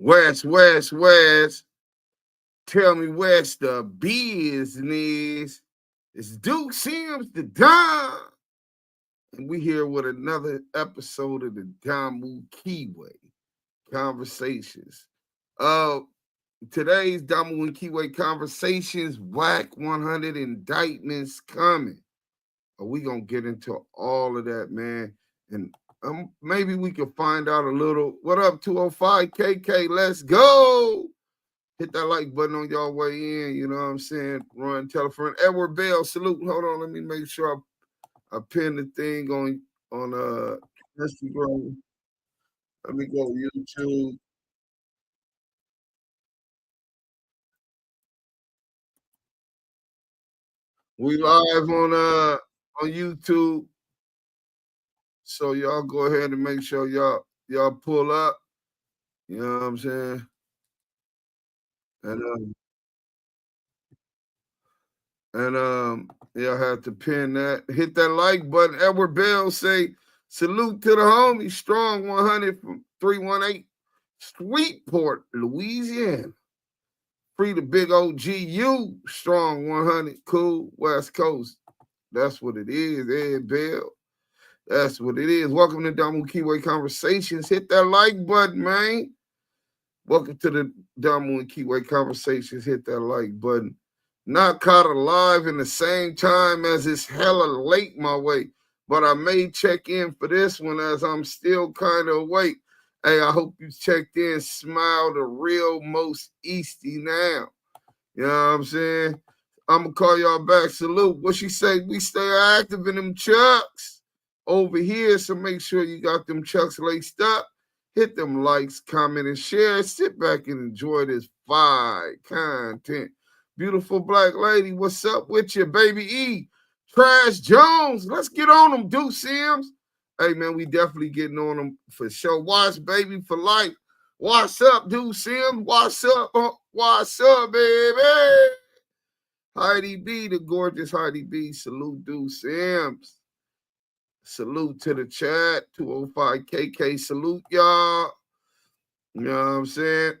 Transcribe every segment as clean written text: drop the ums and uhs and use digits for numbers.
West. Tell me what's the business. It's Duke Sims the Don. And we here with another episode of the Damu Kiwe Conversations. Today's Damu Kiwe Conversations, WACK100 indictments coming. We gonna get into all of that, man. And maybe we can find out a little. What up, 205 KK? Let's go. Hit that like button on y'all way in. You know what I'm saying? Run, tell a friend. Edward Bell, salute. Hold on, let me make sure I pin the thing on Instagram. Let me go YouTube. We live on YouTube. So y'all go ahead and make sure y'all pull up. You know what I'm saying? And y'all have to pin that. Hit that like button. Edward Bell say, salute to the homie, strong 100 from 318 Sweetport, Louisiana. Free the big OGU, strong 100, cool, West Coast. That's what it is, Ed Bell. That's what it is. Welcome to Damu Kiwe Conversations. Hit that like button, man. Welcome to the Damu Kiwe Conversations. Hit that like button. Not caught alive in the same time as it's hella late my way, but I may check in for this one as I'm still kind of awake. Hey, I hope you checked in. Smile the real most Easty now. You know what I'm saying? I'm going to call y'all back. Salute. What she say? We stay active in them chucks over here, so make sure you got them chucks laced up. Hit them likes, comment, and share. Sit back and enjoy this fire content. Beautiful black lady, what's up with you, baby E? Trash Jones, let's get on them, Duke Sims. Hey, man, we definitely getting on them for sure. Watch, baby, for life. What's up, Duke Sims? What's up? What's up, baby? Heidi B, the gorgeous Heidi B. Salute, Duke Sims. Salute to the chat, 205 KK. Salute, y'all. You know what I'm saying?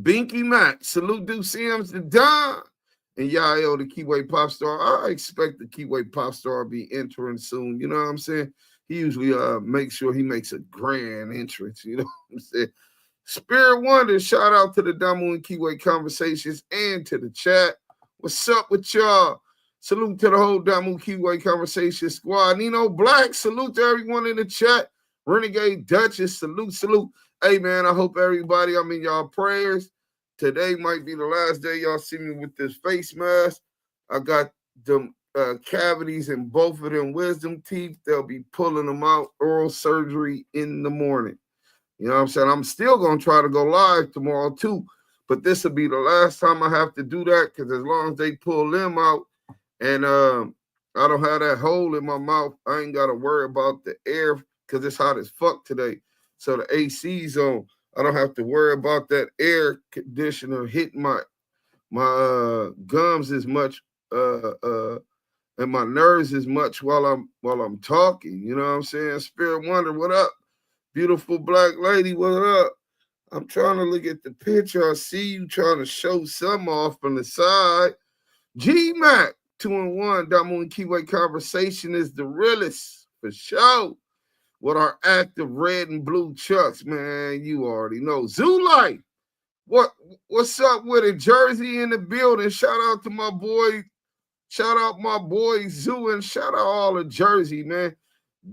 Binky Mac, salute Duke Sims the Don. And Yael, the Kiwe pop star. I expect the Kiwe pop star to be entering soon. You know what I'm saying? He usually makes sure he makes a grand entrance. You know what I'm saying? Spirit Wonder, shout out to the Damu and Kiwe Conversations and to the chat. What's up with y'all? Salute to the whole Damu Kiwe Conversation squad. Nino Black, salute to everyone in the chat. Renegade Duchess, salute. Hey, man, I hope everybody, I'm in y'all prayers. Today might be the last day y'all see me with this face mask. I got them cavities in both of them wisdom teeth. They'll be pulling them out, oral surgery in the morning. You know what I'm saying? I'm still going to try to go live tomorrow, too. But this will be the last time I have to do that because as long as they pull them out and I don't have that hole in my mouth, I ain't got to worry about the air because it's hot as fuck today. So the AC's on. I don't have to worry about that air conditioner hitting my gums as much and my nerves as much while I'm talking. You know what I'm saying? Spirit Wonder, what up? Beautiful black lady, what up? I'm trying to look at the picture. I see you trying to show some off from the side. G-Mac, 2-1, Damu and Kiwe Conversation is the realest for sure. With our active red and blue chucks, man, you already know. Zoo Life, what's up with it? Jersey in the building. Shout out my boy Zoo, and shout out all of Jersey, man.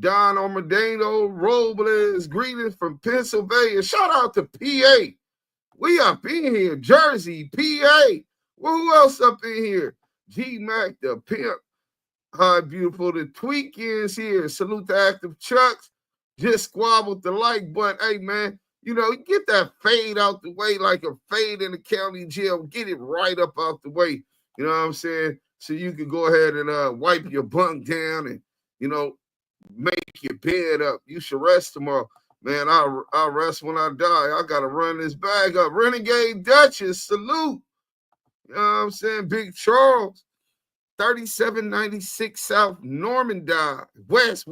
Don Armadano, Robles, greetings from Pennsylvania. Shout out to PA. We up in here. Jersey, PA. Well, who else up in here? G-Mac, the pimp. Hi, beautiful. The Tweakins here. Salute to Active Chucks. Just squabbled the like button. Hey, man, you know, get that fade out the way like a fade in the county jail. Get it right up out the way. You know what I'm saying? So you can go ahead and wipe your bunk down and, you know, make your bed up. You should rest tomorrow. Man, I'll rest when I die. I got to run this bag up. Renegade Duchess, salute. You know what I'm saying? Big Charles. 3796 South Normandy, West.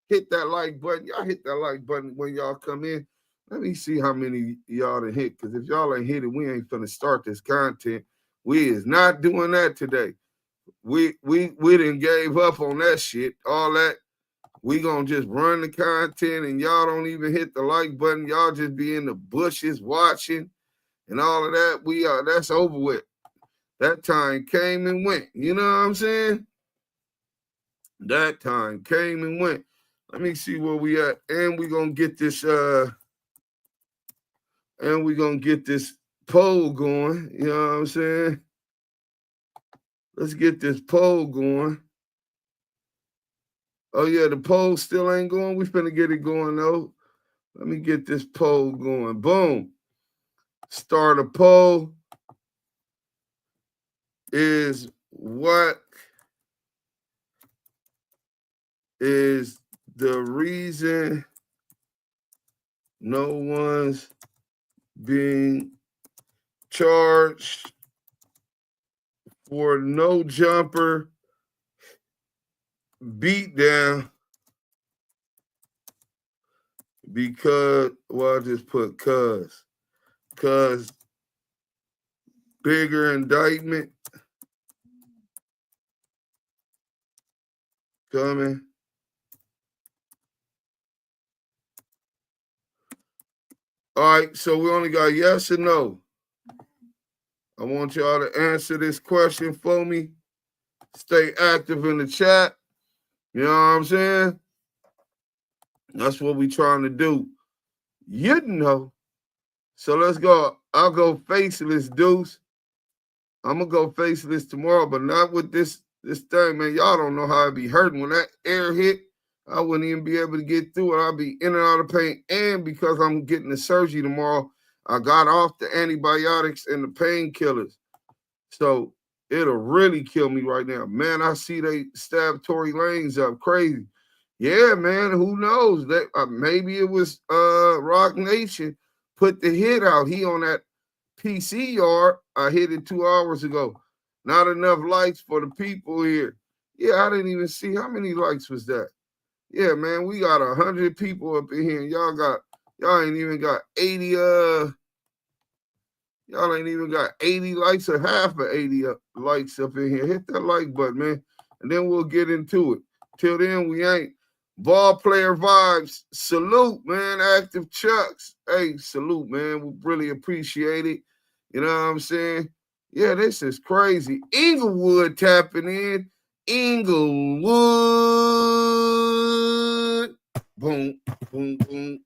Hit that like button. Y'all hit that like button when y'all come in. Let me see how many y'all done hit, because if y'all ain't hit it, we ain't finna start this content. We is not doing that today. We done gave up on that shit. All that. We gonna just run the content and y'all don't even hit the like button. Y'all just be in the bushes watching and all of that. That's over with. That time came and went. You know what I'm saying? That time came and went. Let me see where we at. And we gonna get this poll going. You know what I'm saying? Let's get this poll going. Oh yeah, the poll still ain't going. We finna get it going though. Let me get this poll going. Boom. Start a poll. Is what is the reason no one's being charged for no jumper beatdown? Because, well, I just put cause bigger indictment coming. All right, so we only got yes or no. I want y'all to answer this question for me. Stay active in the chat. You know what I'm saying? That's what we trying to do. You know. So let's go. I'll go faceless, Deuce. I'm going to go faceless tomorrow, but not with this thing, man. Y'all don't know how I be hurting. When that air hit, I wouldn't even be able to get through it. I'll be in and out of pain. And because I'm getting the surgery tomorrow, I got off the antibiotics and the painkillers. So it'll really kill me right now. Man, I see they stab Tory Lanez up crazy. Yeah, man, who knows? That maybe it was Rock Nation put the hit out. He on that PC yard. I hit it 2 hours ago. Not enough likes for the people here. Yeah, I didn't even see how many likes was that. Yeah, man, we got 100 people up in here, and y'all ain't even got 80 y'all ain't even got 80 likes or half of 80 likes up in here. Hit that like button, man, and then we'll get into it. Till then, we ain't. Ball player vibes. Salute, man. Active Chucks. Hey, salute, man. We really appreciate it. You know what I'm saying? Yeah, this is crazy. Inglewood tapping in. Inglewood. Boom, boom, boom.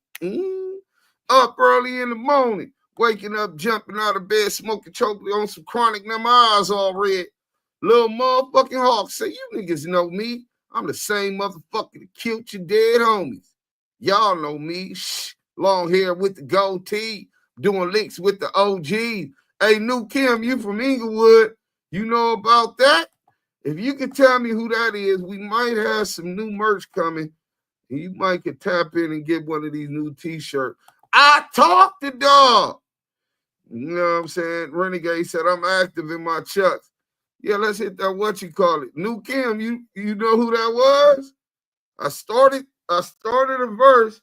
Up early in the morning. Waking up, jumping out of bed, smoking chocolate on some chronic. Now my eyes all red. Little motherfucking hawk say, you niggas know me. I'm the same motherfucker that killed your dead homies. Y'all know me. Shh. Long hair with the goatee. Doing licks with the OG. Hey, New Kim, you from Inglewood. You know about that? If you can tell me who that is, we might have some new merch coming. And you might could tap in and get one of these new t-shirts. I talked to dog. You know what I'm saying? Renegade said, I'm active in my chucks. Yeah, let's hit that New Kim, you know who that was? I started a verse.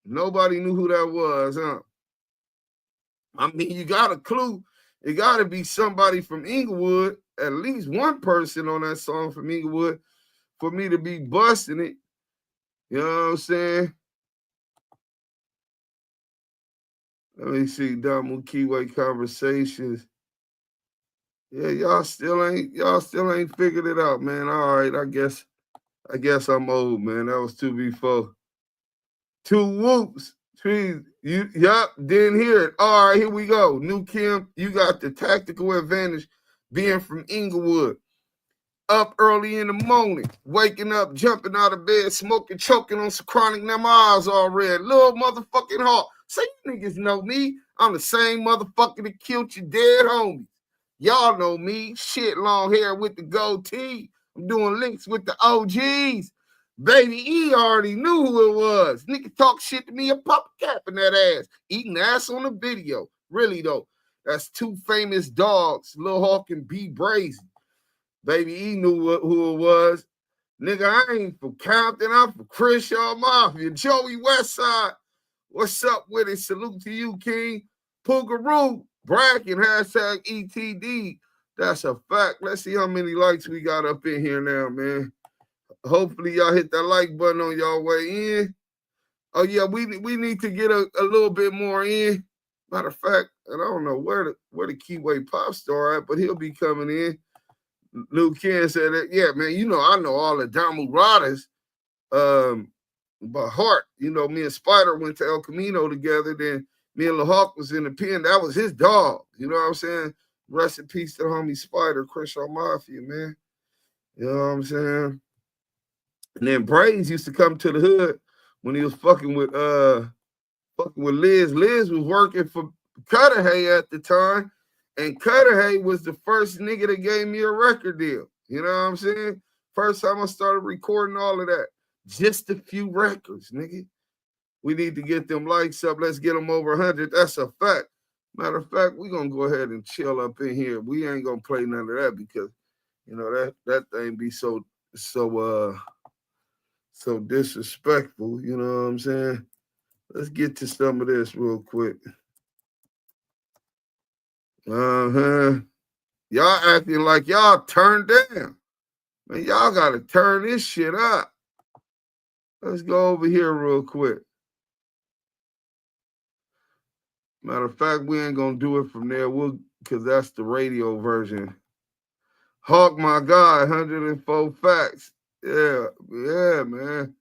Nobody knew who that was, huh? I mean, you got a clue. It got to be somebody from Inglewood, at least one person on that song from Inglewood for me to be busting it. You know what I'm saying? Let me see, Damu Kiwe Conversations. Yeah, y'all still ain't figured it out, man. All right, I guess I'm old, man. That was 2 before. 2 whoops. Trees. Yup, didn't hear it. All right, here we go. New Kim, you got the tactical advantage being from Inglewood. Up early in the morning, waking up, jumping out of bed, smoking, choking on some chronic. Now my eyes all red. Little motherfucking heart. Say you niggas know me. I'm the same motherfucker that killed your dead homies. Y'all know me. Shit, long hair with the goatee. I'm doing links with the OGs. Baby E already knew who it was. Nigga talk shit to me and pop a cap in that ass. Eating ass on the video. Really, though. That's 2 famous dogs, Lil Hawk and B Brazen. Baby E knew who it was. Nigga, I ain't from Compton. I'm from Crenshaw Mafia. Joey Westside. What's up with it? Salute to you, King. Poogaroo, bragging, hashtag ETD. That's a fact. Let's see how many likes we got up in here now, man. Hopefully y'all hit that like button on y'all way in. Oh, yeah, we need to get a little bit more in. Matter of fact, and I don't know where the Kiwe pop star at, but he'll be coming in. Luce Cannon said that, yeah, man, I know all the Damu Riders by heart. Me and Spider went to El Camino together. Then me and LaHawk was in the pen. That was his dog. You know what I'm saying? Rest in peace to the homie Spider, Crenshaw Mafia, man. You know what I'm saying? And then Brains used to come to the hood when he was fucking with Liz. Liz was working for Cudahy at the time, and Cudahy was the first nigga that gave me a record deal. You know what I'm saying? First time I started recording all of that. Just a few records, nigga. We need to get them likes up. Let's get them over 100. That's a fact. Matter of fact, we're going to go ahead and chill up in here. We ain't going to play none of that because, that thing be so disrespectful. You know what I'm saying? Let's get to some of this real quick. Y'all acting like y'all turned down. Man, y'all got to turn this shit up. Let's go over here real quick. Matter of fact, we ain't going to do it from there because that's the radio version. Hawk, my guy, 104 facts. Yeah, man.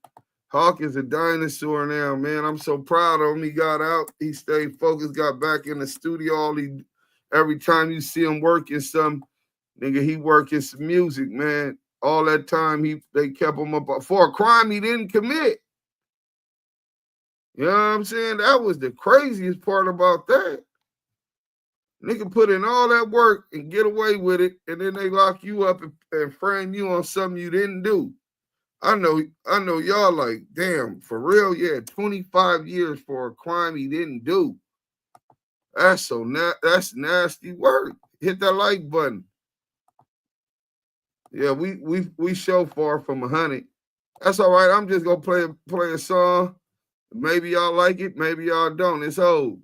Hawk is a dinosaur now, man. I'm so proud of him. He got out. He stayed focused, got back in the studio. Every time you see him working some, nigga, he working some music, man. All that time, they kept him up for a crime he didn't commit. You know what I'm saying? That was the craziest part about that. Nigga put in all that work and get away with it, and then they lock you up and frame you on something you didn't do. I know y'all like, damn, for real, yeah, 25 years for a crime he didn't do. That's nasty work. Hit that like button. Yeah, we show far from 100. That's all right. I'm just gonna play a song. Maybe y'all like it, maybe y'all don't. It's old.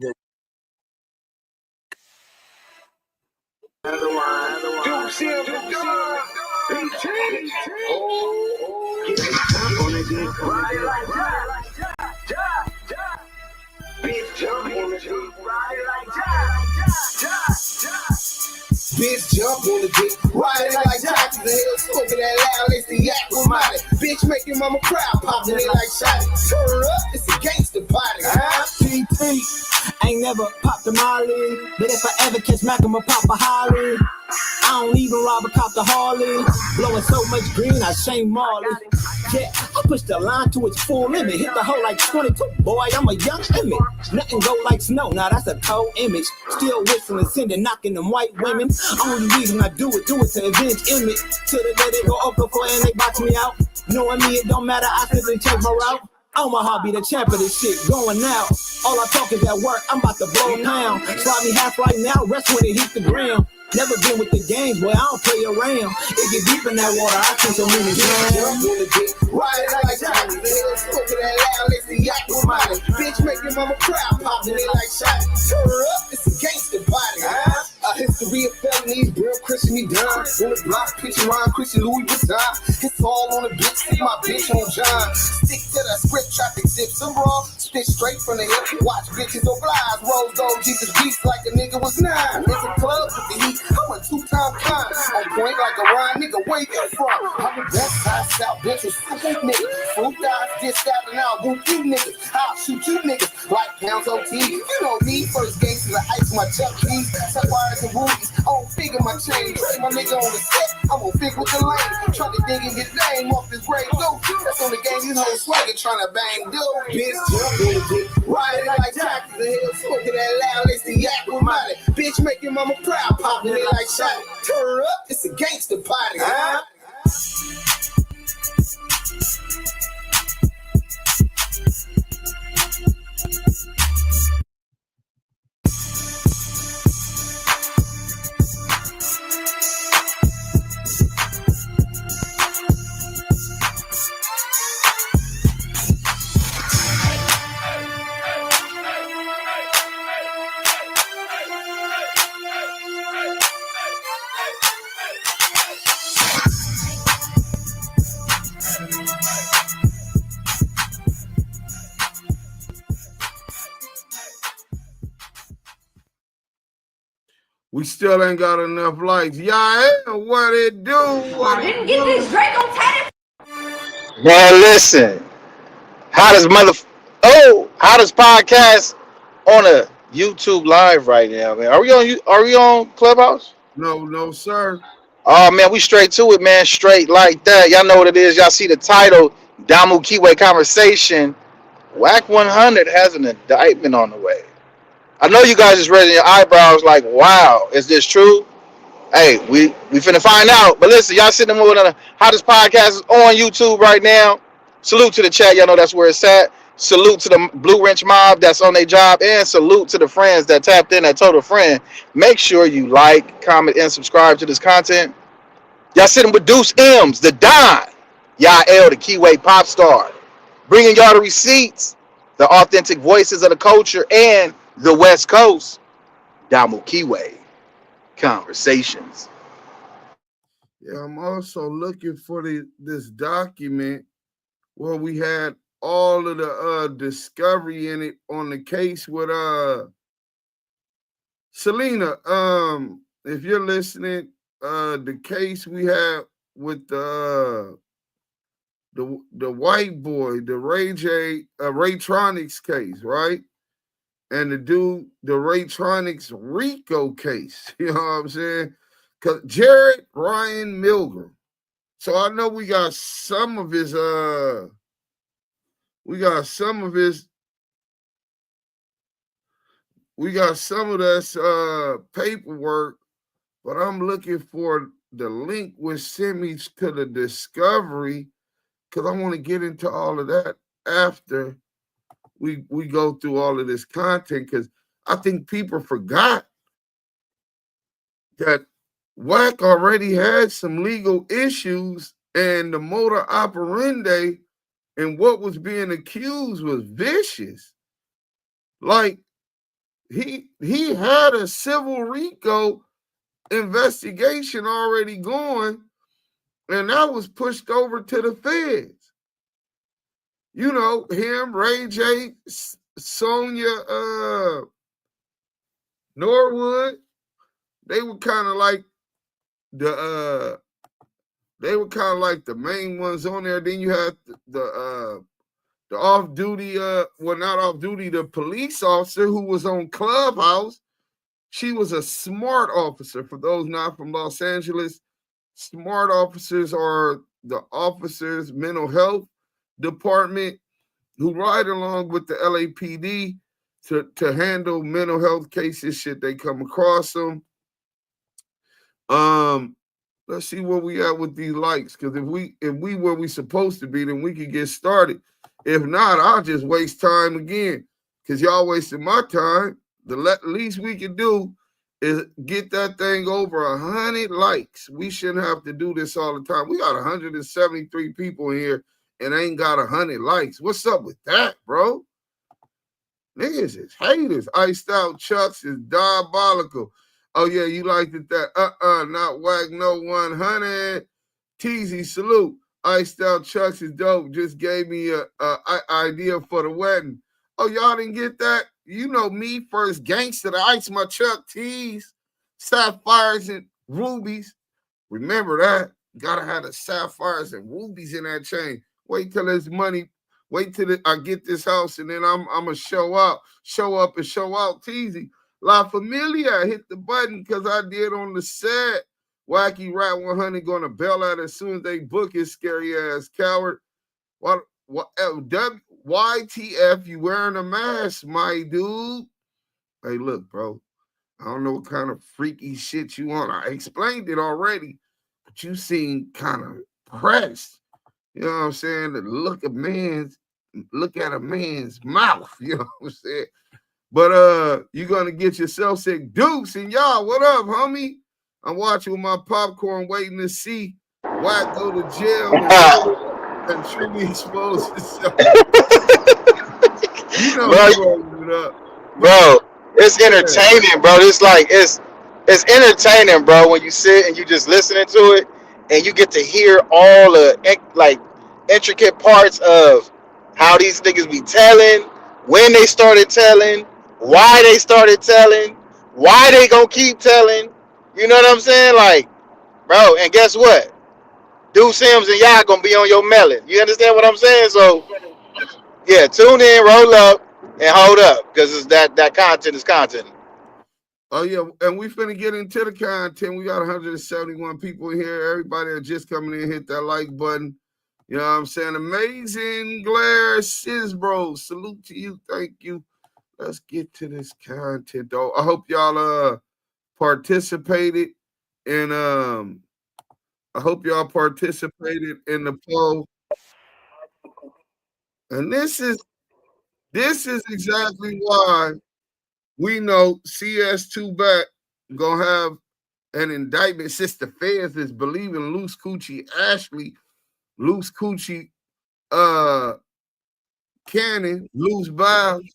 Bitch jump on the dick, ride it like Jockey, the hell smoking that loud, it's the yak with Molly. Bitch make your mama cry, popping it like Shotty. Turn her up, it's a gangster party. PT, ain't never popped a Molly, but if I ever catch Mac, I'ma pop a Holly. I don't even rob a cop the Harley. Blowing so much green, I shame Marley. Yeah, I push the line to its full limit. Hit the hole like 22, boy, I'm a young image. Nothing go like snow, now that's a cold image. Still whistling, sending, knocking them white women. Only reason I do it to avenge image. Till the day they go up before and they box me out. Knowing me, it don't matter, I simply change my route. Omaha be the champ of this shit, going out. All I talk is at work, I'm about to blow a pound. Slide me half right now, rest when it hit the ground. Never been with the game, boy, I don't play around. It get deep in that water, I see so many jump on the dick, ride it like Johnny. The hell smoking that loud, it's the yak with Molly. Bitch make your mama cry, popping it like Shotty. Turn her up, it's a gangster body. A history of felonies, real Christian, he done. On the block, pitching around Christian Louis Vuitton. It's all on the bitch, see my bitch on John. Stick to the script, traffic tips, I'm raw. Spit straight from the hip, watch bitches oblige. Rose gold, Jesus beats like a nigga was 9. It's a club with the heat, I'm a 2-time con. On point like a rhyme, nigga, where you from? I'm the best side, south, bitch, with stupid niggas. Fruit guys, disc out and out, whoop you niggas. I'll shoot you niggas, like pounds OT. You know me, first gangsters, I ice my Chuck keys. Tuck wires and booties, I don't figure my chain. Trade my nigga on the set, I'm gonna fig with the lane. Try to dig and get name off this grave dope. That's on the game, these hoes swagger trying to bang dope. Bitch, jump on the dick, ride it like Jockey. The hell smoking that loud, it's the yak with Molly. Bitch, make your mama proud, popping it like Shotty. Turn her up, it's a gangster party. We still ain't got enough likes. Y'all, what it do? What I didn't get this Drake on tatted. Man, listen. Hottest podcast on a YouTube live right now, man. Are we on Clubhouse? No, sir. Oh man, we straight to it, man. Straight like that. Y'all know what it is. Y'all see the title, Damu Kiwe Conversation. WACK100 has an indictment on the way. I know you guys just raising your eyebrows like, wow, is this true? Hey, we finna find out. But listen, y'all sitting with one of the hottest podcasts on YouTube right now. Salute to the chat. Y'all know that's where it's at. Salute to the Blue Wrench mob that's on their job. And salute to the friends that tapped in, that told a friend. Make sure you like, comment, and subscribe to this content. Y'all sitting with Deuce M's, the Don. Y'all the Kiwe pop star. Bringing y'all the receipts, the authentic voices of the culture, and the West Coast. Damu Kiwe Conversations. Yeah, I'm also looking for this document where we had all of the discovery in it on the case with Selena. If you're listening, the case we have with the white boy, the Raytronics case, right? And the Raytronics RICO case, you know what I'm saying? Because Jared Ryan Milgram. So I know we got some of his paperwork, but I'm looking for the link which sent me to the discovery, because I want to get into all of that after we go through all of this content, because I think people forgot that Wack already had some legal issues, and the modus operandi and what was being accused was vicious. Like he had a civil RICO investigation already going, and that was pushed over to the feds. You know, him, Ray J, Sonia Norwood, they were kind of like the main ones on there. Then you had the off-duty, not off-duty, the police officer who was on Clubhouse. She was a SMART officer. For those not from Los Angeles, SMART officers are the officers' mental health department who ride along with the LAPD to handle mental health cases should they come across them. Let's see where we at with these likes, because if we where we supposed to be, then we can get started. If not, I'll just waste time again, because y'all wasted my time. The least we can do is get that thing over 100 likes. We shouldn't have to do this all the time. We got 173 people in here and ain't got 100 likes. What's up with that, bro? Niggas is haters. Iced Out Chucks is diabolical. Oh, yeah, you liked it that. Not Wack, no 100. Teasy, salute. Iced Out Chucks is dope. Just gave me a idea for the wedding. Oh, y'all didn't get that? You know me, first gangster to ice my Chuck T's, sapphires and rubies. Remember that. Gotta have the sapphires and rubies in that chain. Wait till there's money. Wait till I get this house, and then I'm gonna show up and show out. Teasy. La Familia, hit the button because I did on the set. Wacky Rat 100 gonna bail out as soon as they book his scary ass coward. What YTF, you wearing a mask, my dude? Hey, look, bro. I don't know what kind of freaky shit you want. I explained it already, but you seem kind of pressed. You know what I'm saying? To look at a man's mouth. You know what I'm saying? But you're gonna get yourself sick. Deuce and y'all, what up, homie? I'm watching with my popcorn, waiting to see Wack go to jail and truly expose himself. You know, bro, it's entertaining, bro. It's like it's entertaining, bro. When you sit and you just listening to it, and you get to hear all the like intricate parts of how these niggas be telling, when they started telling, why they started telling, Why they gonna keep telling? You know what I'm saying? Like, bro, and guess what? Dude Sims and y'all gonna be on your melon. You understand what I'm saying? So yeah, tune in, roll up, and hold up, because it's that content is content. Oh yeah, and we finna get into the content. We got 171 people in here. Everybody that just coming in, hit that like button. You know what I'm saying? Amazing Glare Sis Bro. Salute to you. Thank you. Let's get to this content though. I hope y'all participated in I hope y'all participated in the poll. And this is exactly why we know CS2 back gonna have an indictment since the feds is believing Luce Cannon, Luce Biles.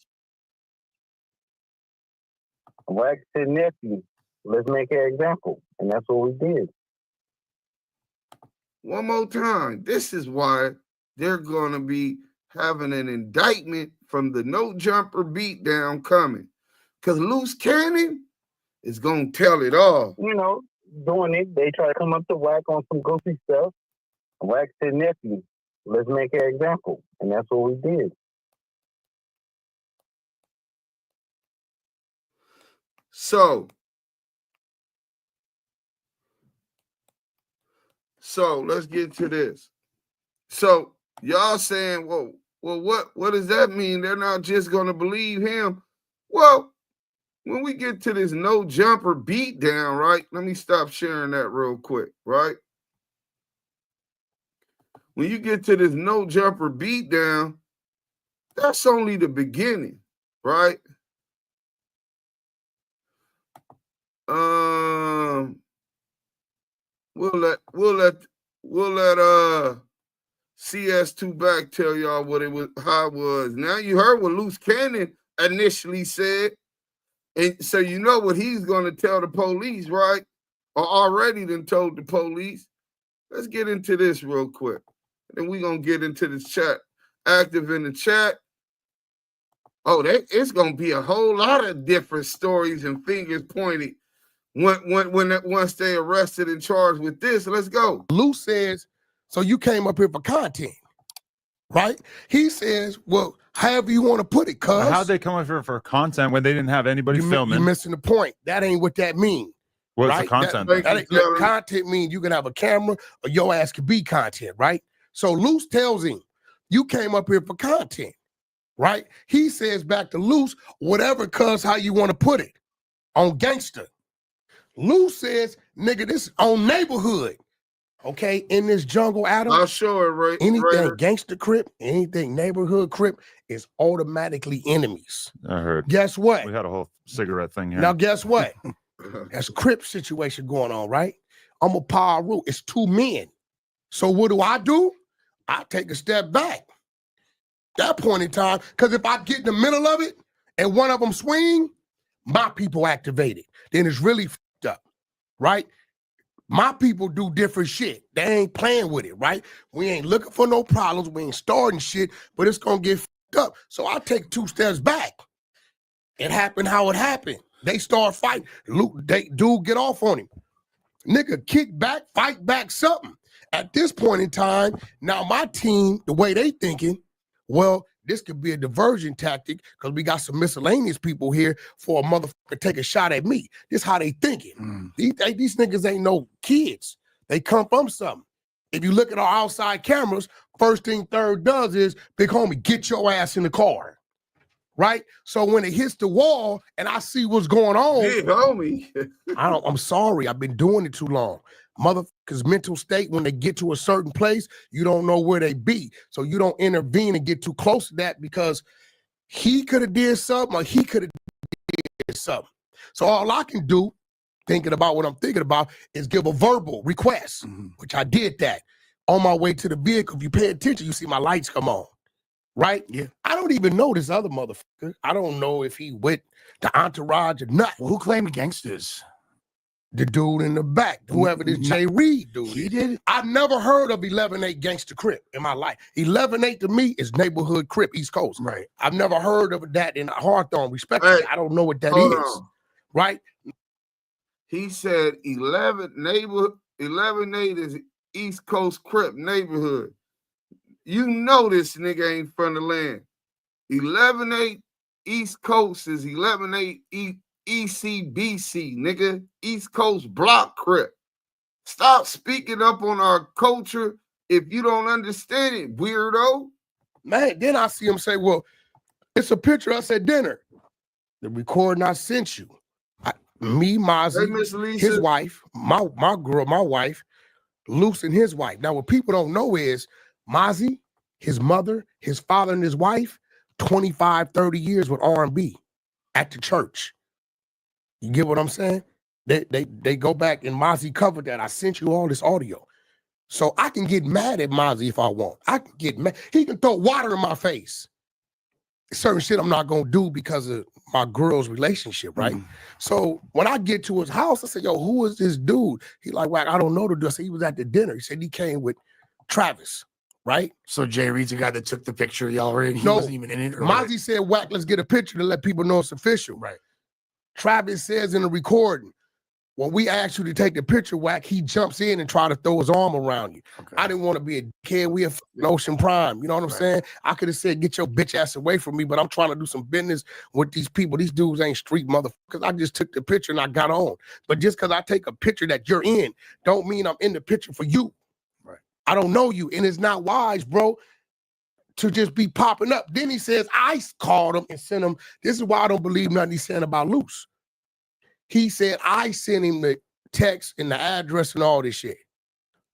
Wack said, nephew, let's make an example. And that's what we did. One more time. This is why they're gonna be having an indictment from the no jumper beatdown coming. Because Luce Cannon is gonna tell it all. You know, doing it, they try to come up to Wack on some goofy stuff. Wack said, nephew, let's make an example. And that's what we did. So let's get to this. So y'all saying, well, what does that mean? They're not just gonna believe him. Well, when we get to this no jumper beatdown, right? Let me stop sharing that real quick, right? When you get to this no jumper beatdown, that's only the beginning, right? We'll let CS2 back tell y'all what it was, how it was. Now you heard what Luce Cannon initially said, and so you know what he's gonna tell the police, right? Or already done told the police. Let's get into this real quick. Then we're gonna get into the chat. Active in the chat. Oh, it's gonna be a whole lot of different stories and fingers pointed once they arrested and charged with this. Let's go. Luce says, so you came up here for content, right? He says, well, however you want to put it, cuz. How'd they come up here for content when they didn't have anybody filming? You're missing the point. That ain't what that means. What's right? the content? Look, content means you can have a camera or your ass can be content, right? So Luce tells him, you came up here for content, right? He says back to Luce, whatever, cuz, how you want to put it, on gangster. Luce says, nigga, this is on neighborhood. Okay, in this jungle, Adam. I'll show it, right? Anything gangster crip, anything neighborhood crip is automatically enemies. I heard. Guess what? We had a whole cigarette thing here. Now, guess what? That's a crip situation going on, right? I'm a power root. It's two men. So what do? I take a step back. That point in time, because if I get in the middle of it and one of them swing, my people activated. Then it's really fucked up, right? My people do different shit. They ain't playing with it, right? We ain't looking for no problems. We ain't starting shit, but it's going to get fucked up. So I take 2 steps back. It happened how it happened. They start fighting. Dude get off on him. Nigga, kick back, fight back, something. At this point in time, now my team, the way they thinking, well, this could be a diversion tactic because we got some miscellaneous people here for a motherfucker to take a shot at me. This how they thinking. These niggas ain't no kids. They come from something. If you look at our outside cameras, first thing third does is, big homie, get your ass in the car. Right? So when it hits the wall and I see what's going on, big homie. I'm sorry, I've been doing it too long. Motherfuckers' mental state, when they get to a certain place, you don't know where they be. So you don't intervene and get too close to that because he could have did something or he could have did something. So all I can do, thinking about what I'm thinking about, is give a verbal request, which I did that. On my way to the vehicle, if you pay attention, you see my lights come on. Right? Yeah. I don't even know this other motherfucker. I don't know if he with the entourage or not. Well, who claimed gangsters? The dude in the back, whoever this Jay Reed dude. He did? I've never heard of 11-8 Gangster Crip in my life. 11-8 to me is neighborhood Crip, East Coast. Right. I've never heard of that in Hawthorne. Respectfully, I don't know what that is. right? He said 11-8 is East Coast Crip neighborhood. You know this nigga ain't from the land. 11-8 East Coast is 11-8 ECBC, nigga. East Coast Block Crip. Stop speaking up on our culture if you don't understand it, weirdo. Man, then I see him say, well, it's a picture of us at dinner. The recording I sent you. Me, Mozzie, Hey, Miss Lisa. his wife, my wife, Luce and his wife. Now, what people don't know is Mozzie, his mother, his father, and his wife, 25, 30 years with R&B at the church. You get what I'm saying? They go back and Mozzie covered that. I sent you all this audio. So I can get mad at Mozzie if I want. I can get mad. He can throw water in my face. Certain shit I'm not gonna do because of my girl's relationship, right? So when I get to his house, I say, yo, who is this dude? He like, Wack, I don't know the dude. I said, he was at the dinner. He said he came with Travis, right? So Jay Reed's the guy that took the picture of y'all already. He No, wasn't even in it. Mozzie said, Wack, let's get a picture to let people know it's official. Right. Travis says in the recording, when we asked you to take the picture, Wack, he jumps in and try to throw his arm around you. Okay. I didn't want to be a kid. We have Ocean Prime. You know what I'm saying? I could have said, get your bitch ass away from me, but I'm trying to do some business with these people. These dudes ain't street motherfuckers. I just took the picture and I got on. But just because I take a picture that you're in, don't mean I'm in the picture for you. Right. I don't know you. And it's not wise, bro, to just be popping up. Then he says, I called him and sent him. This is why I don't believe nothing he's saying about Luce. He said, I sent him the text and the address and all this shit.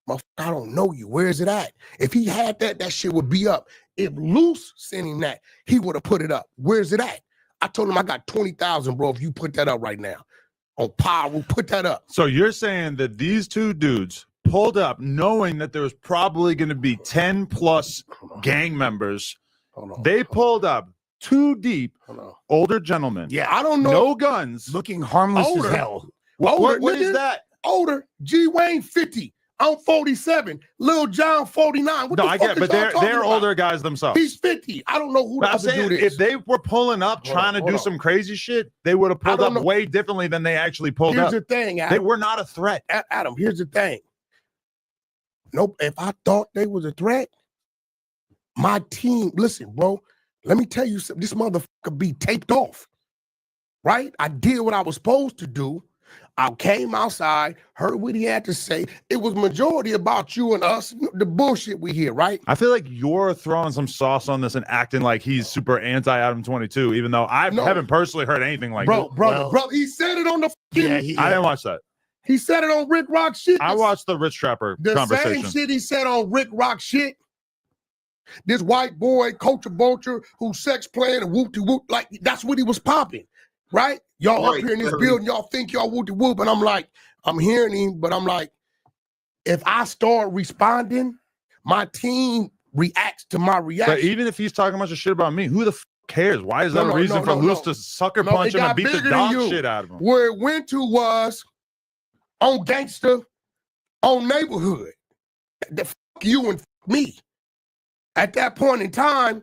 Motherfucker, I don't know you. Where is it at? If he had that, that shit would be up. If Luce sent him that, he would have put it up. Where's it at? I told him I got 20,000, bro, if you put that up right now. On Power, we'll put that up. So you're saying that these two dudes pulled up knowing that there was probably going to be 10 plus gang members. They pulled up too deep, older gentlemen. Yeah, I don't know. No guns. Looking harmless Older. as hell. What is that? Older. G. Wayne, 50. I'm 47. Lil John, 49. What No, the I fuck get it, is but y'all talking they're about? older guys themselves. He's 50. I don't know who the But I'm other saying, dude is. if they were pulling up trying to do some crazy shit, they would have pulled I up don't know. way differently than they actually pulled Here's up. the thing, They Adam. were not a threat. Adam, here's the thing. Nope, if I thought they was a threat, my team, listen, bro, let me tell you something. This motherfucker be taped off, right? I did what I was supposed to do. I came outside, heard what he had to say. It was majority about you and us, the bullshit we hear, right? I feel like you're throwing some sauce on this and acting like he's super anti-Adam 22, even though I haven't personally heard anything like that. Bro, he said it on the fucking, I didn't watch that. he said it on Rick Rock shit. I watched the Rich Trapper The conversation. same shit he said on Rick Rock shit. This white boy, Culture Vulture, who's sex playing and whoop-de-whoop, like that's what he was popping, right? Y'all up Right, here in this right. building, y'all think y'all whoop-de-whoop, and I'm like, I'm hearing him, but I'm like, if I start responding, my team reacts to my reaction. But even if he's talking a bunch of shit about me, who the cares? Why is that a reason for Luce to sucker No, punch it him and got beat the bigger than dog you. shit out of him? Where it went to was on gangster, on neighborhood. The fuck you and fuck me. At that point in time,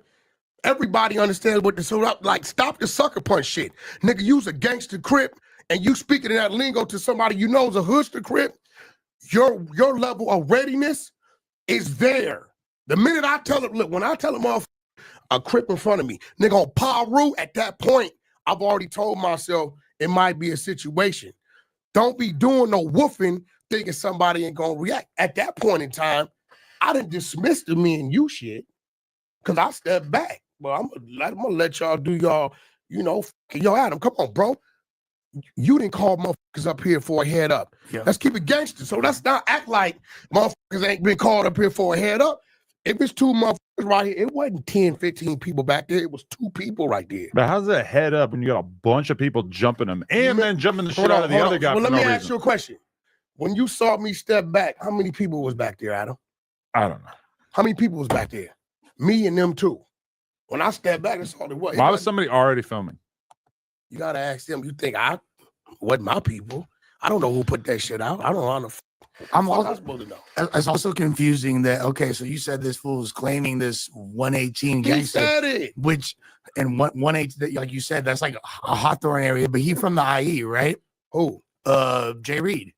everybody understands what the stop the sucker punch shit. Nigga, you's a gangster crip and you speaking in that lingo to somebody you know is a hoodster crip, your level of readiness is there. The minute I tell him, look, when I tell him a crip in front of me, nigga on Paru, at that point, I've already told myself it might be a situation. Don't be doing no woofing thinking somebody ain't gonna react. At that point in time, I didn't dismiss the me and you shit because I stepped back. Well, I'm gonna let y'all do y'all, yo, Adam, come on, bro. You didn't call motherfuckers up here for a head up. Yeah. Let's keep it gangster. So let's not act like motherfuckers ain't been called up here for a head up. If it's two motherfuckers right here, it wasn't 10, 15 people back there. It was two people right there. But how's that head up when you got a bunch of people jumping him and then jumping the shit Hold out on, of the hold other on. guy Well, for let me no ask reason? you a question. When you saw me step back, how many people was back there, Adam? I don't know. How many people was back there? Me and them too. When I stepped back, that's all it was. Why was somebody already filming? You gotta ask them. You think I wasn't my people? I don't know who put that shit out. I don't know how the I'm What also I supposed to know? It's also confusing that okay, so you said this fool is claiming this 118 He gangster, said it. which and 118 like you said, that's like a Hawthorne area, but he from the IE, right? Who? Jay Reed.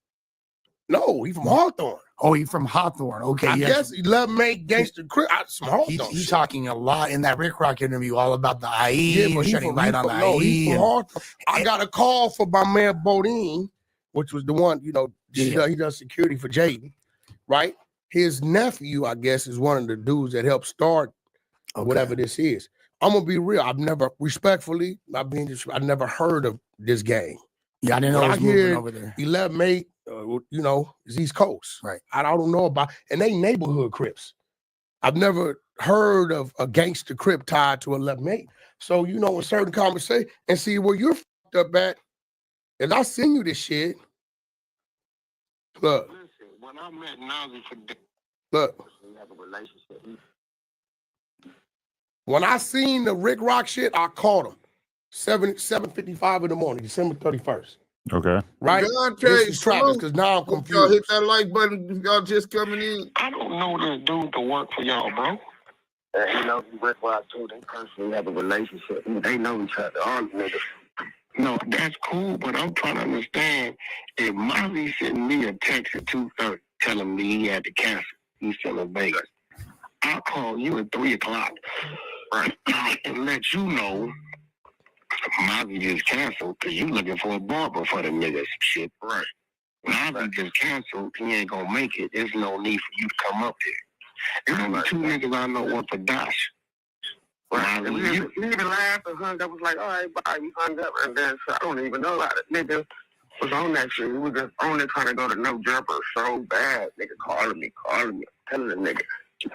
No, he from Hawthorne. Oh, he from Hawthorne. Okay, I yes. guess he love make gangster crip. Some Hawthorne. He's shit. talking a lot in that Rick Rock interview all about the IE, Yeah, but he shedding from, light on the no, IE. he from and- Hawthorne. I got a call from my man Bodine, which was the one, you know, he does security for Jaden, right? His nephew, I guess, is one of the dudes that helped start whatever this is. I'm gonna be real. I've never, respectfully, I never heard of this gang. Yeah, I didn't know When it I was moving hear over there. 11 mate, you know, it's East Coast. Right. I don't know about, and they neighborhood Crips. I've never heard of a gangster Crip tied to 11 mate. So, you know, in certain conversation, and see where you're fucked up at, and I send you this shit. Look. Listen, when I met Nazi for Look. we have a relationship. When I seen the Rick Rock shit, I called him. 7:55 in the morning, December 31st. Okay. Right? Dante, This is Travis, salute. because now I'm Y'all confused. hit that like button. if Y'all just coming in. I don't know this dude to work for y'all, bro. You know, Rick Rock too. They personally have a relationship. They know each other. All niggas. No, that's cool, but I'm trying to understand if Mozzie sent me a text at 2:30 telling me he had to cancel. He's still in Vegas. I'll call you at 3 o'clock, right, and let you know Mozzie just canceled because you looking for a barber for the niggas shit. Right. Mozzie just canceled. He ain't gonna make it. There's no need for you to come up there. There's only two niggas I know one for Dash. Right. And we even laughed and hung up. Was like, all right, bye. We hung up, and then so I don't even know how the nigga was on that shit. We were just on there trying to go to No Jumper so bad. Nigga calling me, telling the nigga.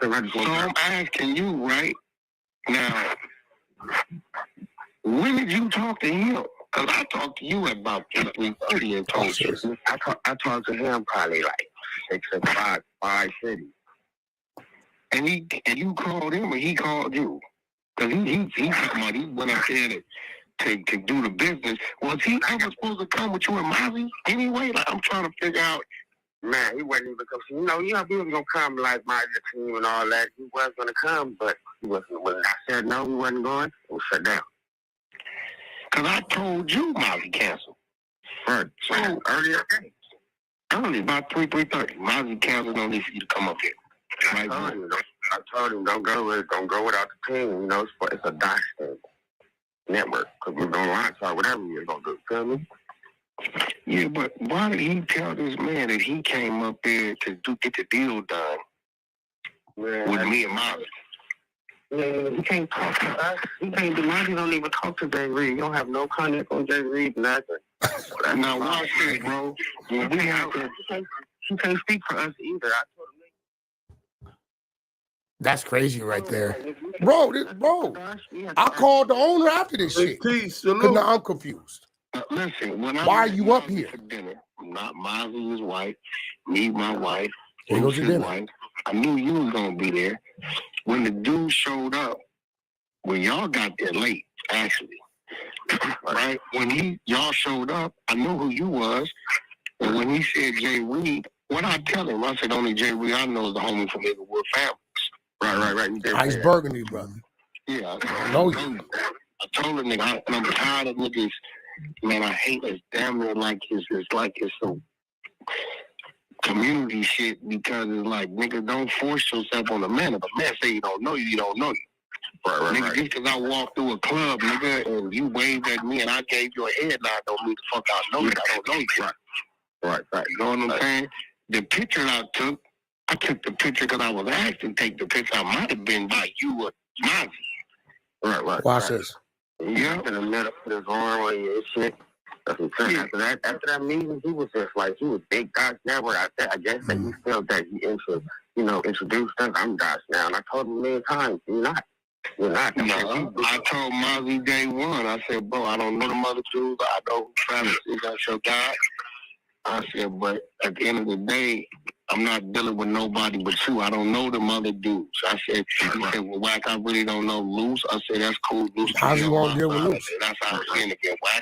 So I'm asking you, right now, when did you talk to him? Because I talked to you at about 3:30 and told you. I talked to him probably like 6 or 5:30. And you called him or he called you? Because he went out there to do the business. Was he ever supposed to come with you and Mozzie anyway? Like, I'm trying to figure out. Man, he wasn't even coming. You know, he was going to come like my team and all that. He was going to come, but he wasn't. When I said no, he wasn't going, it was shut down. Because I told you Mozzie canceled. Right. So, earlier, only about 3:30. Mozzie canceled, no need for you to come up here. I told him, don't go without the team. You know, it's a Dash network. Because we're going to line talk, whatever you're going to do. Feel me? Yeah, but why did he tell this man that he came up there to get the deal done with me and Mozzie? Yeah, he can't talk to us. He can't do Mozzie. Don't even talk to Jay Reed. You don't have no contact on Jay Reed, nothing. Now watch this, bro. When we have to, he can't speak for us either. I told him. That's crazy right there. Bro, I called the owner after this shit. Peace, Because now I'm confused. Listen, when Why are you up here? For dinner, not Mozzie, his wife, me, my wife, Here goes your his dinner. wife. I knew you was gonna be there. When the dude showed up, when y'all got there late, actually, right? When y'all showed up, I knew who you was. And when he said Jay Reed, what I tell him, I said only Jay Reed I know is the homie from Inglewood Families. Right. Ice Burgundy, brother. Yeah, I know you. I told the nigga, I'm tired of niggas. Man, I hate it. Damn near like it's some community shit because it's like, nigga, don't force yourself on a man. If a man say you don't know you, you don't know you. Right. Nigga, just because I walked through a club, nigga, and you waved at me and I gave you a head nod, don't mean the fuck I know you. I don't know you. Right. You know what I'm saying? The picture I took the picture because I was asked to take the picture. I might have been by you or Mozzie. Right. Watch this. Yeah, in the middle of his arm on your shit. After that meeting, he was just like, he was big Gosh Network out there. I guess that he felt that he introduced us. I'm Gosh now. And I told him many times, you're not. No, I told Mozzie day one, I said, bro, I don't know the mother dudes. I know who Travis is. That's your guy. I said, but at the end of the day, I'm not dealing with nobody but you. I don't know them other dudes. I said, he said, well, Wack, I really don't know Luce. I said, that's cool. Luce. How's he want to deal with Luce? That's how I was saying again. Wack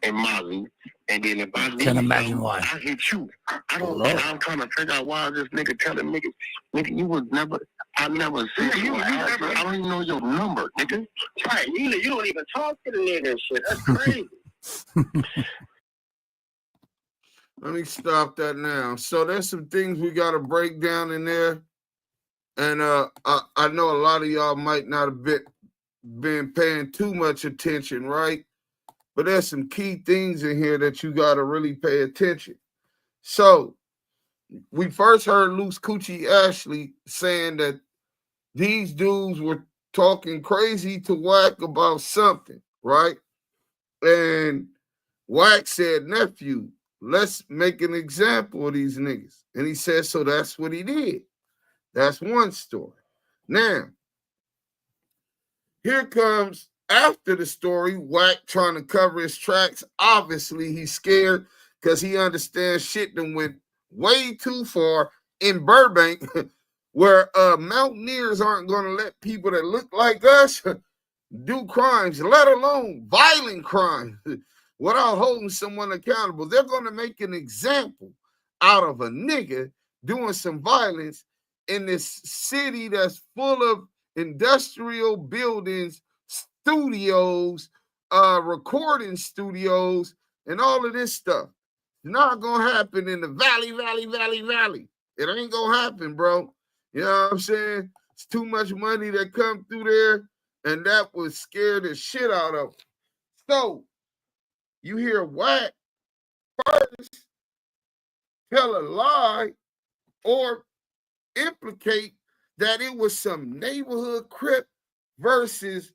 and Molly. And then if I Can't imagine why. I hit you. I don't know. I'm trying to figure out why this nigga telling nigga, you was never, I never seen you. I don't even know your number, nigga. Right, you don't even talk to the nigga and shit. That's crazy. Let me stop that now. So there's some things we got to break down in there. And I know a lot of y'all might not have been paying too much attention, right? But there's some key things in here that you got to really pay attention. So we first heard Luce Coochie Ashley saying that these dudes were talking crazy to Wack about something, right? And Wack said, nephew, let's make an example of these niggas. And he said, so that's what he did. That's one story. Now, here comes after the story, Wack trying to cover his tracks. Obviously, he's scared because he understands shit that went way too far in Burbank, where mountaineers aren't going to let people that look like us do crimes, let alone violent crimes, without holding someone accountable. They're going to make an example out of a nigga doing some violence in this city that's full of industrial buildings, studios, recording studios, and all of this stuff. It's not gonna happen in the valley. It ain't gonna happen, bro. You know what I'm saying? It's too much money that come through there, and that would scare the shit out of them. So you hear Wack first tell a lie or implicate that it was some neighborhood crip versus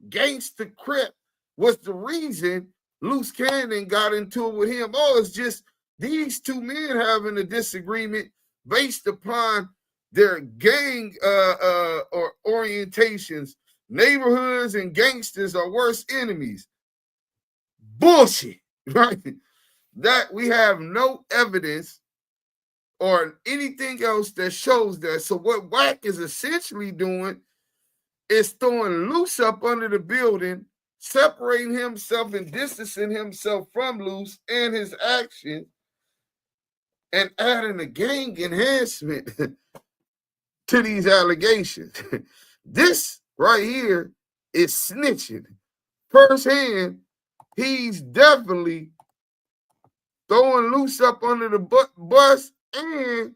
gangster crip was the reason Luce Cannon got into it with him. Oh, it's just these two men having a disagreement based upon their gang or orientations. Neighborhoods and gangsters are worst enemies. Bullshit, right? That we have no evidence or anything else that shows that. So what Wack is essentially doing is throwing Luce up under the building, separating himself and distancing himself from Luce and his action, and adding a gang enhancement to these allegations. This right here is snitching. Firsthand, he's definitely throwing Luce up under the bus and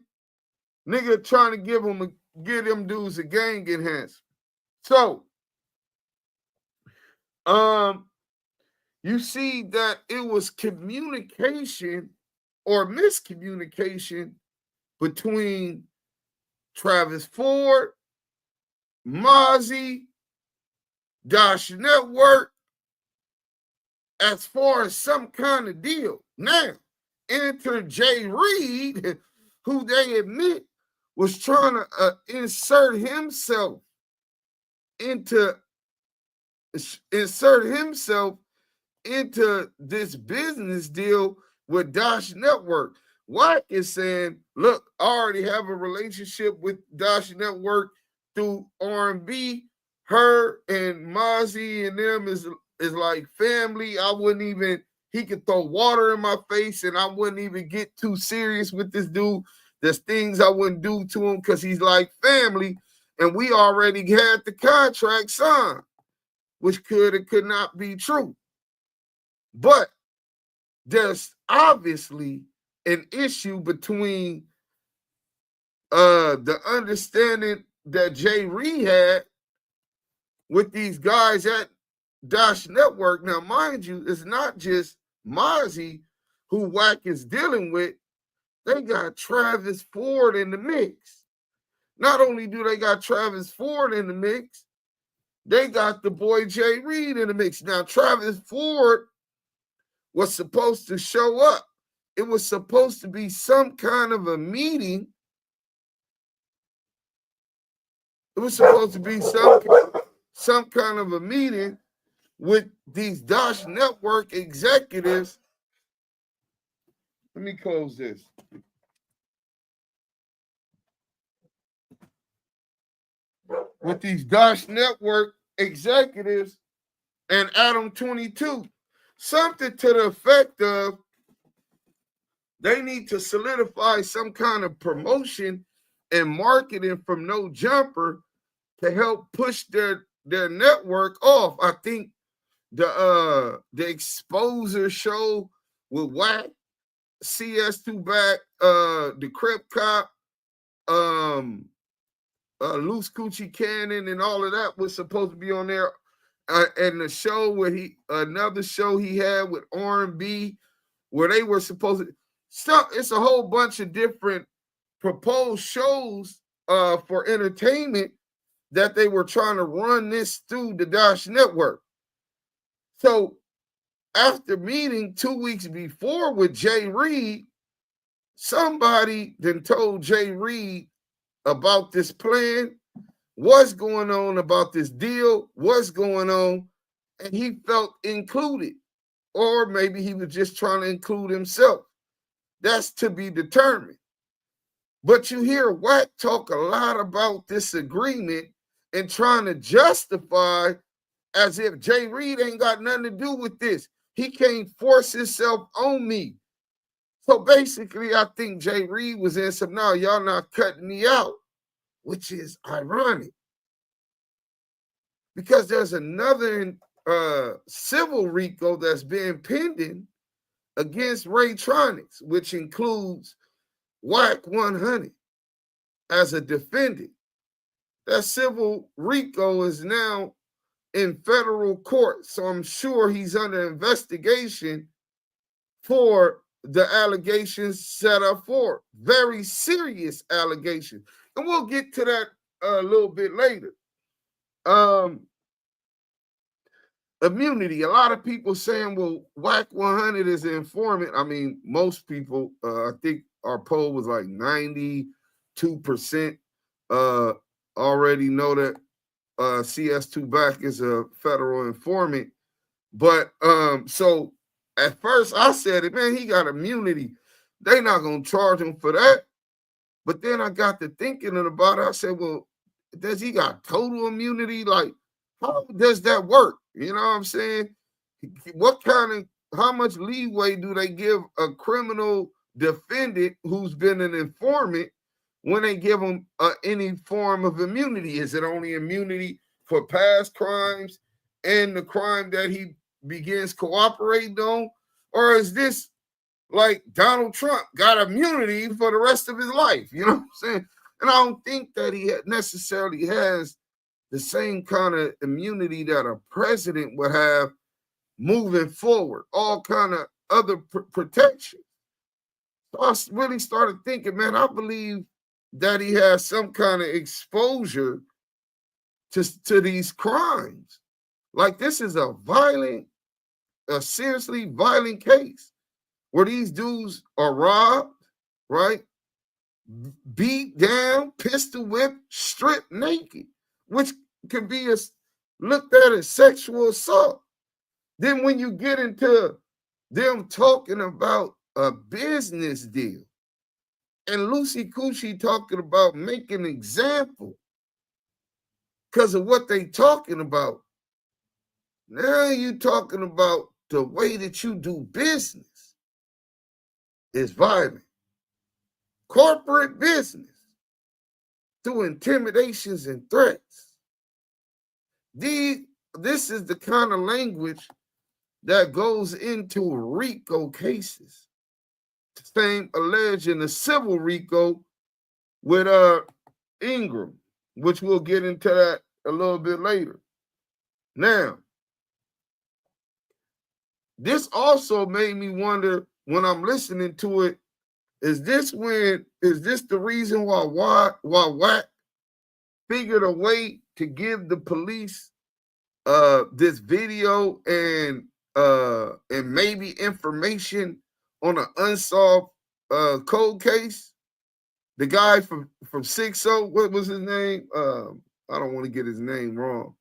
nigga trying to give them dudes a gang enhancement. So, you see that it was communication or miscommunication between Travis Ford, Mozzie, Dash Network, as far as some kind of deal. Now, enter Jay Reed, who they admit was trying to insert himself into this business deal with Dash Network. Wack is saying, look, I already have a relationship with Dash Network through R&B. Her and Mozzie and them is like family. He could throw water in my face and I wouldn't even get too serious with this dude. There's things I wouldn't do to him because he's like family. And we already had the contract signed, which could or could not be true. But there's obviously an issue between the understanding that Jay Reed had with these guys at Dash Network. Now, mind you, it's not just Mozzie who Wack is dealing with. They got Travis Ford in the mix. Not only do they got Travis Ford in the mix, they got the boy Jay Reed in the mix. Now, Travis Ford was supposed to show up. It was supposed to be some kind of a meeting. It was supposed to be some kind of a meeting with these Dash Network executives. Let me close this. With these Dash Network executives and Adam 22. something to the effect of they need to solidify some kind of promotion and marketing from No Jumper to help push their network off. I think the Exposure show with Wack, CS2 Back, the Crip Cop, Luce Cannon, and all of that was supposed to be on there. And the show where another show he had with R&B, where they were supposed to stop. It's a whole bunch of different proposed shows for entertainment that they were trying to run this through the Dash Network. So after meeting 2 weeks before with Jay Reed, somebody then told Jay Reed about this plan, what's going on about this deal, what's going on, and he felt included. Or maybe he was just trying to include himself. That's to be determined. But you hear Wack talk a lot about this agreement and trying to justify as if Jay Reed ain't got nothing to do with this. He can't force himself on me. So basically, I think Jay Reed was in some, no, y'all not cutting me out, which is ironic. Because there's another civil RICO that's being pending against Raytronics, which includes WACK100 as a defendant. That civil RICO is now in federal court, so I'm sure he's under investigation for the allegations set up for. Very serious allegations. And we'll get to that a little bit later. Immunity. A lot of people saying, well, WACK100 is an informant. I mean, most people, I think our poll was like 92% already know that CS2 Back is a federal informant. But so at first I said it, man, he got immunity. They not going to charge him for that. But then I got to thinking about it. I said, well, does he got total immunity? Like, how does that work? You know what I'm saying? How much leeway do they give a criminal defendant who's been an informant when they give him any form of immunity? Is it only immunity for past crimes and the crime that he begins cooperating on? Or is this like Donald Trump got immunity for the rest of his life? You know what I'm saying? And I don't think that he necessarily has the same kind of immunity that a president would have moving forward, all kind of other protection. So I really started thinking, man, I believe that he has some kind of exposure to these crimes. Like, this is a seriously violent case where these dudes are robbed, right? Beat down, pistol whipped, stripped naked, which can be looked at as sexual assault. Then when you get into them talking about a business deal and Lucy Coochie talking about making an example because of what they talking about, now you talking about the way that you do business is violent. Corporate business through intimidations and threats. This is the kind of language that goes into RICO cases. Same alleged in the civil RICO with Ingram, which we'll get into that a little bit later. Now, this also made me wonder when I'm listening to it, is this the reason why Wack figured a way to give the police this video and maybe information on an unsolved cold case? The guy from 60, what was his name? I don't want to get his name wrong,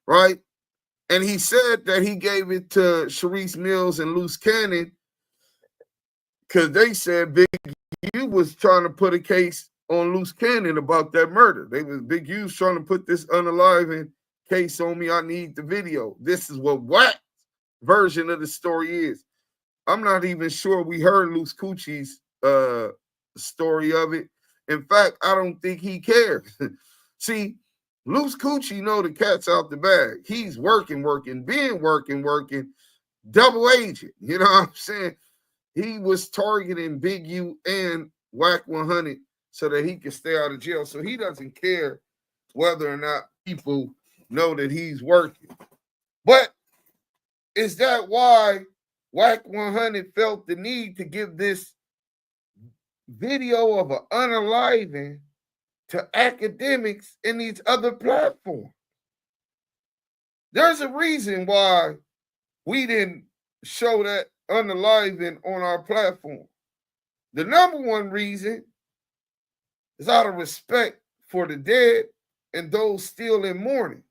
right? And he said that he gave it to Sharice Mills and Luce Cannon because they said Big U was trying to put a case on Luce Cannon about that murder. Big U's trying to put this unaliving case on me. I need the video. This is what Wack version of the story is. I'm not even sure we heard Luce Coochie's story of it. In fact, I don't think he cares. See, Luce Coochie know the cat's out the bag. He's working, been working, double agent. You know what I'm saying? He was targeting Big U and WACK100 so that he could stay out of jail. So he doesn't care whether or not people know that he's working. But is that why WACK100 felt the need to give this video of an unaliving to academics in these other platforms? There's a reason why we didn't show that unaliving on our platform. The number one reason is out of respect for the dead and those still in mourning.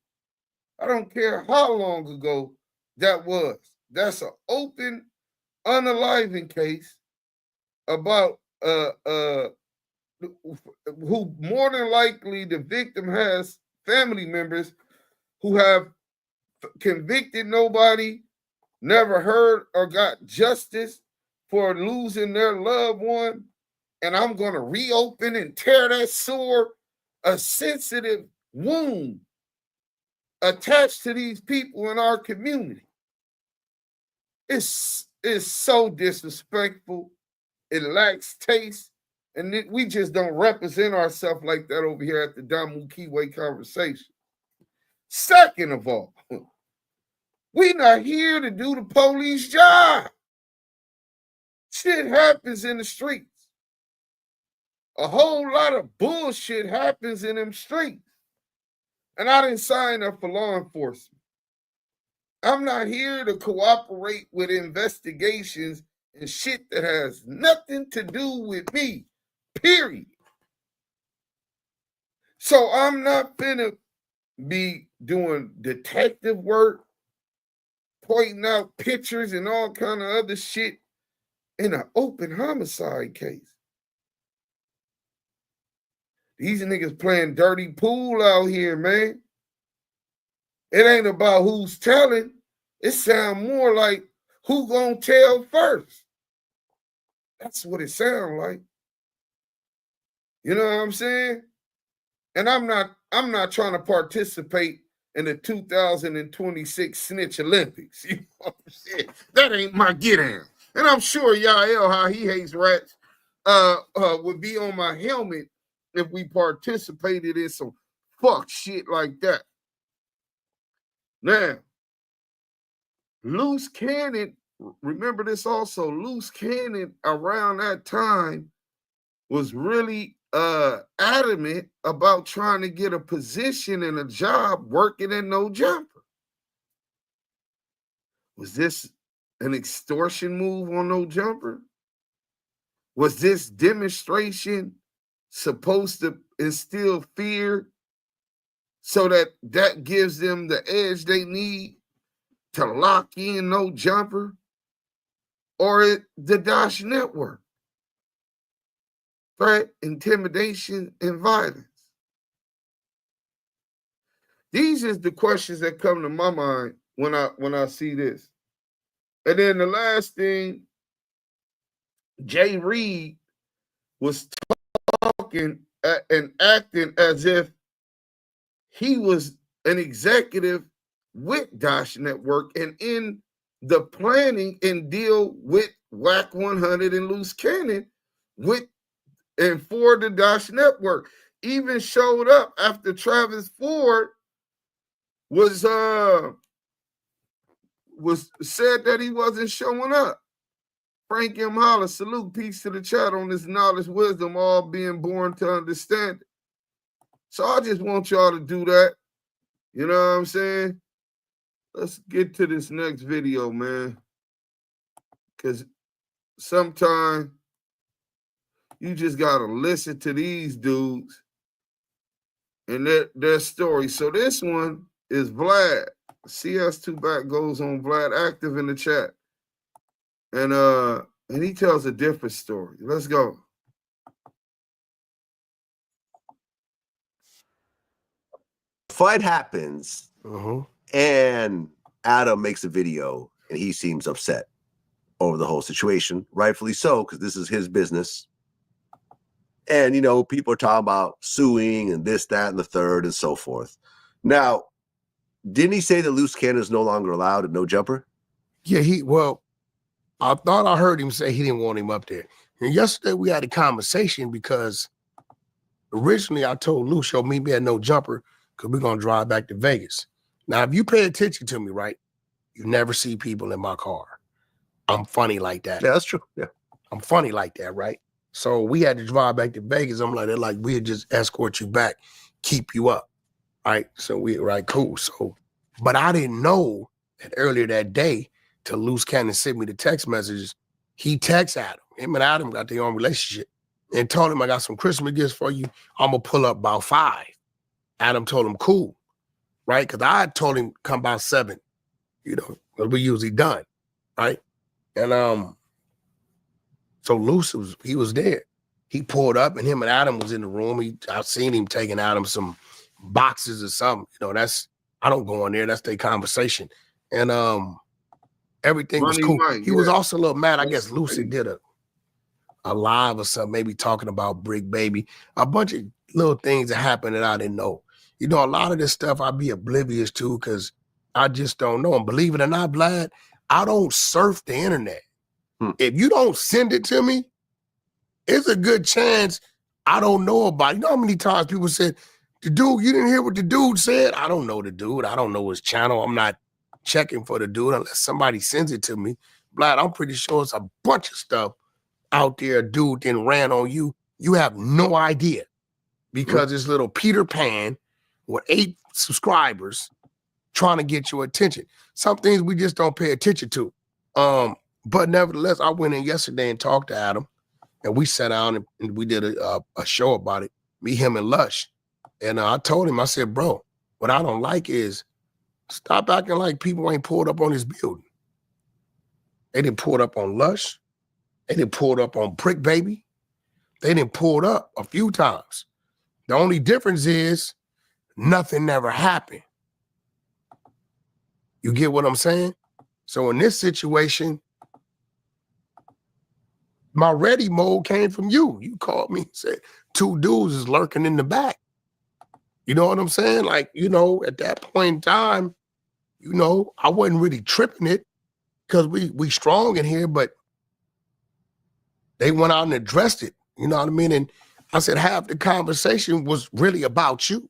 I don't care how long ago that was. That's an open unaliving case about who more than likely the victim has family members who have convicted nobody, never heard or got justice for losing their loved one, and I'm going to reopen and tear that sore, a sensitive wound attached to these people in our community. It's so disrespectful. It lacks taste, and we just don't represent ourselves like that over here at the Damu Kiwe Conversation. Second of all, we're not here to do the police job. Shit happens in the streets. A whole lot of bullshit happens in them streets. And I didn't sign up for law enforcement. I'm not here to cooperate with investigations and shit that has nothing to do with me, period. So I'm not finna be doing detective work, pointing out pictures and all kind of other shit in an open homicide case. These niggas playing dirty pool out here, man. It ain't about who's telling. It sound more like who gonna tell first. That's what it sound like. You know what I'm saying? And I'm not trying to participate in the 2026 Snitch Olympics. You know what I'm saying? That ain't my get down. And I'm sure Yael, how he hates rats, would be on my helmet if we participated in some fuck shit like that. Now, Luce Cannon, remember this also, Luce Cannon around that time was really adamant about trying to get a position and a job working in No Jumper. Was this an extortion move on No Jumper? Was this demonstration supposed to instill fear so that gives them the edge they need to lock in No Jumper? Or the Dash Network? Threat, intimidation, and violence. These is the questions that come to my mind when I see this. And then the last thing, Jay Reed was talking and acting as if he was an executive with Dash Network and in the planning and deal with WACK100 and Luce Cannon and for the Dash Network. Even showed up after Travis Ford was said that he wasn't showing up. Frank M. Holler, salute, peace to the chat on this knowledge, wisdom, all being born to understand it. So I just want y'all to do that. You know what I'm saying? Let's get to this next video, man. Because sometimes you just got to listen to these dudes and their story. So this one is Vlad. CS2 back goes on Vlad, active in the chat. And he tells a different story. Let's go. Fight happens, and Adam makes a video and he seems upset over the whole situation, rightfully so, because this is his business. And, you know, people are talking about suing and this, that, and the third and so forth. Now, didn't he say that Luce Cannon is no longer allowed at No Jumper? Yeah, I thought I heard him say he didn't want him up there. And yesterday we had a conversation because originally I told Luce, yo, meet me at No Jumper because we're going to drive back to Vegas. Now, if you pay attention to me, right, you never see people in my car. I'm funny like that. Yeah, that's true. Yeah. I'm funny like that, right? So we had to drive back to Vegas. I'm like, they're like, we'll just escort you back, keep you up. Right. So cool. So, but I didn't know that earlier that day till Luce Cannon sent me the text messages. He texted Adam. Him and Adam got their own relationship and told him, I got some Christmas gifts for you. I'm going to pull up about 5. Adam told him, cool. Right. Cause I told him come about 7, you know, cause we usually done. Right. And, so Luce he was there. He pulled up and him and Adam was in the room. I seen him taking Adam some boxes or something. You know, I don't go in there. That's their conversation. And everything was cool. He was also a little mad. I guess Luce did a live or something, maybe talking about Brick Baby. A bunch of little things that happened that I didn't know. You know, a lot of this stuff I'd be oblivious to because I just don't know. And believe it or not, Vlad, I don't surf the internet. If you don't send it to me, it's a good chance I don't know about it. You know how many times people said, the dude, you didn't hear what the dude said? I don't know the dude. I don't know his channel. I'm not checking for the dude unless somebody sends it to me. Vlad, I'm pretty sure it's a bunch of stuff out there. A dude then ran on you. You have no idea because this little Peter Pan with 8 subscribers trying to get your attention. Some things we just don't pay attention to. But nevertheless, I went in yesterday and talked to Adam, and we sat down and we did a show about it, me, him, and Lush. And I told him, I said, bro, what I don't like is stop acting like people ain't pulled up on this building. They didn't pull it up on Lush. They didn't pull it up on Brick Baby. They didn't pull it up a few times. The only difference is nothing never happened. You get what I'm saying? So in this situation, my ready mode came from you. You called me and said, 2 dudes is lurking in the back. You know what I'm saying? Like, you know, at that point in time, you know, I wasn't really tripping it because we strong in here, but they went out and addressed it. You know what I mean? And I said, half the conversation was really about you,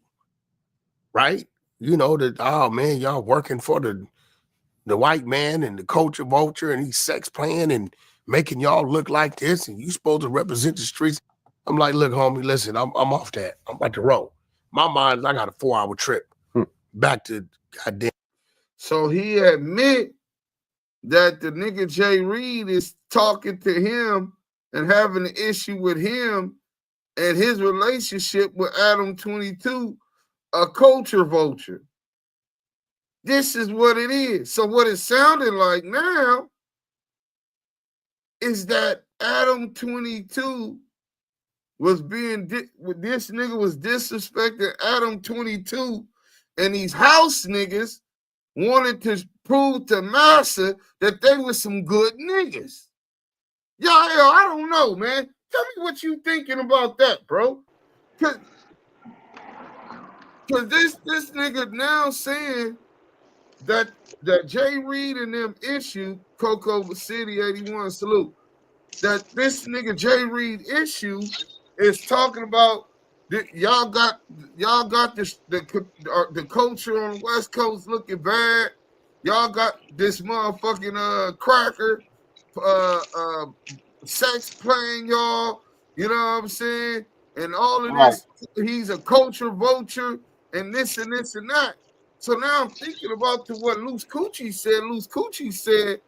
right? You know, that, oh man, y'all working for the white man and the culture vulture and he's sex playing and making y'all look like this and you supposed to represent the streets. I'm like, look, homie, listen, I'm off that. I'm about to roll. My mind, I got a 4-hour trip back to goddamn. So he admit that the nigga Jay Reed is talking to him and having an issue with him and his relationship with Adam 22, a culture vulture. This is what it is. So what it sounded like now is that Adam 22 was this nigga was disrespecting Adam 22, and these house niggas wanted to prove to Massa that they were some good niggas. Yo, I don't know, man. Tell me what you thinking about that, bro. Cause this nigga now saying that Jay Reed and them issue, Coco City 81 salute, that this nigga Jay Reed issue is talking about y'all got this the culture on the West Coast looking bad. Y'all got this motherfucking cracker sex playing y'all, you know what I'm saying? And all of this, he's a culture vulture and this and this and that. So now I'm thinking about to what Luce Coochie said. Luce Coochie said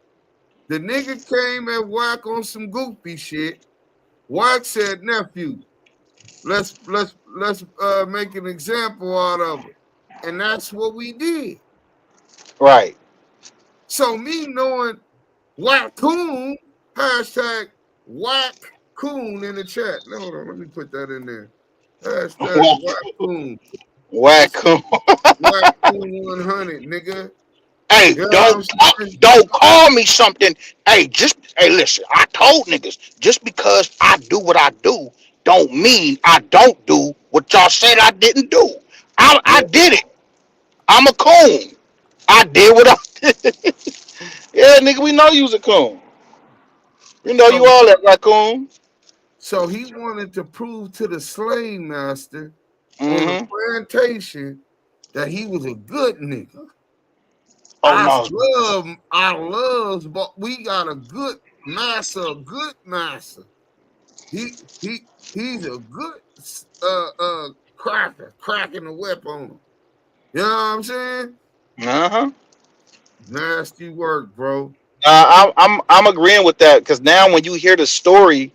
the nigga came at Wack on some goofy shit. Wack said, nephew, let's make an example out of it. And that's what we did. Right. So me knowing Wack-coon, hashtag Wack-coon in the chat. No, hold on, let me put that in there. Hashtag Wack-coon. Wack-coon. Wack-coon 100, nigga. Hey, You know what I'm saying? don't call me something. Hey, listen, I told niggas, just because I do what I do, don't mean I don't do what y'all said I didn't do. I did it. I'm a coon. I did what I did. Yeah, nigga, we know you was a coon. You know you all that raccoon. So he wanted to prove to the slave master on the Mm-hmm. plantation that he was a good nigga. Oh no. But we got a good master, He's a good cracking the whip on him. You know what I'm saying? Uh-huh. Nasty work, bro. I'm agreeing with that because now when you hear the story,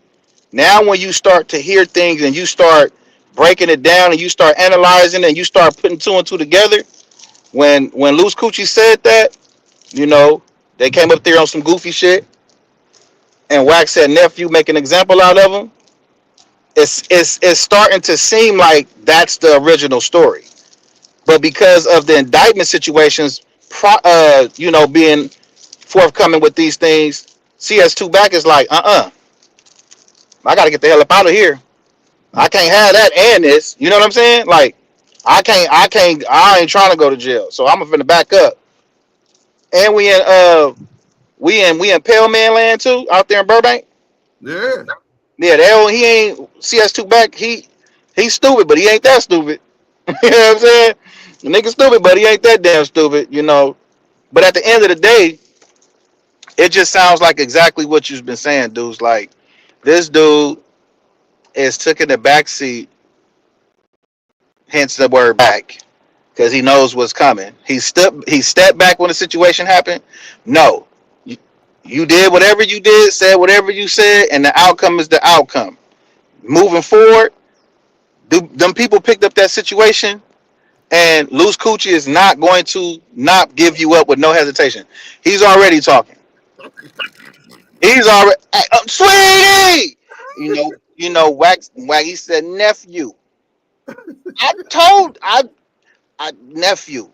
now when you start to hear things and you start breaking it down and you start analyzing and you start putting two and two together, when Luce Coochie said that, you know, they came up there on some goofy shit, and Wack said nephew make an example out of him. It's starting to seem like that's the original story, but because of the indictment situations, being forthcoming with these things, CS2 back is like, I got to get the hell up out of here. I can't have that and this. You know what I'm saying? Like, I ain't trying to go to jail, so I'm finna back up. And we in Pale Man Land too, out there in Burbank. Yeah. Yeah, he ain't CS2 back. He's stupid, but he ain't that stupid. You know what I'm saying? The nigga stupid, but he ain't that damn stupid. You know. But at the end of the day, it just sounds like exactly what you've been saying, dudes. Like this dude is took in the back seat, hence the word back, because he knows what's coming. He stepped back when the situation happened. No, you did whatever you did, said whatever you said, and the outcome is the outcome. Moving forward, them people picked up that situation, and Luce Coochie is not going to not give you up with no hesitation. He's already talking. He's already, hey, sweetie. Wack. He said nephew. I nephew.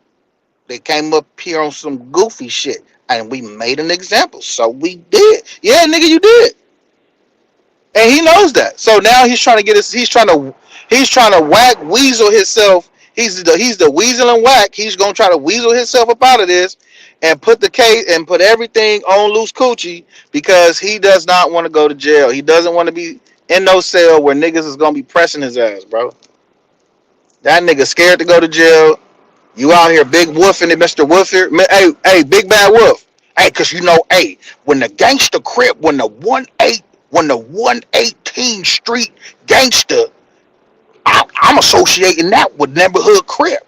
They came up here on some goofy shit, and we made an example. So we did. Yeah, nigga, you did. And he knows that. So now he's trying to get us. He's trying to whack weasel himself. He's the weasel and whack. He's gonna try to weasel himself up out of this, and put the case and put everything on Luce Coochie because he does not want to go to jail. He doesn't want to be in no cell where niggas is gonna be pressing his ass, bro. That nigga scared to go to jail. You out here big woofing it, Mr. Woofer. Hey, big bad wolf. Hey, cause when the gangster crib, when the 118th Street gangster, I'm associating that with neighborhood crib.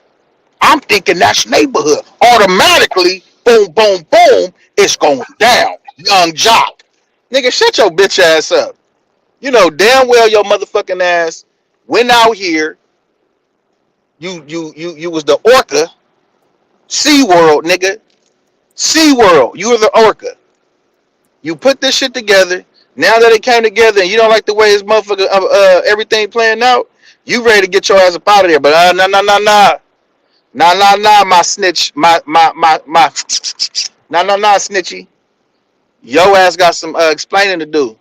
I'm thinking that's neighborhood. Automatically, boom, boom, boom, it's going down. Young Jock. Nigga, shut your bitch ass up. You know damn well your motherfucking ass went out here. You was the orca. SeaWorld, nigga. SeaWorld. You were the orca. You put this shit together. Now that it came together and you don't like the way this motherfucker everything playing out, you ready to get your ass up out of there. But nah, my snitch, my nah, snitchy. Your ass got some explaining to do.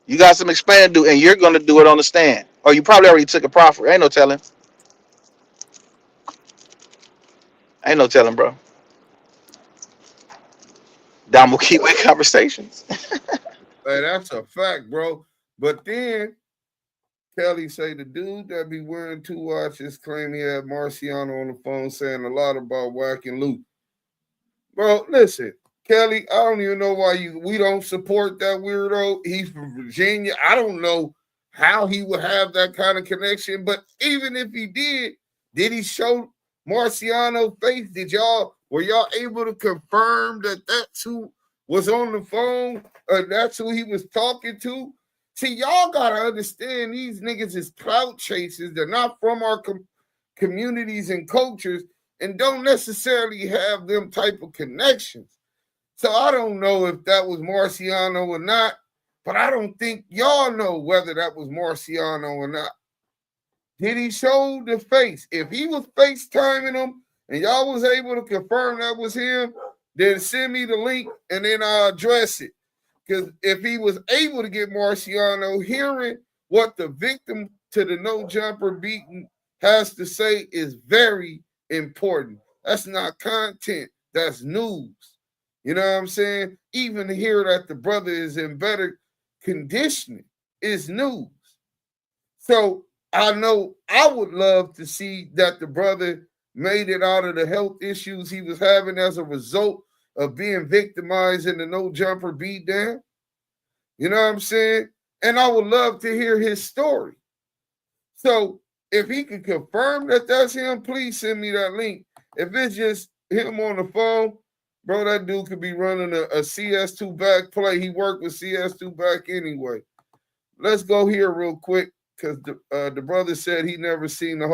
You got some explaining to do, and you're gonna do it on the stand. Or you probably already took a proffer. Ain't no telling. Ain't no telling, bro. Damu Kiwe Conversations. Hey, that's a fact, bro. But then Kelly say the dude that be wearing 2 watches claim he had Marciano on the phone saying a lot about Wack and Luke. Bro, listen, Kelly, I don't even know why we don't support that weirdo. He's from Virginia. I don't know how he would have that kind of connection, but even if he did he show Marciano face? Were y'all able to confirm that that's who was on the phone? That's who he was talking to? See, y'all gotta understand these niggas is clout chasers. They're not from our communities and cultures and don't necessarily have them type of connections. So I don't know if that was Marciano or not, but I don't think y'all know whether that was Marciano or not. Did he show the face? If he was FaceTiming him and y'all was able to confirm that was him, then send me the link and then I'll address it. Because if he was able to get Marciano, hearing what the victim to the no jumper beating has to say is very important. That's not content, that's news. You know what I'm saying? Even to hear that the brother is in better conditioning is news. So I know I would love to see that the brother made it out of the health issues he was having as a result of being victimized in the no jumper beatdown. You know what I'm saying? And I would love to hear his story. So if he can confirm that that's him, please send me that link. If it's just him on the phone, bro, that dude could be running a CS2 back play. He worked with CS2 back anyway. Let's go here real quick because the brother said he never seen the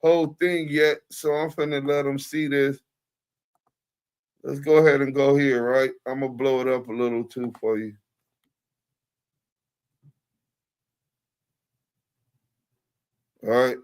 whole thing yet. So I'm finna let him see this. Let's go ahead and go here, right? I'm gonna blow it up a little too for you. All right.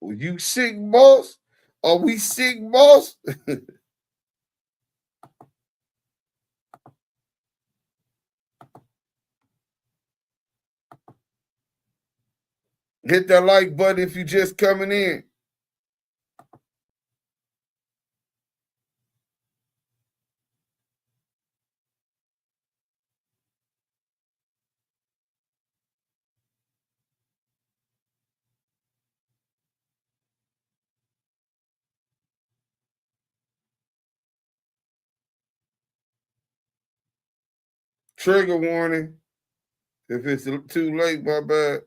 You sick, boss? Are we sick, boss? Hit that like button if you just coming in. Trigger warning. If it's too late, my bad.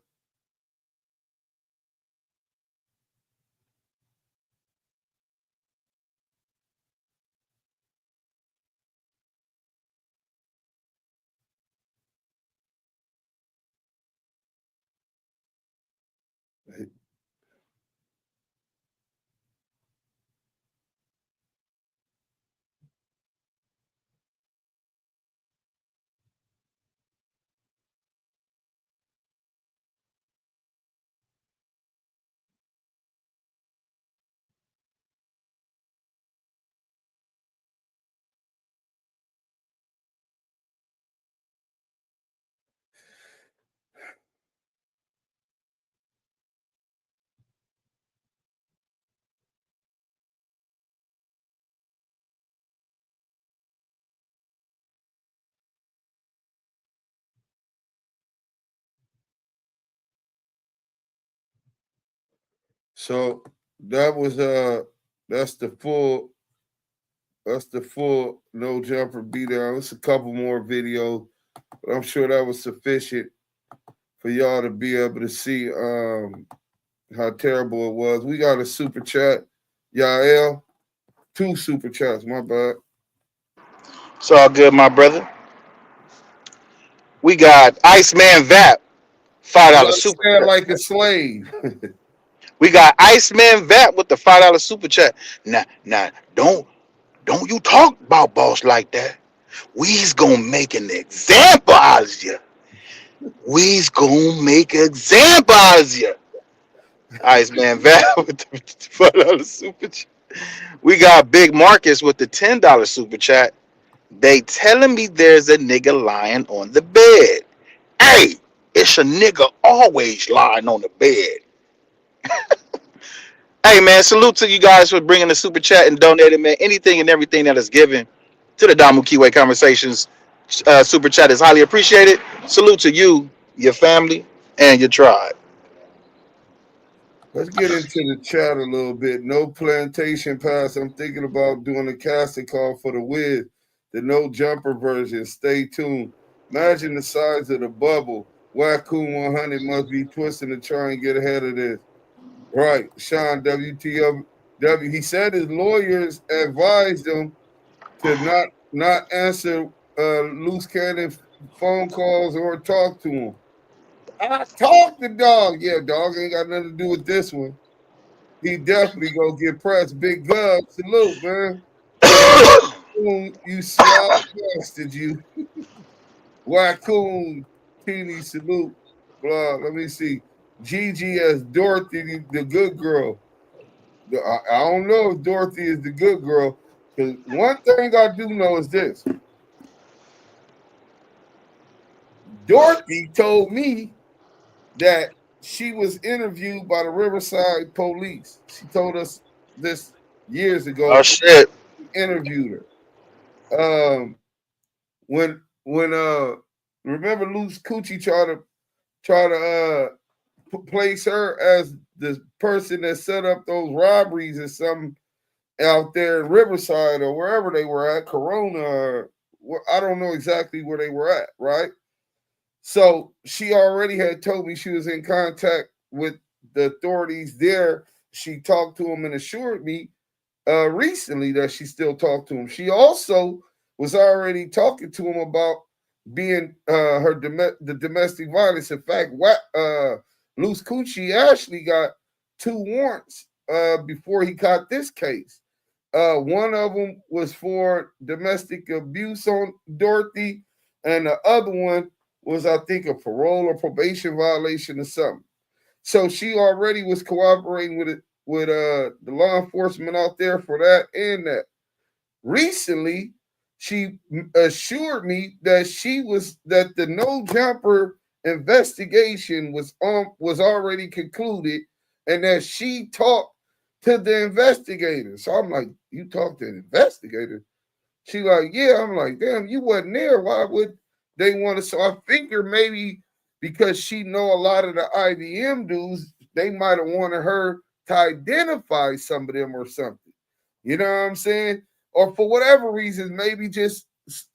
So that's the full no jumper beatdown. It's a couple more videos, but I'm sure that was sufficient for y'all to be able to see how terrible it was. We got a super chat, Yael. 2 super chats, my bad. It's all good, my brother. We got Iceman Vap, $5 super Stand chat. like a slave. We got Iceman Vap with the $5 super chat. Nah, don't you talk about boss like that. We's gonna make an example out of you. We's gonna make an example out of you. Ice Man Val with the $5 super chat. We got Big Marcus with the $10 super chat. They telling me there's a nigga lying on the bed. Hey, it's a nigga always lying on the bed. Hey man, salute to you guys for bringing the super chat and donating, man. Anything and everything that is given to the Damu Kiwe Conversations super chat is highly appreciated. Salute to you, your family, and your tribe. Let's get into the chat a little bit. No plantation pass. I'm thinking about doing a casting call for the Wiz, the no jumper version. Stay tuned. Imagine the size of the bubble. WACK100 must be twisting to try and get ahead of this. Right. Sean, WTW. He said his lawyers advised him to not answer Luce Cannon phone calls or talk to him. I talked to dog. Yeah, dog ain't got nothing to do with this one. He definitely gonna get pressed. Big Gub, salute, man. You slob bastard, you. Wackoon, teeny, salute. Blah, let me see. Gigi as Dorothy, the good girl. I don't know if Dorothy is the good girl, because one thing I do know is this. Dorothy told me that she was interviewed by the Riverside police. She told us this years ago. Oh shit! Interviewed her. When remember Luce Coochie tried to place her as the person that set up those robberies or something out there in Riverside or wherever they were at, Corona, or I don't know exactly where they were at, right? So she already had told me she was in contact with the authorities there. She talked to him and assured me recently that she still talked to him. She also was already talking to him about being the domestic violence. In fact, Luce Coochie actually got 2 warrants before he caught this case. One of them was for domestic abuse on Dorothy, and the other one was, I think, a parole or probation violation or something. So she already was cooperating with the law enforcement out there for that and that. Recently, she assured me that the no jumper investigation was already concluded, and that she talked to the investigator. So I'm like, you talked to an investigator? She like, yeah. I'm like, damn, you wasn't there. Why would they want to? So I figure maybe because she know a lot of the IBM dudes, they might have wanted her to identify some of them or something. You know what I'm saying? Or for whatever reasons, maybe just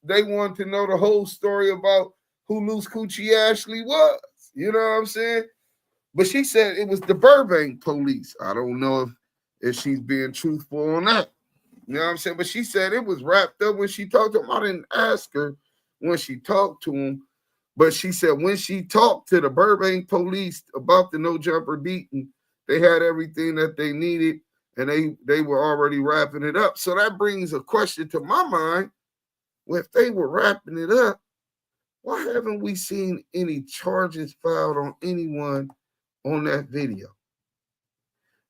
they want to know the whole story about who Luce Coochie Ashley was. You know what I'm saying? But she said it was the Burbank police. I don't know if she's being truthful on that. You know what I'm saying? But she said it was wrapped up when she talked to him. I didn't ask her when she talked to him, but she said when she talked to the Burbank police about the no jumper beating, they had everything that they needed, and they were already wrapping it up. So that brings a question to my mind. Well, if they were wrapping it up, why haven't we seen any charges filed on anyone on that video?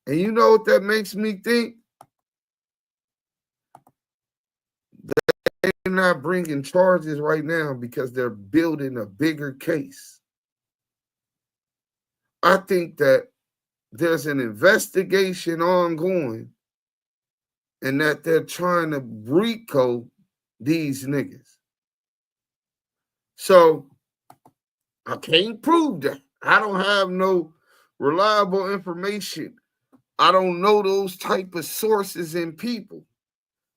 And you know what that makes me think? They're not bringing charges right now because they're building a bigger case. I think that there's an investigation ongoing and that they're trying to RICO these niggas. So I can't prove that. I don't have no reliable information. I don't know those type of sources and people.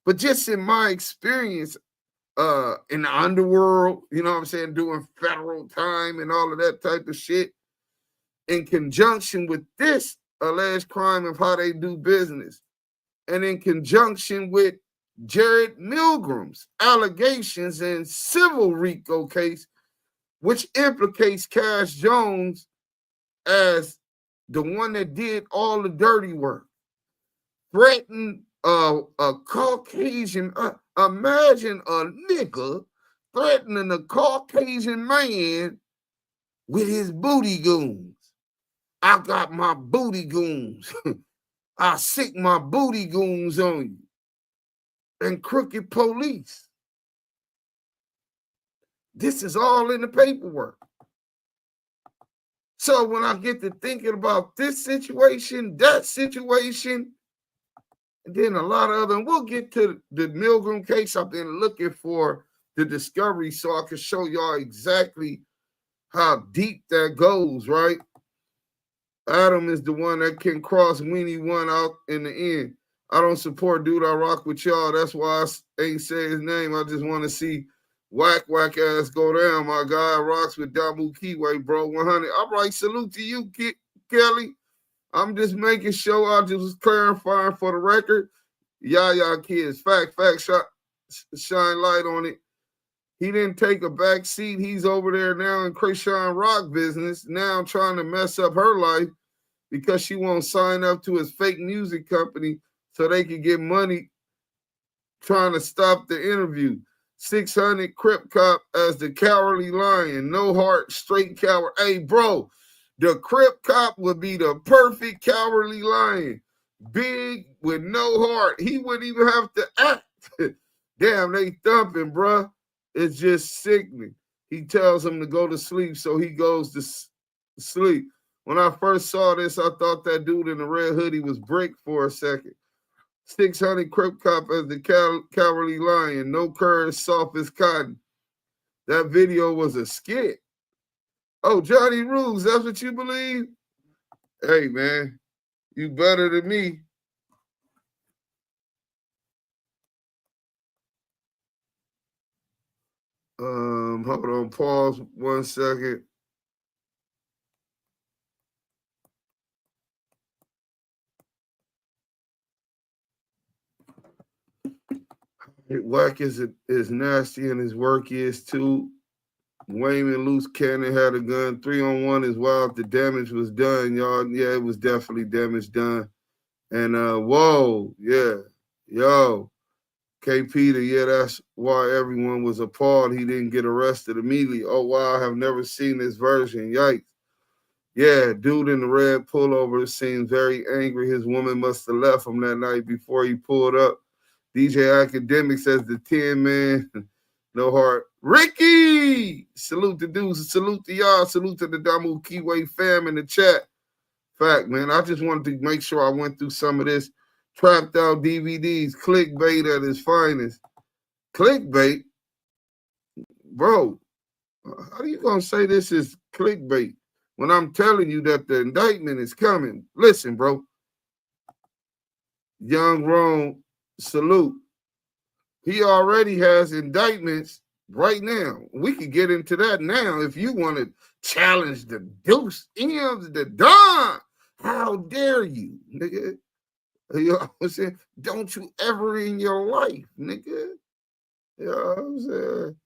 But just in my experience in the underworld, you know what I'm saying, doing federal time and all of that type of shit, in conjunction with this alleged crime of how they do business, and in conjunction with Jared Milgram's allegations in civil RICO case, which implicates Cash Jones as the one that did all the dirty work, threatened a Caucasian, Imagine a nigga threatening a Caucasian man with his booty goons. I got my booty goons. I sick my booty goons on you. And crooked police. This is all in the paperwork. So when I get to thinking about this situation, that situation, and then a lot of other, and we'll get to the Milgram case. I've been looking for the discovery so I can show y'all exactly how deep that goes, right? Adam is the one that can cross Weenie one out in the end. I don't support dude. I rock with y'all. That's why I ain't say his name. I just want to see whack ass go down. My guy rocks with Damu Kiwe, bro. 100. All right, salute to you, Kelly. I'm just making sure. I just was clarifying for the record. Y'all kids. Fact, shine light on it. He didn't take a back seat. He's over there now in Krishan Rock business, now trying to mess up her life because she won't sign up to his fake music company so they can get money trying to stop the interview. 600 Crip Cop as the cowardly lion. No heart, straight coward. Hey, bro, the Crip Cop would be the perfect cowardly lion. Big with no heart. He wouldn't even have to act. Damn, they thumping, bro. It's just sickening. He tells him to go to sleep, so he goes to sleep. When I first saw this, I thought that dude in the red hoodie was Brick for a second. 600 Crip Cop as the cowardly lion. No courage, soft as cotton. That video was a skit. Oh, Johnny Rules, that's what you believe? Hey, man, you better than me. Hold on, pause 1 second. Wack is nasty and his work is too. Wayman Luce Cannon had a gun. 3-on-1 is wild. The damage was done, y'all. Yeah, it was definitely damage done. And whoa, yeah, yo. K. Peter, yeah, that's why everyone was appalled he didn't get arrested immediately. Oh, wow, I have never seen this version. Yikes. Yeah, dude in the red pullover seems very angry. His woman must have left him that night before he pulled up. DJ Academic says the 10-man, no heart. Ricky! Salute the dudes, salute to y'all, salute to the Damu Kiwe fam in the chat. Fact, man, I just wanted to make sure I went through some of this. Trapped out DVDs, clickbait at its finest. Clickbait? Bro, how are you going to say this is clickbait when I'm telling you that the indictment is coming? Listen, bro. Young Rome, salute. He already has indictments right now. We could get into that now if you want to challenge the Deuce M's, the Don. How dare you, nigga? You know what I'm saying? Don't you ever in your life, nigga. You know what I'm saying?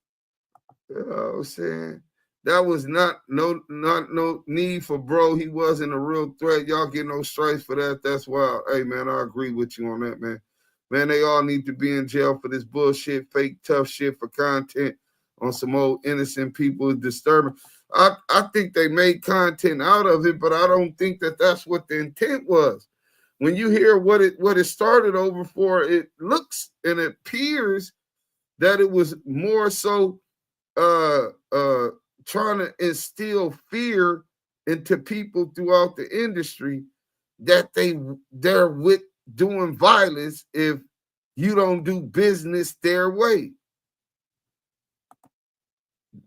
You know what I'm saying? That was not no need for bro. He wasn't a real threat. Y'all get no stripes for that. That's wild. Hey, man, I agree with you on that, man. Man, they all need to be in jail for this bullshit, fake tough shit for content on some old innocent people. Is disturbing. I think they made content out of it, but I don't think that that's what the intent was. When you hear what it started over for, it looks and it appears that it was more so trying to instill fear into people throughout the industry that they're with doing violence if you don't do business their way.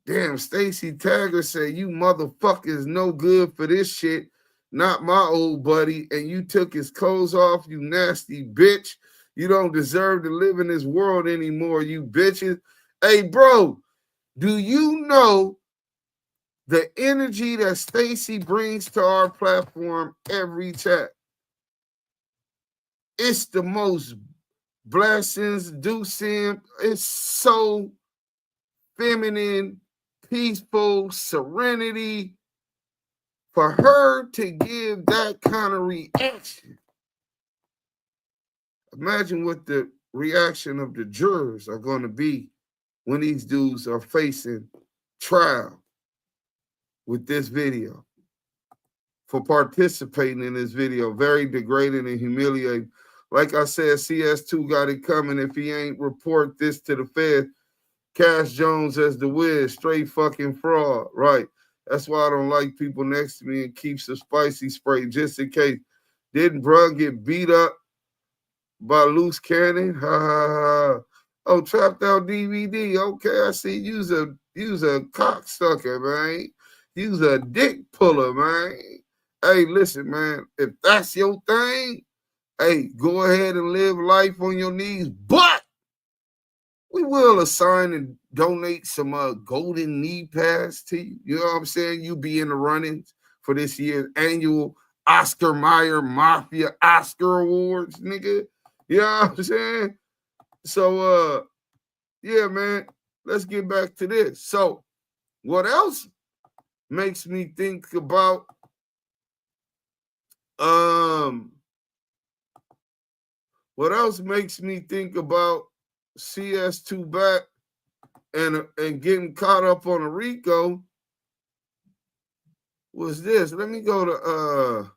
Damn, Stacy Tagger said, you motherfuckers no good for this shit. Not my old buddy, and you took his clothes off, you nasty bitch. You don't deserve to live in this world anymore, you bitches. Hey, bro, do you know the energy that Stacy brings to our platform every chat? It's the most blessings, Deucin. It's so feminine, peaceful, serenity. For her to give that kind of reaction, imagine what the reaction of the jurors are going to be when these dudes are facing trial with this video for participating in this video. Very degrading and humiliating. Like I said, CS2 got it coming. If he ain't report this to the Fed, Cash Jones as the Wiz, straight fucking fraud. Right. That's why I don't like people next to me and keeps the spicy spray just in case. Didn't bruh get beat up by Luce Cannon? Ha ha ha. Oh, Trapped Out DVD. Okay, I see you's a cocksucker, man. You's a dick puller, man. Hey, listen, man. If that's your thing, hey, go ahead and live life on your knees. But we will assign and donate some golden knee pads to you. You know what I'm saying? You be in the runnings for this year's annual Oscar Mayer Mafia Oscar Awards, nigga. You know what I'm saying? So, yeah, man, let's get back to this. So, what else makes me think about what else makes me think about CS2 back and getting caught up on a RICO was this. Let me go to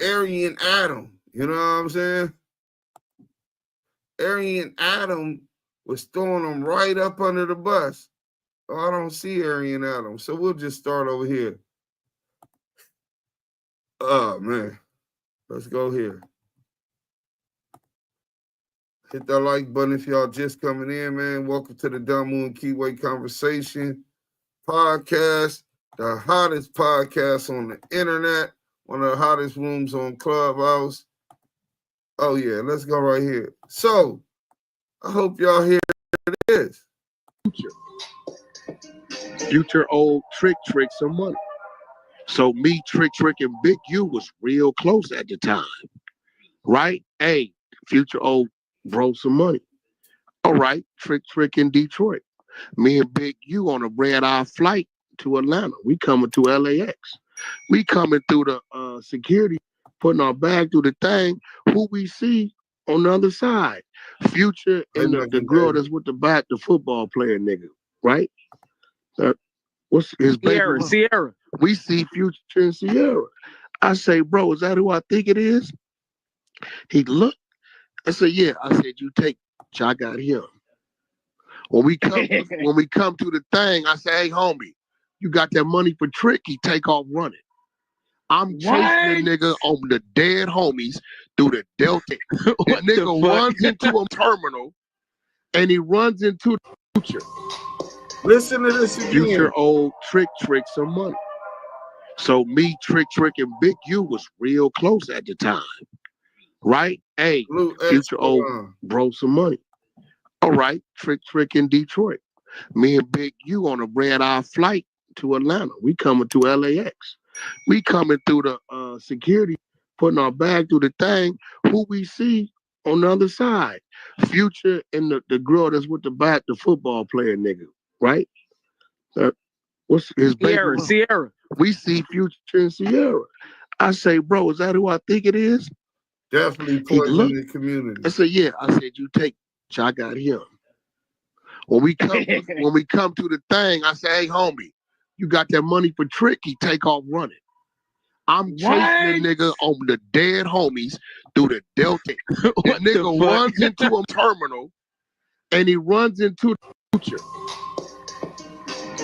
Arian Adam. You know what I'm saying? Arian Adam was throwing them right up under the bus. Oh, I don't see Arian Adam. So we'll just start over here. Oh, man. Let's go here. Hit that like button if y'all just coming in, man. Welcome to the Damu Kiwe Conversation podcast, the hottest podcast on the internet, one of the hottest rooms on Clubhouse. Oh, yeah, let's go right here. So, I hope y'all hear this. Future old trick some money. So me, Trick, and Big U was real close at the time, right? Hey, Future old bro some money. All right, Trick in Detroit. Me and Big U on a red-eye flight to Atlanta. We coming to LAX. We coming through the security, putting our bag through the thing. Who we see on the other side? Future and the girl that's with the football player nigga, right? What's his baby? Sierra. We see Future and Sierra. I say, bro, is that who I think it is? He looked. I said, yeah. I said, you take. I got him. When we come to the thing, I say, hey, homie, you got that money for Trick? He take off running. I'm chasing the nigga on the dead homies through the Delta. The nigga runs into a terminal, and he runs into the Future. Listen to this again. Future old Trick some money. So me, Trick, and Big U was real close at the time, right? Hey, Future old bro some money. All right, Trick in Detroit. Me and Big U on a red-eye flight to Atlanta. We coming to LAX. We coming through the security, putting our bag through the thing. Who we see on the other side? Future and the girl that's with the football player nigga, right? What's his baby? Sierra. We see Future and Sierra. I say, bro, is that who I think it is? Definitely poisoning the community. I said, yeah. I said, you take. I got him. When we come to the thing, I say, hey, homie, you got that money for Trick? He take off running. I'm chasing the nigga on the dead homies through the Delta. The nigga runs into a terminal, and he runs into the Future.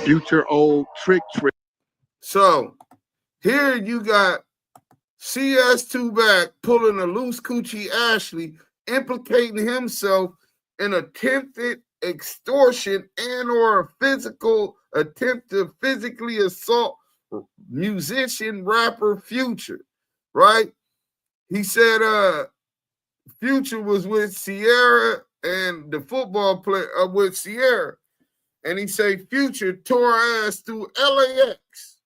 Future old Trick. So here you got CS2 back pulling a loose coochie Ashley, implicating himself in attempted extortion and or a physical attempt to physically assault musician rapper Future, right? He said Future was with Sierra and the football player with Sierra, and he say Future tore ass through LAX,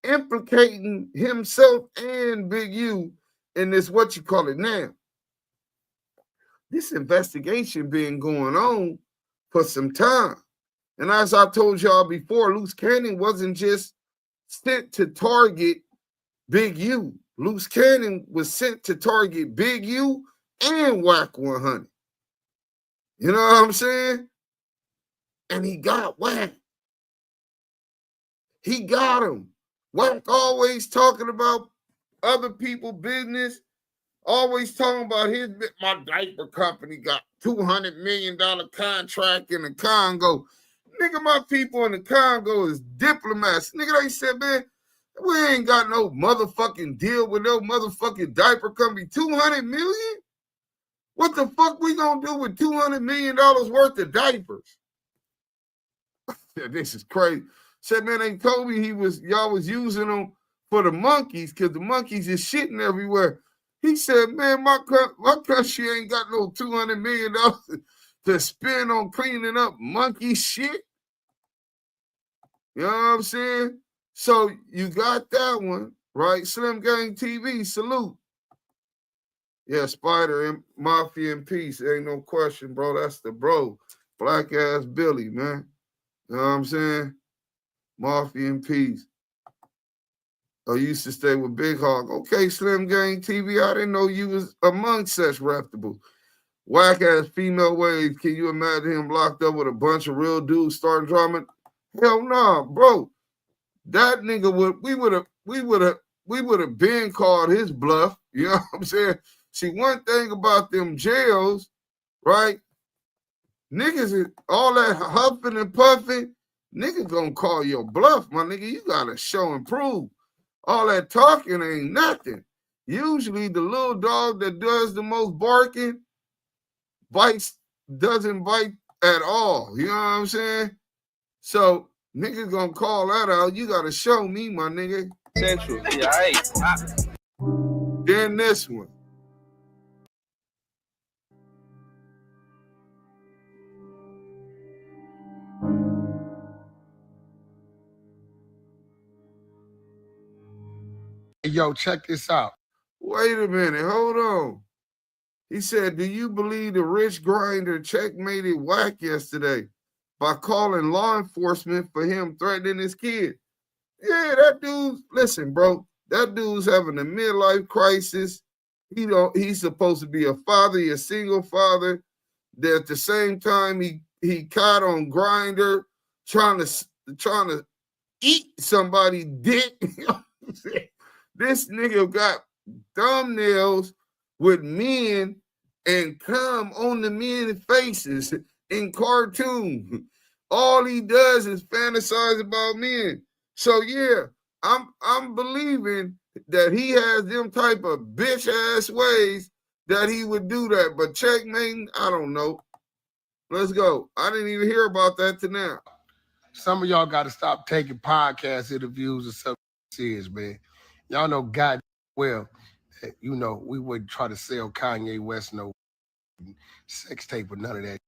implicating himself and Big U in this what you call it now. This investigation been going on for some time. And as I told y'all before, Luce Cannon wasn't just sent to target Big U. Luce Cannon was sent to target Big U and WACK100. You know what I'm saying? And he got Wack. He got him. Wack always talking about other people's business, always talking about my diaper company got $200 million contract in the Congo. Nigga, my people in the Congo is diplomats. Nigga, they said, man, we ain't got no motherfucking deal with no motherfucking diaper company. $200 million? What the fuck we gonna do with $200 million worth of diapers? Yeah, this is crazy. Said, man, they told me y'all was using them for the monkeys because the monkeys is shitting everywhere. He said, man, my country ain't got no $200 million to spend on cleaning up monkey shit. You know what I'm saying? So you got that one, right? Slim Gang TV, salute. Yeah, Spider and Mafia in peace. Ain't no question, bro. That's the bro. Black ass Billy, man. You know what I'm saying? Mafia in peace. I used to stay with Big Hog. Okay, Slim Gang TV, I didn't know you was among such reputable. Whack ass female waves. Can you imagine him locked up with a bunch of real dudes starting drama? Hell no, bro. That nigga we would have been called his bluff. You know what I'm saying? See, one thing about them jails, right? Niggas, all that huffing and puffing, niggas gonna call your bluff, my nigga. You gotta show and prove. All that talking ain't nothing. Usually the little dog that does the most barking doesn't bite at all. You know what I'm saying? So niggas gonna call that out. You gotta show me, my nigga. Central. Yeah, right. Then this one. Yo, check this out. Wait a minute, hold on. He said, do you believe the rich grinder checkmated Wack yesterday by calling law enforcement for him threatening his kid? Yeah, that dude, listen, bro, that dude's having a midlife crisis. He's supposed to be a father, a single father. That at the same time he caught on Grinder trying to eat somebody's dick. This nigga got thumbnails with men and cum on the men's faces in cartoon. All he does is fantasize about men. So yeah, I'm believing that he has them type of bitch ass ways that he would do that. But checkmate, I don't know. Let's go. I didn't even hear about that till now. Some of y'all got to stop taking podcast interviews and stuff serious, man. Y'all know God well, you know, we wouldn't try to sell Kanye West no sex tape or none of that.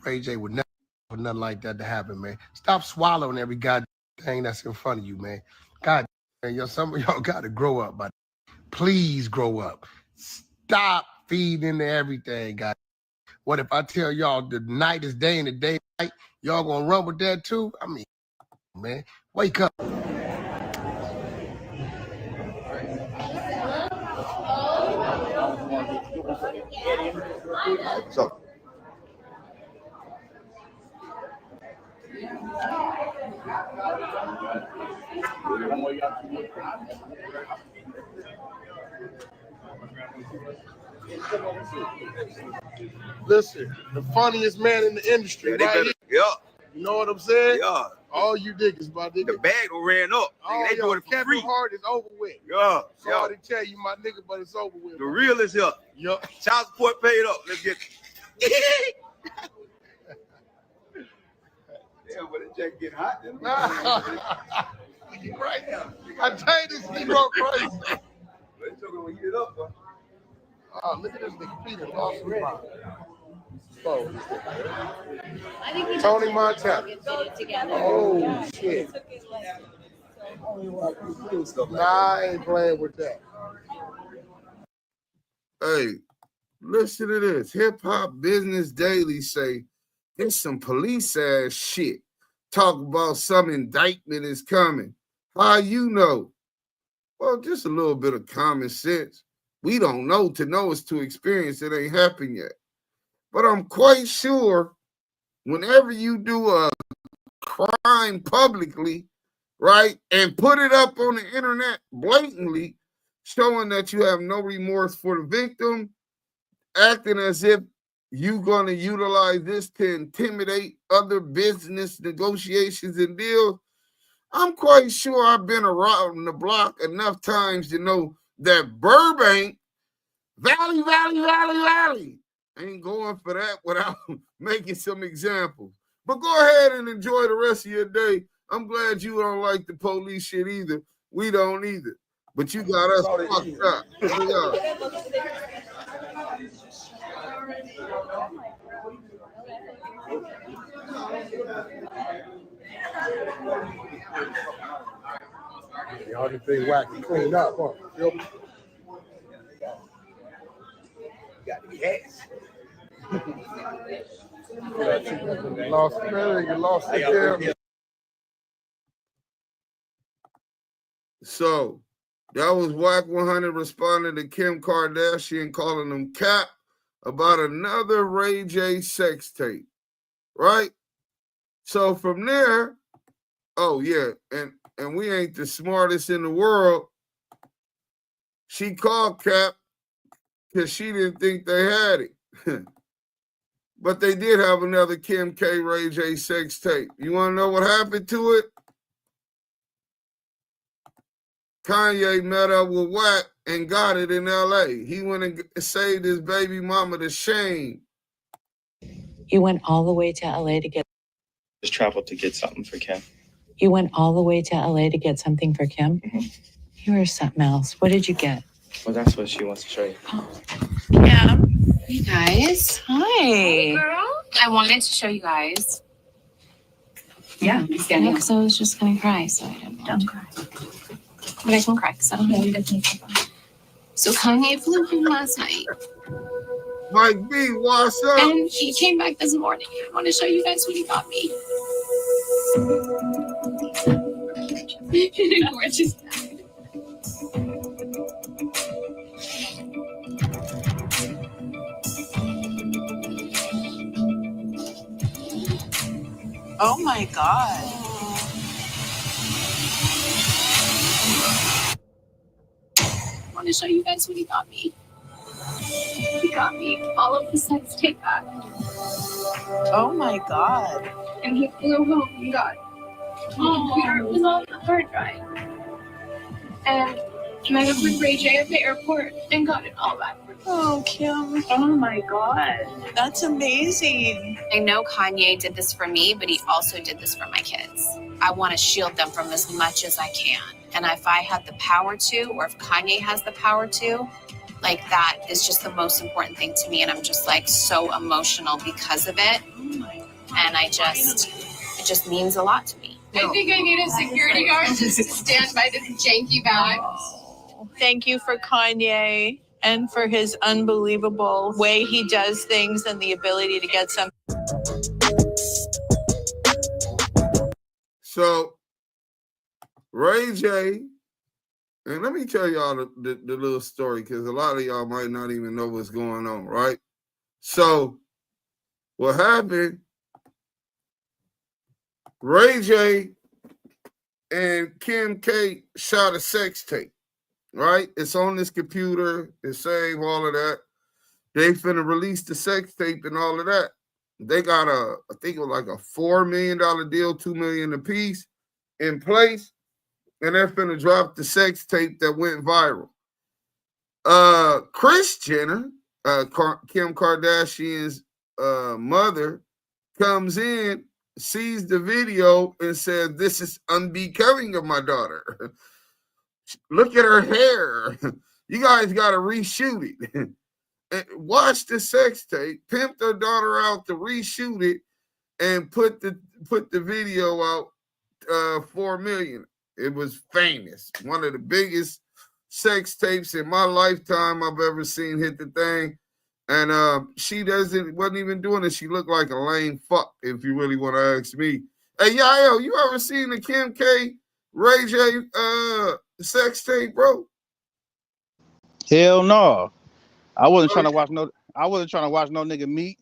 Ray J would never for nothing like that to happen, man. Stop swallowing every goddamn thing that's in front of you, man. God, man, some of y'all got to grow up, but please grow up. Stop feeding into everything, God. What if I tell y'all the night is day and the day night? Y'all gonna run with that too? I mean, man, wake up. So, Listen, the funniest man in the industry, Yeah, right here. Yeah. You know what I'm saying? Yeah. All you niggas, my nigga. The bag ran up. Nigga, they doing it for Kevin free. Hart is over with. Yeah. Sorry to tell you, my nigga, but it's over with. The real is here. Yup. Child support paid up. Let's get Yeah, but it just get hot. Right now. I tell you, this Negro crazy. Let's go heat it up, bro. Oh, look at this nigga Peter lost his mind. Oh. I think we Tony Montana. together. Oh, shit. Nah, I ain't playing with that. Hey, listen to this. Hip Hop Business Daily say it's some police ass shit. Talk about some indictment is coming. How you know? Well, just a little bit of common sense. We don't know. To know is to experience. It ain't happened yet. But I'm quite sure whenever you do a crime publicly, right, and put it up on the internet blatantly, showing that you have no remorse for the victim, acting as if you're going to utilize this to intimidate other business negotiations and deals, I'm quite sure I've been around the block enough times to know that Burbank, Valley, ain't going for that without making some examples. But go ahead and enjoy the rest of your day. I'm glad you don't like the police shit either. We don't either. But you got us fucked up. The only thing Wack cleaned up, huh? Feel me? Got the gas. You lost the camera. So that was WACK100 responding to Kim Kardashian calling them cap about another Ray J sex tape, right? So from there, oh yeah, and we ain't the smartest in the world. She called Cap because she didn't think they had it. But they did have another Kim K. Ray J sex tape. You want to know what happened to it? Kanye met up with Wack and got it in L.A. He went and saved his baby mama the shame. You went all the way to L.A. to get... Just traveled to get something for Kim. You went all the way to L.A. to get something for Kim? Mm-hmm. You were something else. What did you get? Well, that's what she wants to show you. Oh. Yeah. Hey guys. Hi. Hey, girl. I wanted to show you guys. Yeah. Because I was just gonna cry, so I didn't want to. Don't cry. But I can cry because I don't know you So Kanye flew home last night. Mike B, what's up? And he came back this morning. I want to show you guys what he got me. Gorgeous. Oh my God. I want to show you guys what he got me. He got me all of the sex tape back. Oh my God. And he flew home and got my computer was on the hard drive. And I met up with Ray J at the airport and got it all back. Oh, Kim. Oh my God. That's amazing. I know Kanye did this for me, but he also did this for my kids. I want to shield them from as much as I can. And if I had the power to, or if Kanye has the power to, like that is just the most important thing to me. And I'm just like so emotional because of it. And it just means a lot to me. I think I need a security guard just to stand by this janky bag. Oh, thank you for Kanye and for his unbelievable way he does things and the ability to get some. So Ray J, and let me tell y'all the little story because a lot of y'all might not even know what's going on, right? So what happened, Ray J and Kim K shot a sex tape, right? It's on this computer, it's saved, all of that. They finna release the sex tape and all of that. They got I think it was like a $4 million deal, $2 million a piece in place. And they're finna drop the sex tape that went viral. Kris Jenner, Kim Kardashian's mother, comes in, sees the video, and says, "This is unbecoming of my daughter. Look at her hair. You guys got to reshoot it." And watch the sex tape, pimp their daughter out to reshoot it, and put the video out. $4 million. It was famous. One of the biggest sex tapes in my lifetime I've ever seen hit the thing. And she wasn't even doing it. She looked like a lame fuck, if you really want to ask me. Hey, Yael, you ever seen the Kim K, Ray J the sex tape, bro? Hell no. I wasn't trying to watch no nigga meet.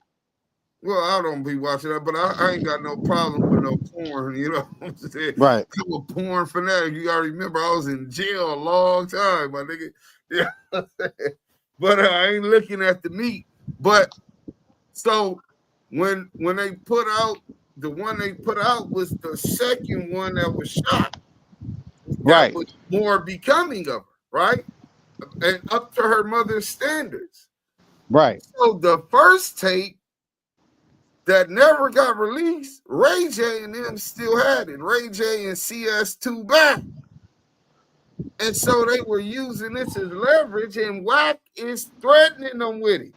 Well, I don't be watching that, but I ain't got no problem with no porn, you know what I'm saying? Right. I'm a porn fanatic. You gotta remember I was in jail a long time, my nigga. Yeah. But I ain't looking at the meat. But so when they put out the one they put out was the second one that was shot. Right. That was more becoming of her, right? And up to her mother's standards. Right. So the first tape that never got released, Ray J and them still had it. Ray J and CS2 back. And so they were using this as leverage, and Wack is threatening them with it.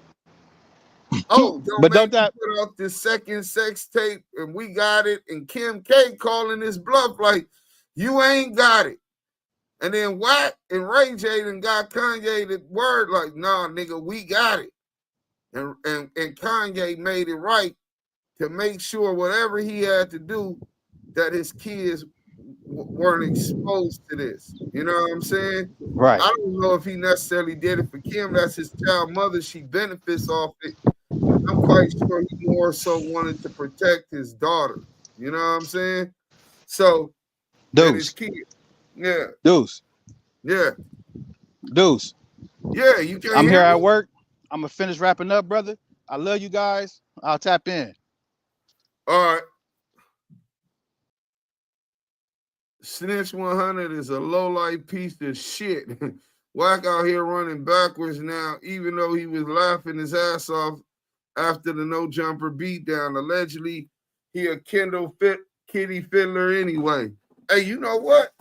Oh, don't put out this second sex tape, and we got it, and Kim K calling this bluff like, you ain't got it. And then Wack and Ray J done got Kanye the word like, nah, nigga, we got it. And Kanye made it right to make sure whatever he had to do that his kids weren't exposed to this. You know what I'm saying? Right. I don't know if he necessarily did it for Kim. That's his child mother. She benefits off it. I'm quite sure he more so wanted to protect his daughter. You know what I'm saying? So, his kid. Yeah. Deuce. Yeah. Deuce. Yeah, you can't I'm here me? at work. I'm gonna finish wrapping up, brother. I love you guys. I'll tap in. All right. Snitch 100 is a low-life piece of shit. Wack out here running backwards now, even though he was laughing his ass off after the no jumper beatdown. Allegedly, he a kitty fiddler anyway. Hey, you know what?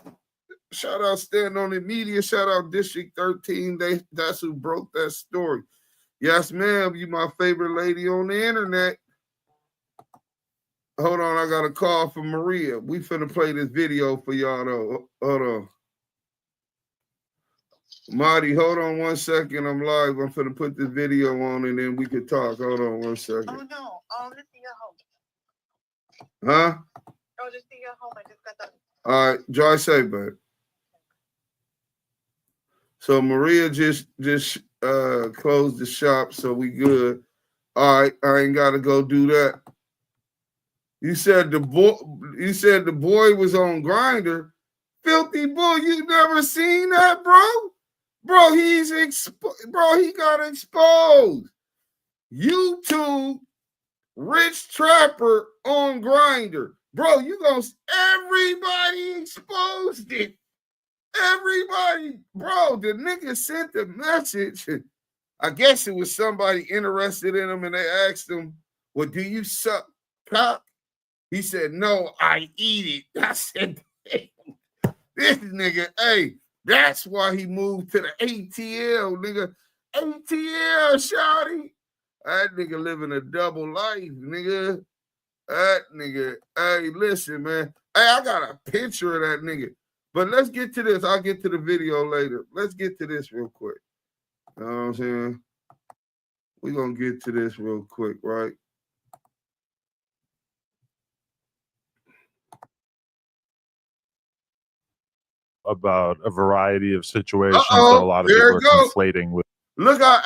Shout out Stand On It Media. Shout out District 13. That's who broke that story. Yes, ma'am. You my favorite lady on the internet. Hold on, I got a call from Maria. We finna play this video for y'all though. Hold on. Marty, hold on 1 second. I'm live. I'm finna put this video on and then we can talk. Hold on 1 second. Oh no, let's see your home. Huh? Oh, just see your home. I just got done. All right, drive safe, babe. So Maria just closed the shop, so we good. All right, I ain't gotta go do that. You said the boy was on Grindr. Filthy boy, you never seen that, bro? Bro, he got exposed. YouTube rich trapper on Grindr. Bro, everybody exposed it. Everybody, bro, the nigga sent the message. I guess it was somebody interested in him and they asked him, well, do you suck cock? He said, no, I eat it. I said, this nigga, hey, that's why he moved to the ATL, nigga. ATL, shawty. That nigga living a double life, nigga. That nigga, hey, listen, man. Hey, I got a picture of that nigga. But let's get to this. I'll get to the video later. Let's get to this real quick. You know what I'm saying? We're going to get to this real quick, right? About a variety of situations that a lot of people are conflating with. Look how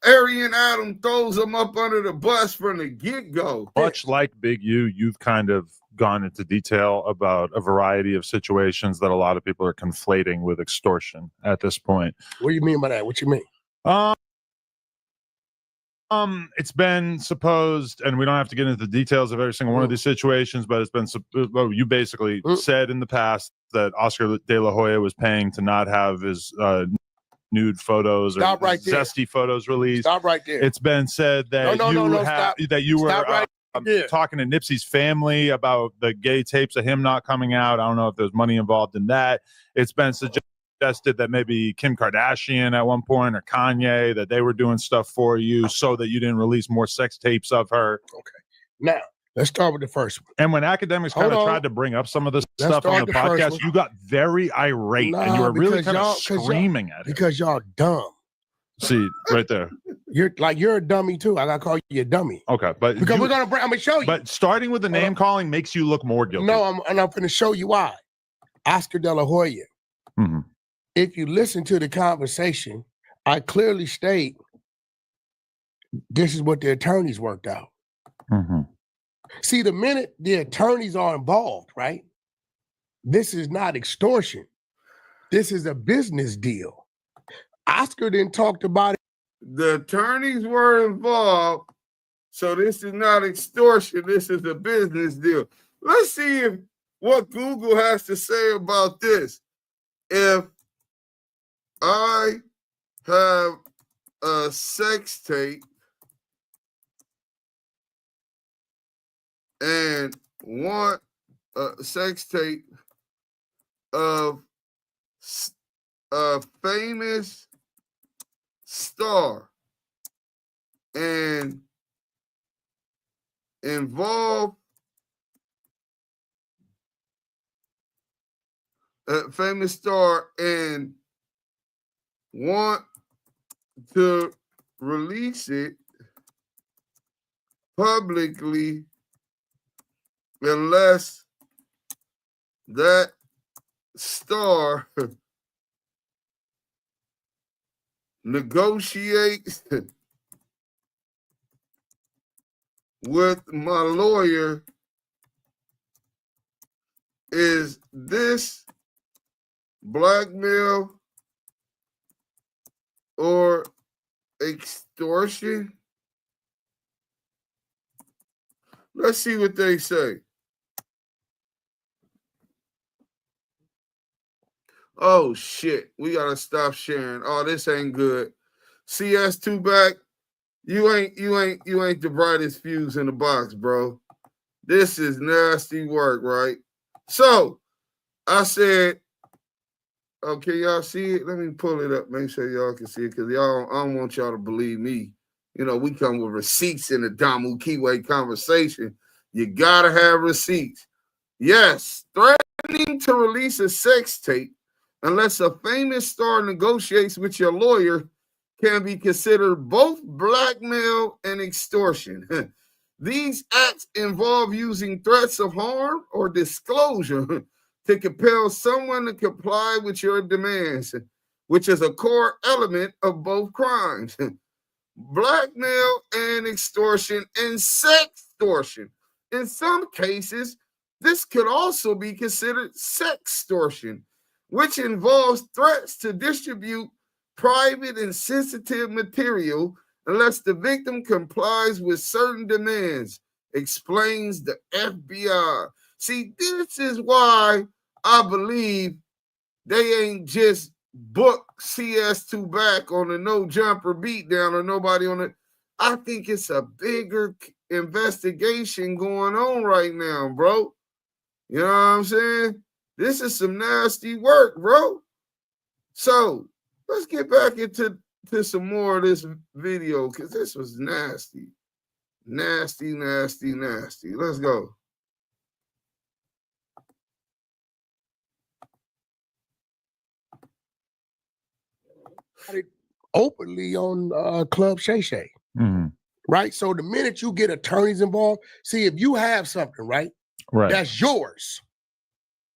Aryan Adam throws him up under the bus from the get-go. Much like Big U, you've kind of gone into detail about a variety of situations that a lot of people are conflating with extortion at this point. What do you mean by that? What you mean? It's been supposed, and we don't have to get into the details of every single one of these situations, but it's been, you basically said in the past that Oscar De La Hoya was paying to not have his nude photos or zesty photos released. Stop right there. It's been said that you were talking to Nipsey's family about the gay tapes of him not coming out. I don't know if there's money involved in that. It's been suggested that maybe Kim Kardashian at one point or Kanye, that they were doing stuff for you so that you didn't release more sex tapes of her. Okay. Now, let's start with the first one. And when academics kind of tried to bring up some of this stuff on the podcast, you got very irate and you were really kind of screaming at it. Because y'all dumb. See, right there. You're a dummy too. I gotta call you a dummy. Okay, but because I'm gonna show you. But starting with the name calling makes you look more guilty. No, I'm gonna show you why. Oscar De La Hoya Mhm. If you listen to the conversation, I clearly state this is what the attorneys worked out. Mhm. See, the minute the attorneys are involved, right? This is not extortion. This is a business deal. Oscar then talked about it. The attorneys were involved, so this is not extortion. This is a business deal. Let's see what Google has to say about this. If I have a sex tape and want a sex tape of a famous star and involve a famous star and want to release it publicly unless that star negotiates with my lawyer, is this blackmail or extortion? Let's see what they say. Oh shit, we gotta stop sharing. Oh, this ain't good. CS2 back. You ain't the brightest fuse in the box, bro. This is nasty work, right? So I said, oh, can y'all see it? Let me pull it up, make sure y'all can see it, because y'all, I don't want y'all to believe me. You know, we come with receipts in the Damu Kiwe conversation. You gotta have receipts. Yes, threatening to release a sex tape unless a famous star negotiates with your lawyer can be considered both blackmail and extortion. These acts involve using threats of harm or disclosure to compel someone to comply with your demands, which is a core element of both crimes. Blackmail and extortion and sextortion. In some cases, this could also be considered sextortion, which involves threats to distribute private and sensitive material unless the victim complies with certain demands, explains the FBI. See, this is why I believe they ain't just book CS2 back on the no jumper beatdown or nobody on it. I think it's a bigger investigation going on right now, bro. You know what I'm saying? This is some nasty work, bro. So let's get back into some more of this video, because this was nasty. Nasty, nasty, nasty. Let's go. Openly on Club Shay Shay. Mhm. Right? So the minute you get attorneys involved, see, if you have something, right? Right. That's yours.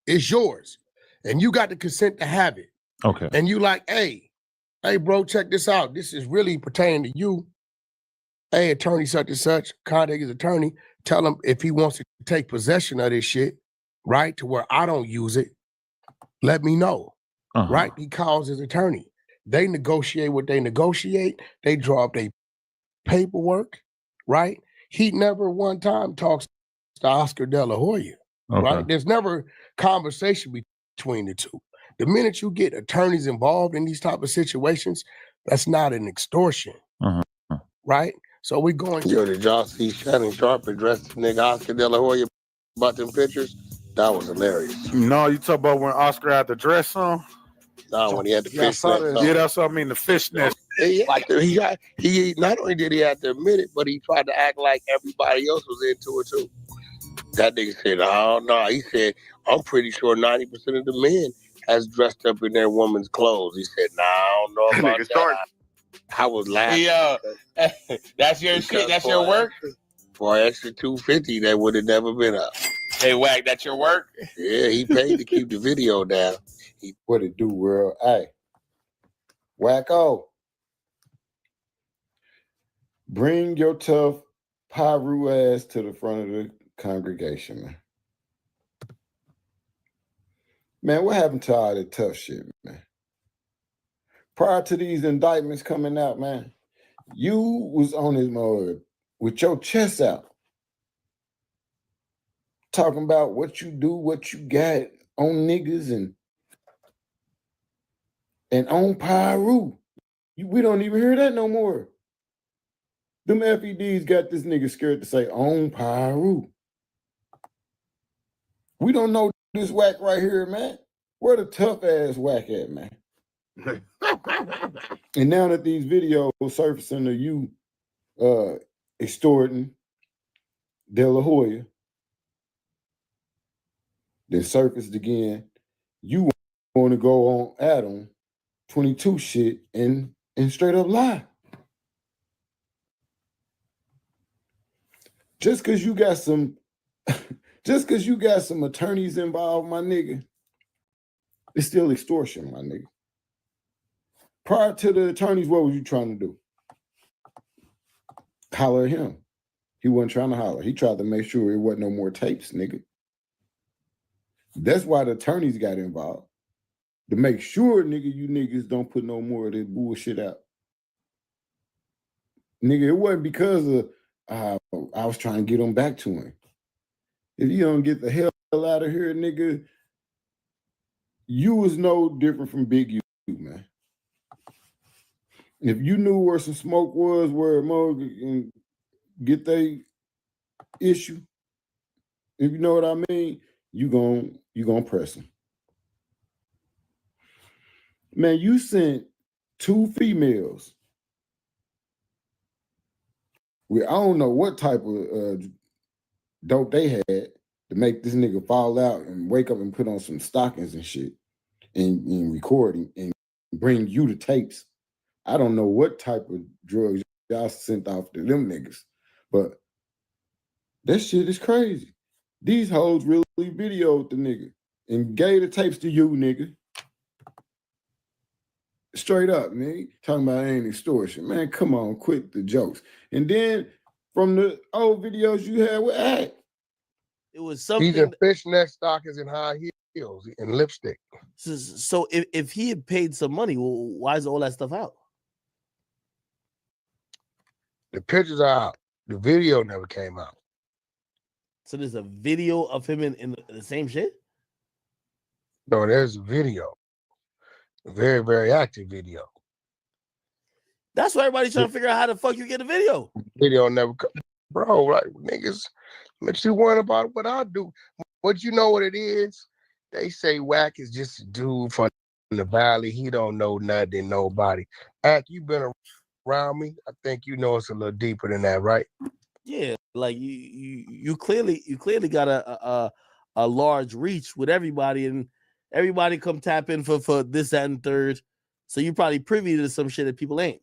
It's yours. And you got the consent to have it. Okay. And you like, hey, bro, check this out. This is really pertaining to you. Hey, attorney such and such, contact his attorney. Tell him if he wants to take possession of this shit, right, to where I don't use it, let me know. Right? He calls his attorney. They negotiate what they negotiate. They draw up their paperwork, right? He never one time talks to Oscar De La Hoya, right? There's never conversation between the two. The minute you get attorneys involved in these type of situations, that's not an extortion, right? So we're going to... Yo, did y'all see Shannon Sharp address the nigga Oscar De La Hoya about them pictures? That was hilarious. No, you talk about when Oscar had the dress on? No, when he had the fish net. Yeah, that's what I mean, the fishnet. He not only did he have to admit it, but he tried to act like everybody else was into it too. That nigga said, oh no. He said, I'm pretty sure 90% of the men has dressed up in their woman's clothes. He said, nah, I don't know about that. I was laughing. That's your shit. That's your work. For an extra $250, that would have never been up. Hey, Wack, that's your work? Yeah, he paid to keep the video down. What it do, world? Hey, Wacko, bring your tough Pyru ass to the front of the congregation, man. Man, what happened to all that tough shit, man? Prior to these indictments coming out, man, you was on his mode with your chest out, talking about what you do, what you got on niggas and on Pyru. We don't even hear that no more. Them FEDs got this nigga scared to say on Pyru. We don't know this Wack right here, man. Where the tough ass Wack at, man? And now that these videos surfacing of you extorting De La Hoya, then surfaced again, you want to go on Adam 22 shit and straight up lie. Just because you got some attorneys involved, my nigga, it's still extortion, my nigga. Prior to the attorneys, what was you trying to do? Holler at him. He wasn't trying to holler. He tried to make sure it wasn't no more tapes, nigga. That's why the attorneys got involved. To make sure, nigga, you niggas don't put no more of this bullshit out. Nigga, it wasn't because of I was trying to get them back to him. If you don't get the hell out of here, nigga, you was no different from Big U, man. If you knew where some smoke was, where Mo can get they issue, if you know what I mean, you gonna press them. Man, you sent 2 females. I don't know what type of dope they had to make this nigga fall out and wake up and put on some stockings and shit and recording and bring you the tapes. I don't know what type of drugs y'all sent off to them niggas, but that shit is crazy. These hoes really videoed the nigga and gave the tapes to you, nigga. Straight up, man. Talking about ain't extortion. Man, come on, quit the jokes. And then from the old videos you had with Act, it was something. He's in fishnet stockings and high heels and lipstick. So if he had paid some money, well, why is all that stuff out? The pictures are out. The video never came out. So there's a video of him in the same shit? No, there's a video. A very, very active video. That's why everybody's trying to figure out how the fuck you get a video. Video never come. Bro, like, niggas, makes you worry about what I do. What you know what it is? They say Wack is just a dude from the valley. He don't know nothing, nobody. Ack, you been around me. I think you know it's a little deeper than that, right? Yeah, like you clearly got a large reach with everybody, and everybody come tap in for this, that, and third. So you probably privy to some shit that people ain't.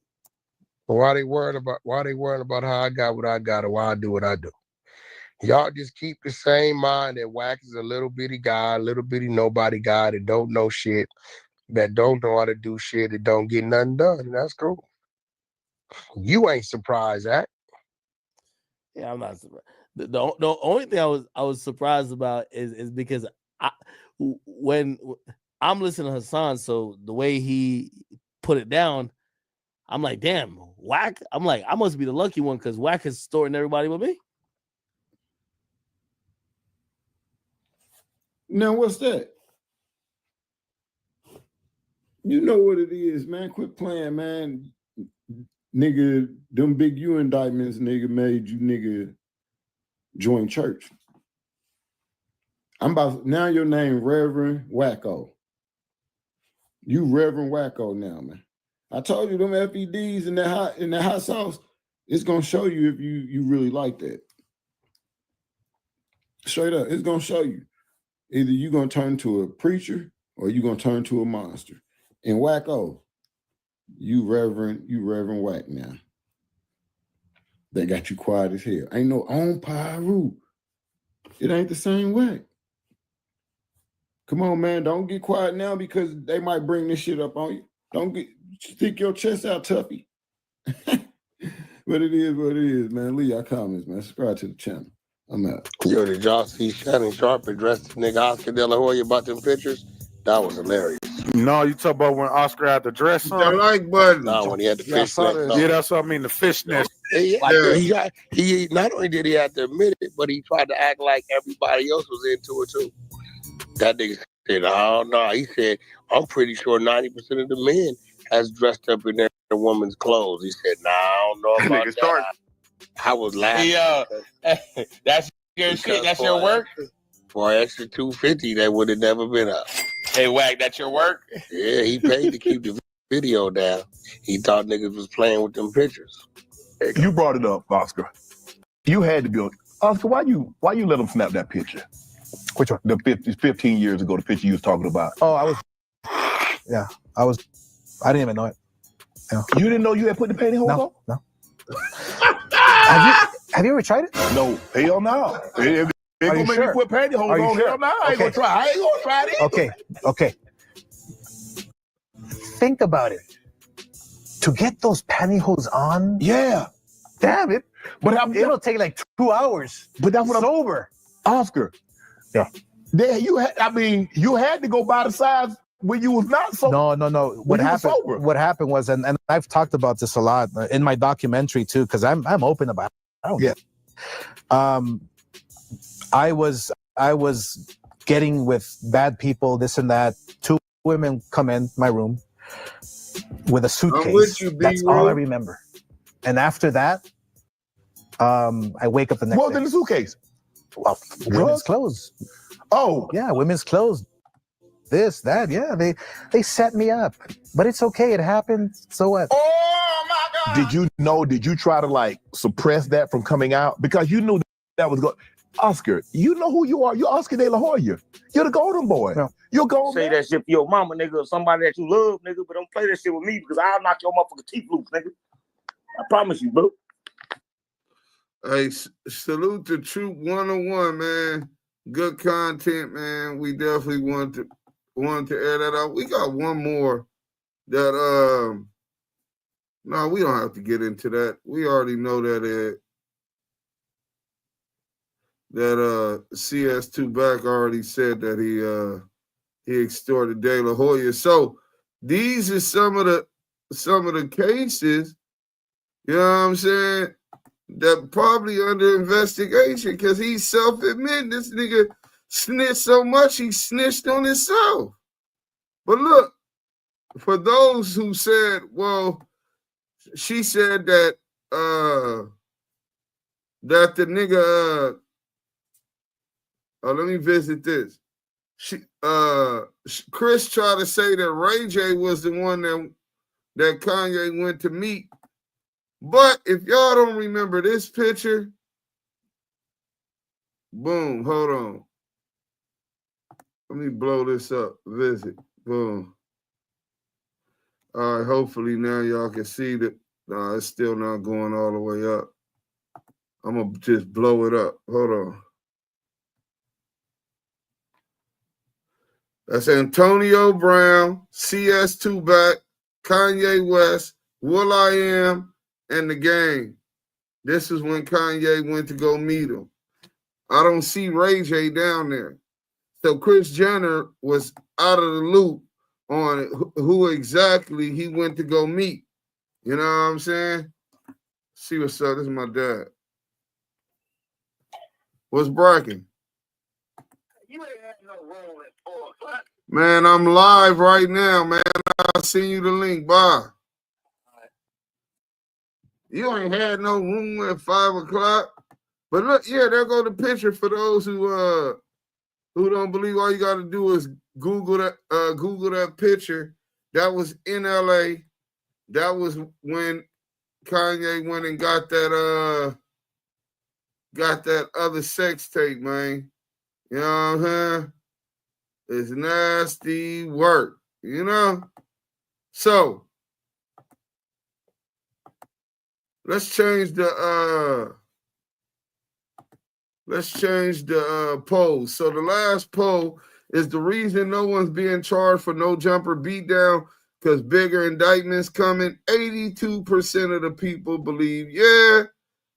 Why they worried about how I got what I got or why I do what I do? Y'all just keep the same mind that Wack is a little bitty guy, little bitty nobody guy that don't know shit, that don't know how to do shit, that don't get nothing done. And that's cool. You ain't surprised, that. Yeah, I'm not surprised. The only thing I was surprised about is because when I'm listening to Hassan, so the way he put it down, I'm like, damn, Wack. I'm like, I must be the lucky one because Wack is storing everybody with me. Now what's that? You know what it is, man. Quit playing, man. Nigga, them big U indictments, nigga, made you nigga join church. Now your name Reverend Wacko. You Reverend Wacko now, man. I told you them FEDs in that hot sauce, it's gonna show you if you really like that. Straight up, it's gonna show you. Either you gonna turn to a preacher or you gonna turn to a monster. And Wacko, you Reverend Wack now. They got you quiet as hell. Ain't no on Pyru. It ain't the same way. Come on, man. Don't get quiet now because they might bring this shit up on you. Don't stick your chest out, Tuffy. But it is what it is, man. Leave your comments, man. Subscribe to the channel. I'm out. Yo, did y'all see Shannon Sharp address the nigga Oscar De La Hoya about them pictures? That was hilarious. No, you talk about when Oscar had the dress on? The like button. No, when he had the Yeah, I saw fishnet. that. No. Yeah, that's what I mean, the fishnet. He not only did he have to admit it, but he tried to act like everybody else was into it too. That nigga said, "Oh no," he said, "I'm pretty sure 90% of the men has dressed up in their woman's clothes." He said, "Nah, I don't know about that." I was laughing. That's your shit. That's your work. For an extra $250, that would have never been up. Hey, Wack, that's your work. Yeah, he paid to keep the video down. He thought niggas was playing with them pictures. You brought it up, Oscar. You had to be Oscar. Why you let him snap that picture? Which one? The 15 years ago, the picture you was talking about. Oh, I didn't even know it. Yeah. You didn't know you had put the pantyhose on? No. Have you ever tried it? No, hell no. If they gonna make me put pantyhose Are you on, sure? hell no, I ain't gonna try. I ain't gonna try it either. Okay. Think about it. To get those pantyhose on, yeah, damn it. But it'll take like 2 hours. But that's what sober. Oscar. Yeah. There you had to go by the size when you was not sober. No. What happened was, and I've talked about this a lot in my documentary too, because I'm open about it. I was getting with bad people, this and that. 2 women come in my room with a suitcase. with you, That's B-Roll. all I remember. And after that, I wake up the next day. What was in the suitcase? Well, women's clothes. Oh. Yeah, women's clothes. This, that, yeah. They set me up. But it's okay, it happened. So what? Did you try to like suppress that from coming out? Because you knew that was going. Oscar, you know who you are. You're Oscar De La Hoya. You're the golden boy. No. You're golden. Say that shit for your mama, nigga, or somebody that you love, nigga, but don't play that shit with me because I'll knock your motherfucking teeth loose, nigga. I promise you, bro. Hey, salute to Troop 101, man. Good content, man. We definitely want to air that out. We got one more that no, we don't have to get into that. We already know that CS2 Back already said that he extorted De La Hoya. So these are some of the cases, you know what I'm saying, that probably under investigation because he's self-admitting this nigga snitched so much he snitched on himself. But look, for those who said, well, she said that that the nigga let me visit this. Chris tried to say that Ray J was the one that Kanye went to meet. But if y'all don't remember this picture, boom, hold on. Let me blow this up. Visit. Boom. All right, hopefully now y'all can see that. No, it's still not going all the way up. I'm going to just blow it up. Hold on. That's Antonio Brown, CS2 Back, Kanye West, will.i.am, and the gang. This is when Kanye went to go meet him. I don't see Ray J down there. So Kris Jenner was out of the loop on who exactly he went to go meet. You know what I'm saying? See what's up. This is my dad. What's bragging? Man, I'm live right now, man. I'll send you the link. Bye. You ain't had no room at 5 o'clock. But look, yeah, there go the picture for those who don't believe. All you got to do is Google that picture. That was in LA. That was when Kanye went and got that other sex tape, man. You know what I'm saying? It's nasty work, you know? So let's change the let's change the poll. So the last poll is the reason no one's being charged for no jumper beatdown because bigger indictments coming. 82% of the people believe yeah,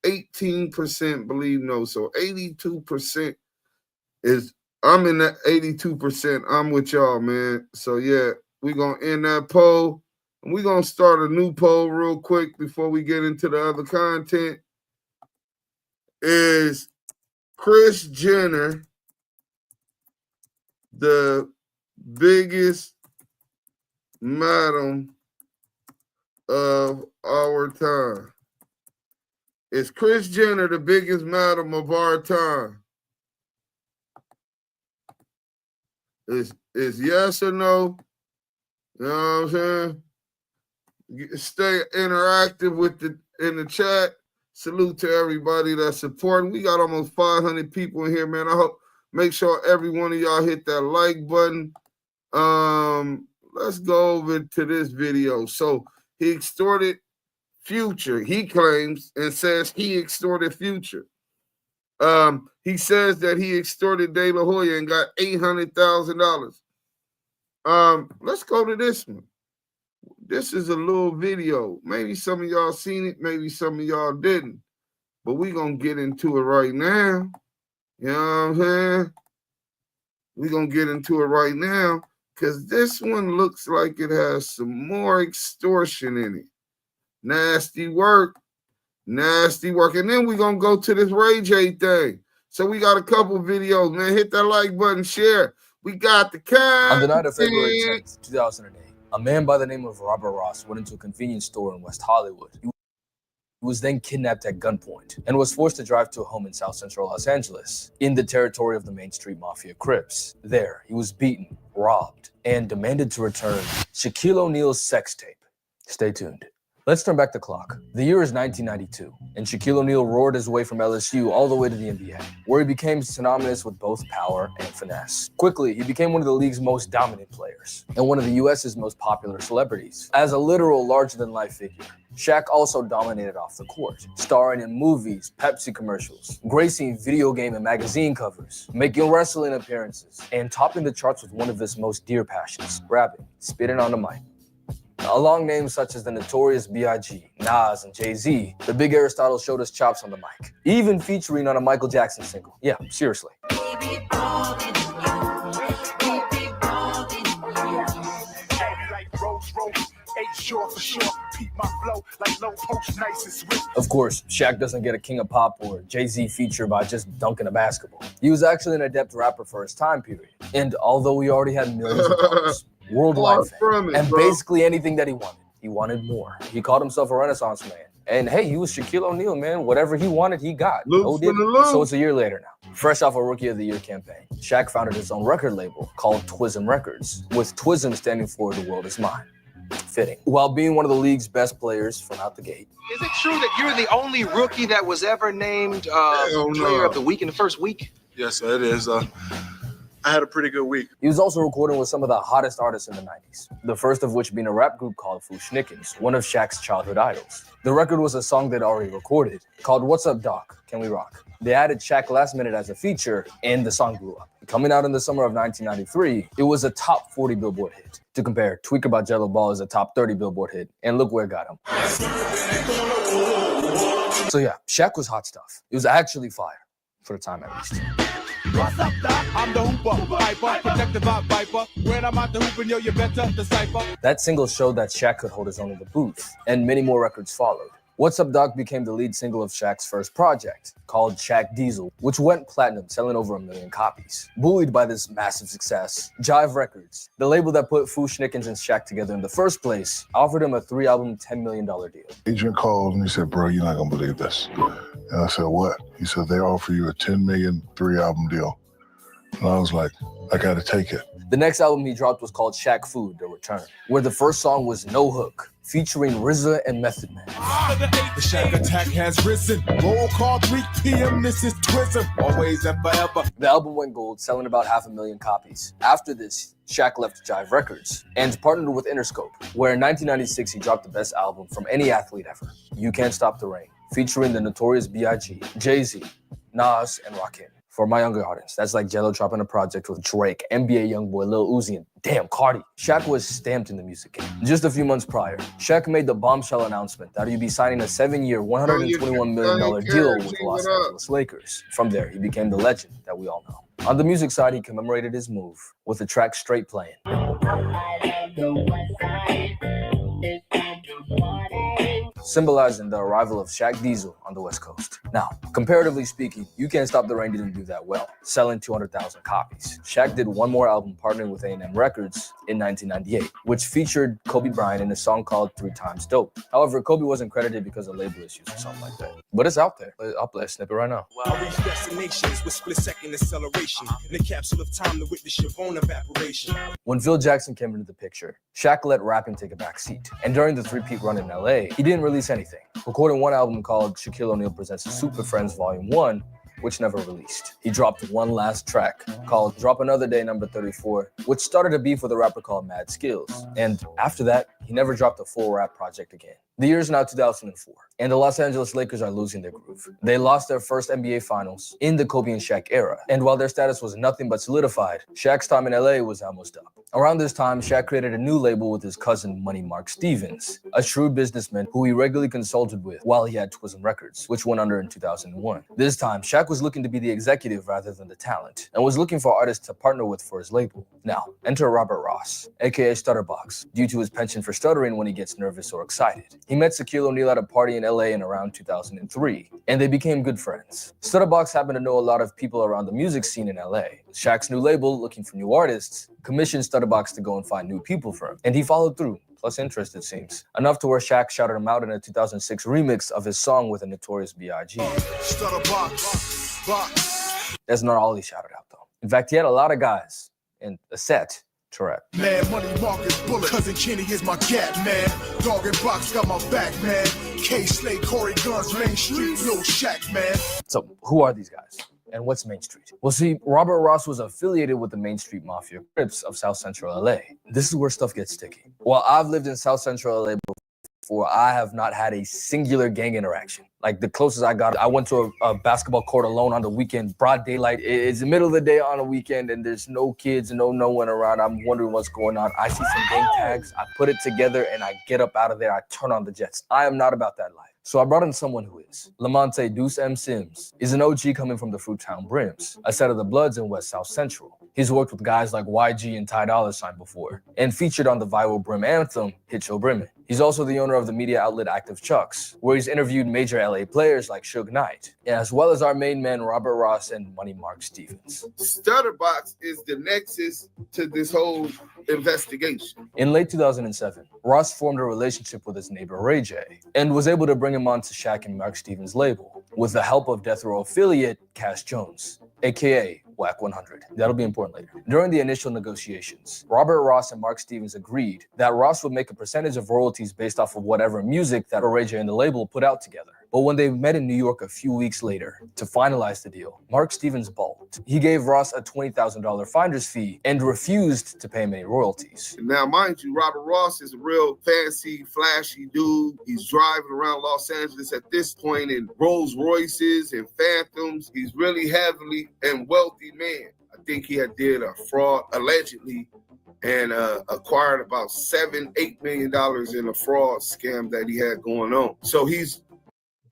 18% believe no. So 82% is, I'm in that 82%. I'm with y'all, man. So yeah, we're going to end that poll. And we're going to start a new poll real quick before we get into the other content. Is Kris Jenner the biggest madam of our time? Is Kris Jenner the biggest madam of our time? Is yes or no? You know what I'm saying? Stay interactive with in the chat. Salute to everybody that's supporting. We got almost 500 people in here, man. I hope make sure every one of y'all hit that like button. Let's go over to this video. So he extorted Future. He claims and says he extorted Future. He says that he extorted De La Hoya and got $800,000. Let's go to this one. This is a little video. Maybe some of y'all seen it, maybe some of y'all didn't. But we're going to get into it right now. You know what I'm saying? We're going to get into it right now because this one looks like it has some more extortion in it. Nasty work. Nasty work. And then we're going to go to this Ray J thing. So we got a couple videos, man. Hit that like button, share. We got the content. On the night of February 10th, 2008, a man by the name of Robert Ross went into a convenience store in West Hollywood. He was then kidnapped at gunpoint and was forced to drive to a home in South Central Los Angeles, in the territory of the Main Street Mafia Crips. There, he was beaten, robbed, and demanded to return Shaquille O'Neal's sex tape. Stay tuned. Let's turn back the clock. The year is 1992, and Shaquille O'Neal roared his way from LSU all the way to the NBA, where he became synonymous with both power and finesse. Quickly, he became one of the league's most dominant players, and one of the US's most popular celebrities. As a literal larger-than-life figure, Shaq also dominated off the court, starring in movies, Pepsi commercials, gracing video game and magazine covers, making wrestling appearances, and topping the charts with one of his most dear passions, rapping, spitting on the mic. Along names such as the Notorious B.I.G., Nas, and Jay-Z, the big Aristotle showed us chops on the mic, even featuring on a Michael Jackson single. Yeah, seriously. Of course, Shaq doesn't get a King of Pop or Jay-Z feature by just dunking a basketball. He was actually an adept rapper for his time period. And although he already had millions of dollars, worldwide fame, and basically anything that he wanted more. He called himself a Renaissance man. And hey, he was Shaquille O'Neal, man. Whatever he wanted, he got. So it's a year later now. Fresh off a Rookie of the Year campaign, Shaq founded his own record label called Twism Records, with Twism standing for The World Is Mine. Fitting. While being one of the league's best players from out the gate. Is it true that you're the only rookie that was ever named Player of the Week in the first week? Yes, it is. I had a pretty good week. He was also recording with some of the hottest artists in the 90s, the first of which being a rap group called Fushnikins, one of Shaq's childhood idols. The record was a song they'd already recorded, called What's Up Doc, Can We Rock? They added Shaq last minute as a feature, and the song blew up. Coming out in the summer of 1993, it was a top 40 Billboard hit. To compare, Tweaker by Jello Ball is a top 30 Billboard hit, and look where it got him. So yeah, Shaq was hot stuff. It was actually fire, for the time at least. What's up, Doc? I'm the Hooper, Piper, protected by Viper. When I'm out the hooping, yo, you better decipher. That single showed that Shaq could hold his own in the booth, and many more records followed. What's Up Doc became the lead single of Shaq's first project, called Shaq Diesel, which went platinum, selling over 1 million copies. Buoyed by this massive success, Jive Records, the label that put Fushnikins and Shaq together in the first place, offered him a 3-album, $10 million deal. Agent called and he said, bro, you're not gonna believe this. And I said, what? He said, they offer you a $10 million 3-album deal. And I was like, I gotta take it. The next album he dropped was called Shaq Food, The Return, where the first song was No Hook, featuring RZA and Method Man. The Shaq attack has risen. Roll call 3 p.m. This is Twism. Always and forever. The album went gold, selling about 500,000 copies. After this, Shaq left Jive Records and partnered with Interscope, where in 1996 he dropped the best album from any athlete ever, You Can't Stop the Rain, featuring the Notorious B.I.G., Jay-Z, Nas, and Rakim. For my younger audience, that's like Jello dropping a project with Drake, NBA Youngboy, Lil Uzi, and damn, Cardi. Shaq was stamped in the music game. Just a few months prior, Shaq made the bombshell announcement that he'd be signing a 7-year, $121 million deal with the Los Angeles Lakers. From there, he became the legend that we all know. On the music side, he commemorated his move with the track Straight playing. Symbolizing the arrival of Shaq Diesel on the West Coast. Now, comparatively speaking, You Can't Stop the Rain didn't do that well, selling 200,000 copies. Shaq did one more album partnering with A&M Records in 1998, which featured Kobe Bryant in a song called 3 Times Dope. However, Kobe wasn't credited because of label issues or something like that. But it's out there. I'll play a snippet right now. I reach destinations with split-second acceleration in a capsule of time to witness your bone evaporation. When Phil Jackson came into the picture, Shaq let rapping take a back seat. And during the three-peat run in LA, he didn't release anything, recording one album called Shaquille O'Neal Presents the Super Friends Volume 1, which never released. He dropped one last track called Drop Another Day No. 34, which started a beef with a rapper called Mad Skills. And after that, he never dropped a full rap project again. The year is now 2004, and the Los Angeles Lakers are losing their groove. They lost their first NBA Finals in the Kobe and Shaq era, and while their status was nothing but solidified, Shaq's time in LA was almost up. Around this time, Shaq created a new label with his cousin Money Mark Stevens, a shrewd businessman who he regularly consulted with while he had Twism Records, which went under in 2001. This time, Shaq was looking to be the executive rather than the talent, and was looking for artists to partner with for his label. Now, enter Robert Ross, aka Studdabox, due to his penchant for stuttering when he gets nervous or excited. He met Shaquille O'Neal at a party in LA in around 2003, and they became good friends. Studdabox happened to know a lot of people around the music scene in LA. Shaq's new label, looking for new artists, commissioned Studdabox to go and find new people for him, and he followed through. Plus interest, it seems. Enough to where Shaq shouted him out in a 2006 remix of his song with a Notorious B.I.G. That's not all he shouted out, though. In fact, he had a lot of guys in a set to rap. Man, Money Marcus Bullet, Cousin Kenny is my cat, man. Dog and Box got my back, man. K Slade, Corey Guns, Main Street, Lil Shaq, man. So, who are these guys? And what's Main Street? Well, see, Robert Ross was affiliated with the Main Street Mafia Crips of South Central LA. This is where stuff gets sticky. While I've lived in South Central LA before, I have not had a singular gang interaction. Like, the closest I got, I went to a basketball court alone on the weekend, broad daylight. It's the middle of the day on a weekend, and there's no kids and no one around. I'm wondering what's going on. I see some gang tags, I put it together, and I get up out of there. I turn on the jets. I am not about that life. So I brought in someone who is. Lamonte Deuce M. Sims is an OG coming from the Fruittown Brims, a set of the Bloods in West South Central. He's worked with guys like YG and Ty Dolla $ign before, and featured on the viral Brim anthem, Hit Yo Brimmin'. He's also the owner of the media outlet Active Chucks, where he's interviewed major LA players like Suge Knight, as well as our main men Robert Ross and Money Mark Stevens. Studdabox is the nexus to this whole investigation. In late 2007, Ross formed a relationship with his neighbor Ray J, and was able to bring him onto Shaq and Mark Stevens' label, with the help of Death Row affiliate Cash Jones, aka WACK100. That'll be important later. During the initial negotiations, Robert Ross and Mark Stevens agreed that Ross would make a percentage of royalties based off of whatever music that Ray J and the label put out together. But when they met in New York a few weeks later to finalize the deal, Mark Stevens balked. He gave Ross a $20,000 finder's fee and refused to pay him any royalties. Now, mind you, Robert Ross is a real fancy, flashy dude. He's driving around Los Angeles at this point in Rolls Royces and Phantoms. He's really heavily and wealthy man. I think he had did a fraud, allegedly, and acquired about $7-8 million in a fraud scam that he had going on. So he's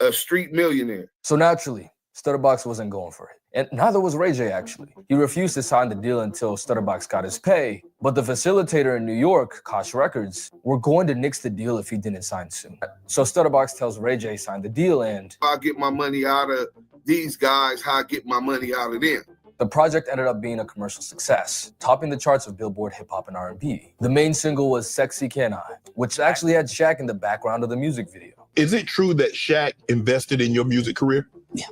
a street millionaire. So naturally, Studdabox wasn't going for it. And neither was Ray J, actually. He refused to sign the deal until Studdabox got his pay. But the facilitator in New York, Koch Records, were going to nix the deal if he didn't sign soon. So Studdabox tells Ray J sign the deal, and I get my money out of these guys, how I get my money out of them. The project ended up being a commercial success, topping the charts of Billboard Hip Hop and R&B. The main single was Sexy Can I, which actually had Shaq in the background of the music video. Is it true that Shaq invested in your music career? Yeah.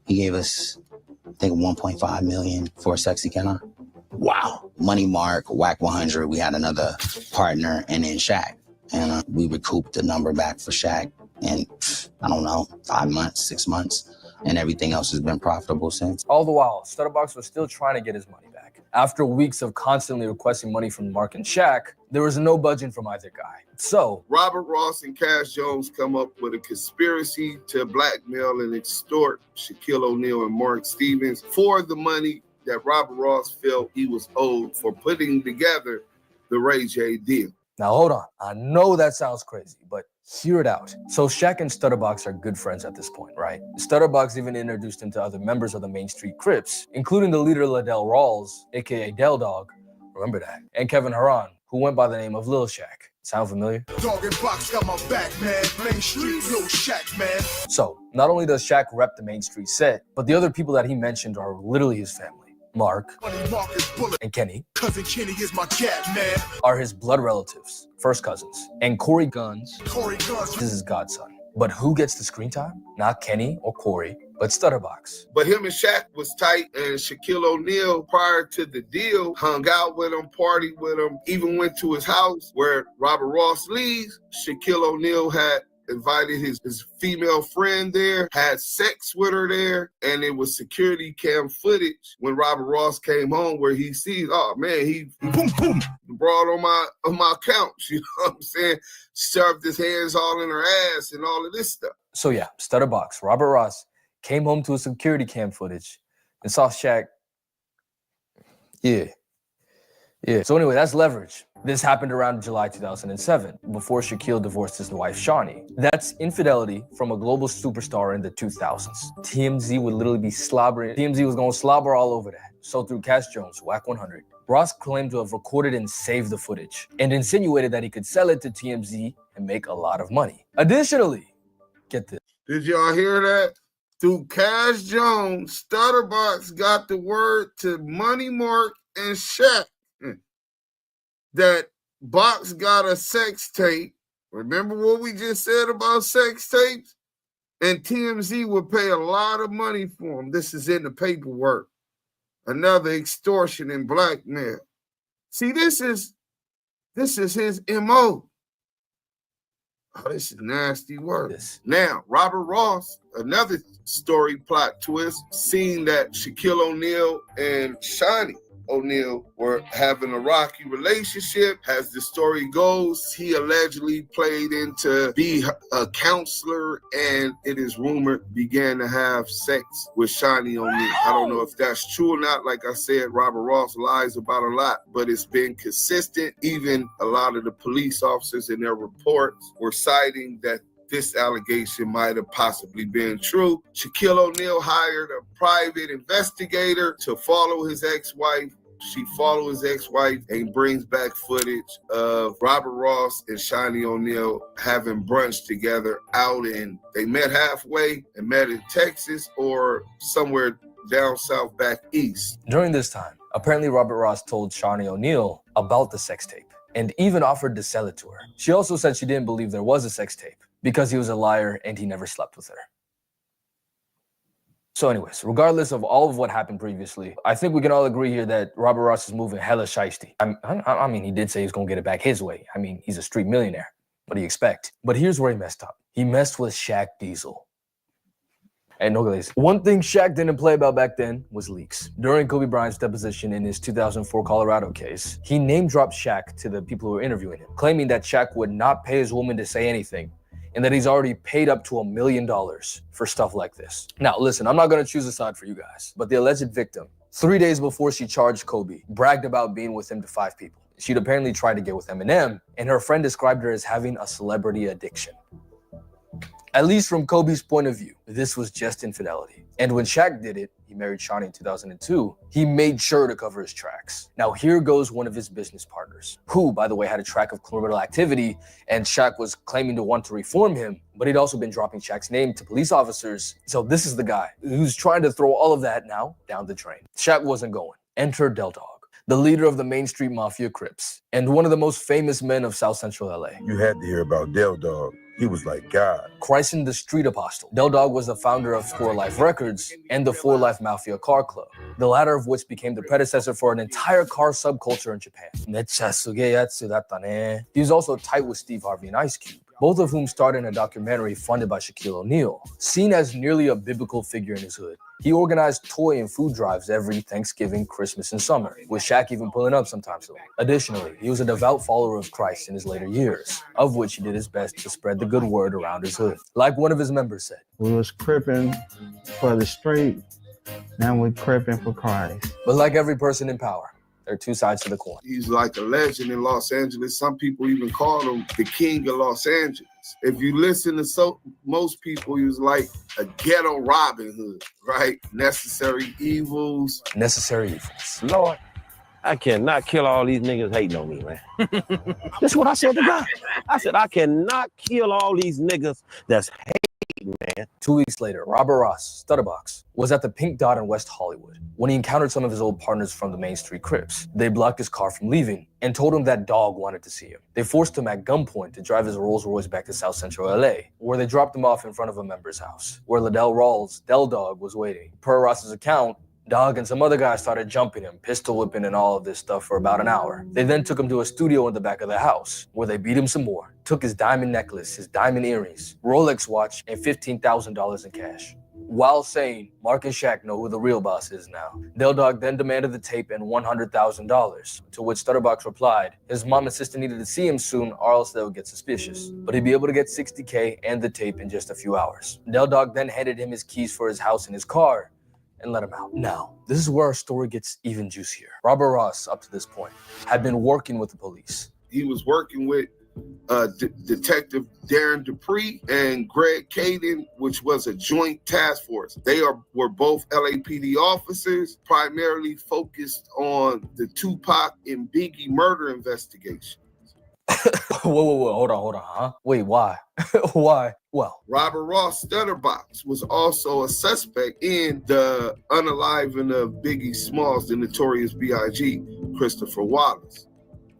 He gave us, I think, $1.5 million for Sexy Can I. Wow. Money Mark, WACK100, we had another partner, and then Shaq. And we recouped the number back for Shaq in, I don't know, 5 months, 6 months. And everything else has been profitable since. All the while, Studdabox was still trying to get his money back. After weeks of constantly requesting money from Mark and Shaq, there was no budging from either guy. So Robert Ross and Cash Jones come up with a conspiracy to blackmail and extort Shaquille O'Neal and Mark Stevens for the money that Robert Ross felt he was owed for putting together the Ray J deal. Now hold on, I know that sounds crazy, but hear it out. So Shaq and Studdabox are good friends at this point, right? Studdabox even introduced him to other members of the Main Street Crips, including the leader Liddell Rawls, aka Del Dog, remember that, and Kevin Haran, who went by the name of Lil Shaq. Sound familiar? Dog and Box got my back, man. Main Street, Lil Shaq, man. So not only does Shaq rep the Main Street set, but the other people that he mentioned are literally his family. Mark and Kenny, cousin Kenny is my cat, man, are his blood relatives, first cousins. And Corey Guns is his godson. But who gets the screen time? Not Kenny or Corey, but Studdabox. But him and Shaq was tight, and Shaquille O'Neal, prior to the deal, hung out with him, partied with him, even went to his house where Robert Ross leaves. Shaquille O'Neal had invited his female friend there, had sex with her there, and it was security cam footage when Robert Ross came home where he sees, oh man, he boom boom brought on my couch, you know what I'm saying? Shoved his hands all in her ass and all of this stuff. So yeah, Studdabox, Robert Ross, came home to a security cam footage and saw Shaq. Yeah. So anyway, that's leverage. This happened around July 2007, before Shaquille divorced his wife, Shawnee. That's infidelity from a global superstar in the 2000s. TMZ would literally be slobbering. TMZ was going to slobber all over that. So through Cash Jones, WACK100, Ross claimed to have recorded and saved the footage and insinuated that he could sell it to TMZ and make a lot of money. Additionally, get this. Did y'all hear that? Through Cash Jones, Studdabox got the word to Money Mark and Shaq that Box got a sex tape. Remember what we just said about sex tapes? And TMZ would pay a lot of money for them. This is in the paperwork. Another extortion and blackmail. See, this is his MO. Oh, this is nasty work. Now, Robert Ross, another story plot twist, seeing that Shaquille O'Neal and Shawnee O'Neal were having a rocky relationship. As the story goes, he allegedly played into be a counselor, and it is rumored began to have sex with Shawnee O'Neal. I don't know if that's true or not. Like I said, Robert Ross lies about a lot, but it's been consistent. Even a lot of the police officers in their reports were citing that this allegation might have possibly been true. Shaquille O'Neal hired a private investigator to follow his ex-wife. She follows his ex-wife and brings back footage of Robert Ross and Shawnee O'Neal having brunch together out in, they met halfway and met in Texas or somewhere down south back east. During this time, apparently Robert Ross told Shawnee O'Neal about the sex tape and even offered to sell it to her. She also said she didn't believe there was a sex tape because he was a liar and he never slept with her. So anyways, regardless of all of what happened previously, I think we can all agree here that Robert Ross is moving hella shiesty. I mean, he did say he's gonna get it back his way. I mean, he's a street millionaire. What do you expect? But here's where he messed up. He messed with Shaq Diesel. And no, guys, one thing Shaq didn't play about back then was leaks. During Kobe Bryant's deposition in his 2004 Colorado case, he name-dropped Shaq to the people who were interviewing him, claiming that Shaq would not pay his woman to say anything, and that he's already paid up to $1 million for stuff like this. Now, listen, I'm not gonna choose a side for you guys, but the alleged victim, 3 days before she charged Kobe, bragged about being with him to 5 people. She'd apparently tried to get with Eminem, and her friend described her as having a celebrity addiction. At least from Kobe's point of view, this was just infidelity. And when Shaq did it, he married Shawnee in 2002, he made sure to cover his tracks. Now here goes one of his business partners, who, by the way, had a track of criminal activity, and Shaq was claiming to want to reform him, but he'd also been dropping Shaq's name to police officers. So this is the guy who's trying to throw all of that now down the drain. Shaq wasn't going. Enter Del Dog, the leader of the Main Street Mafia Crips, and one of the most famous men of South Central LA. You had to hear about Del Dog. He was like God. Christened the Street Apostle, Del Dog was the founder of 4 Life Records and the 4 Life Mafia Car Club, the latter of which became the predecessor for an entire car subculture in Japan. He was also tight with Steve Harvey and Ice Cube, both of whom starred in a documentary funded by Shaquille O'Neal. Seen as nearly a biblical figure in his hood, He organized toy and food drives every Thanksgiving, Christmas, and summer, with Shaq even pulling up sometimes. Additionally, he was a devout follower of Christ in his later years, of which he did his best to spread the good word around his hood. Like one of his members said, "We was crippin' for the street, now we crippin' for Christ." But like every person in power, there are two sides to the coin. He's like a legend in Los Angeles. Some people even call him the king of Los Angeles. If you listen to most people, he was like a ghetto Robin Hood, right? Necessary evils. Necessary evils. Lord, I cannot kill all these niggas hating on me, man. That's what I said to God. I said, I cannot kill all these niggas that's hating, man. 2 weeks later, Robert Ross, Studdabox, was at the Pink Dot in West Hollywood when he encountered some of his old partners from the Main Street Crips. They blocked his car from leaving and told him that Dog wanted to see him. They forced him at gunpoint to drive his Rolls Royce back to South Central LA, where they dropped him off in front of a member's house, where Liddell Rawls, Del Dog, was waiting. Per Ross's account, Dog and some other guys started jumping him, pistol whipping and all of this stuff for about an hour. They then took him to a studio in the back of the house, where they beat him some more, took his diamond necklace, his diamond earrings, Rolex watch, and $15,000 in cash. While saying, Mark and Shaq know who the real boss is now. Del Dog then demanded the tape and $100,000, to which Studdabox replied, his mom and sister needed to see him soon or else they would get suspicious. But he'd be able to get $60K and the tape in just a few hours. Del Dog then handed him his keys for his house and his car, and let him out. Now, this is where our story gets even juicier. Robert Ross, up to this point, had been working with the police. He was working with Detective Darren Dupree and Greg Caden, which was a joint task force. They were both LAPD officers, primarily focused on the Tupac and Biggie murder investigation. Whoa, hold on, huh? Wait, why? Why? Well, Robert Ross Studdabox was also a suspect in the unaliving of Biggie Smalls, the notorious B.I.G., Christopher Wallace.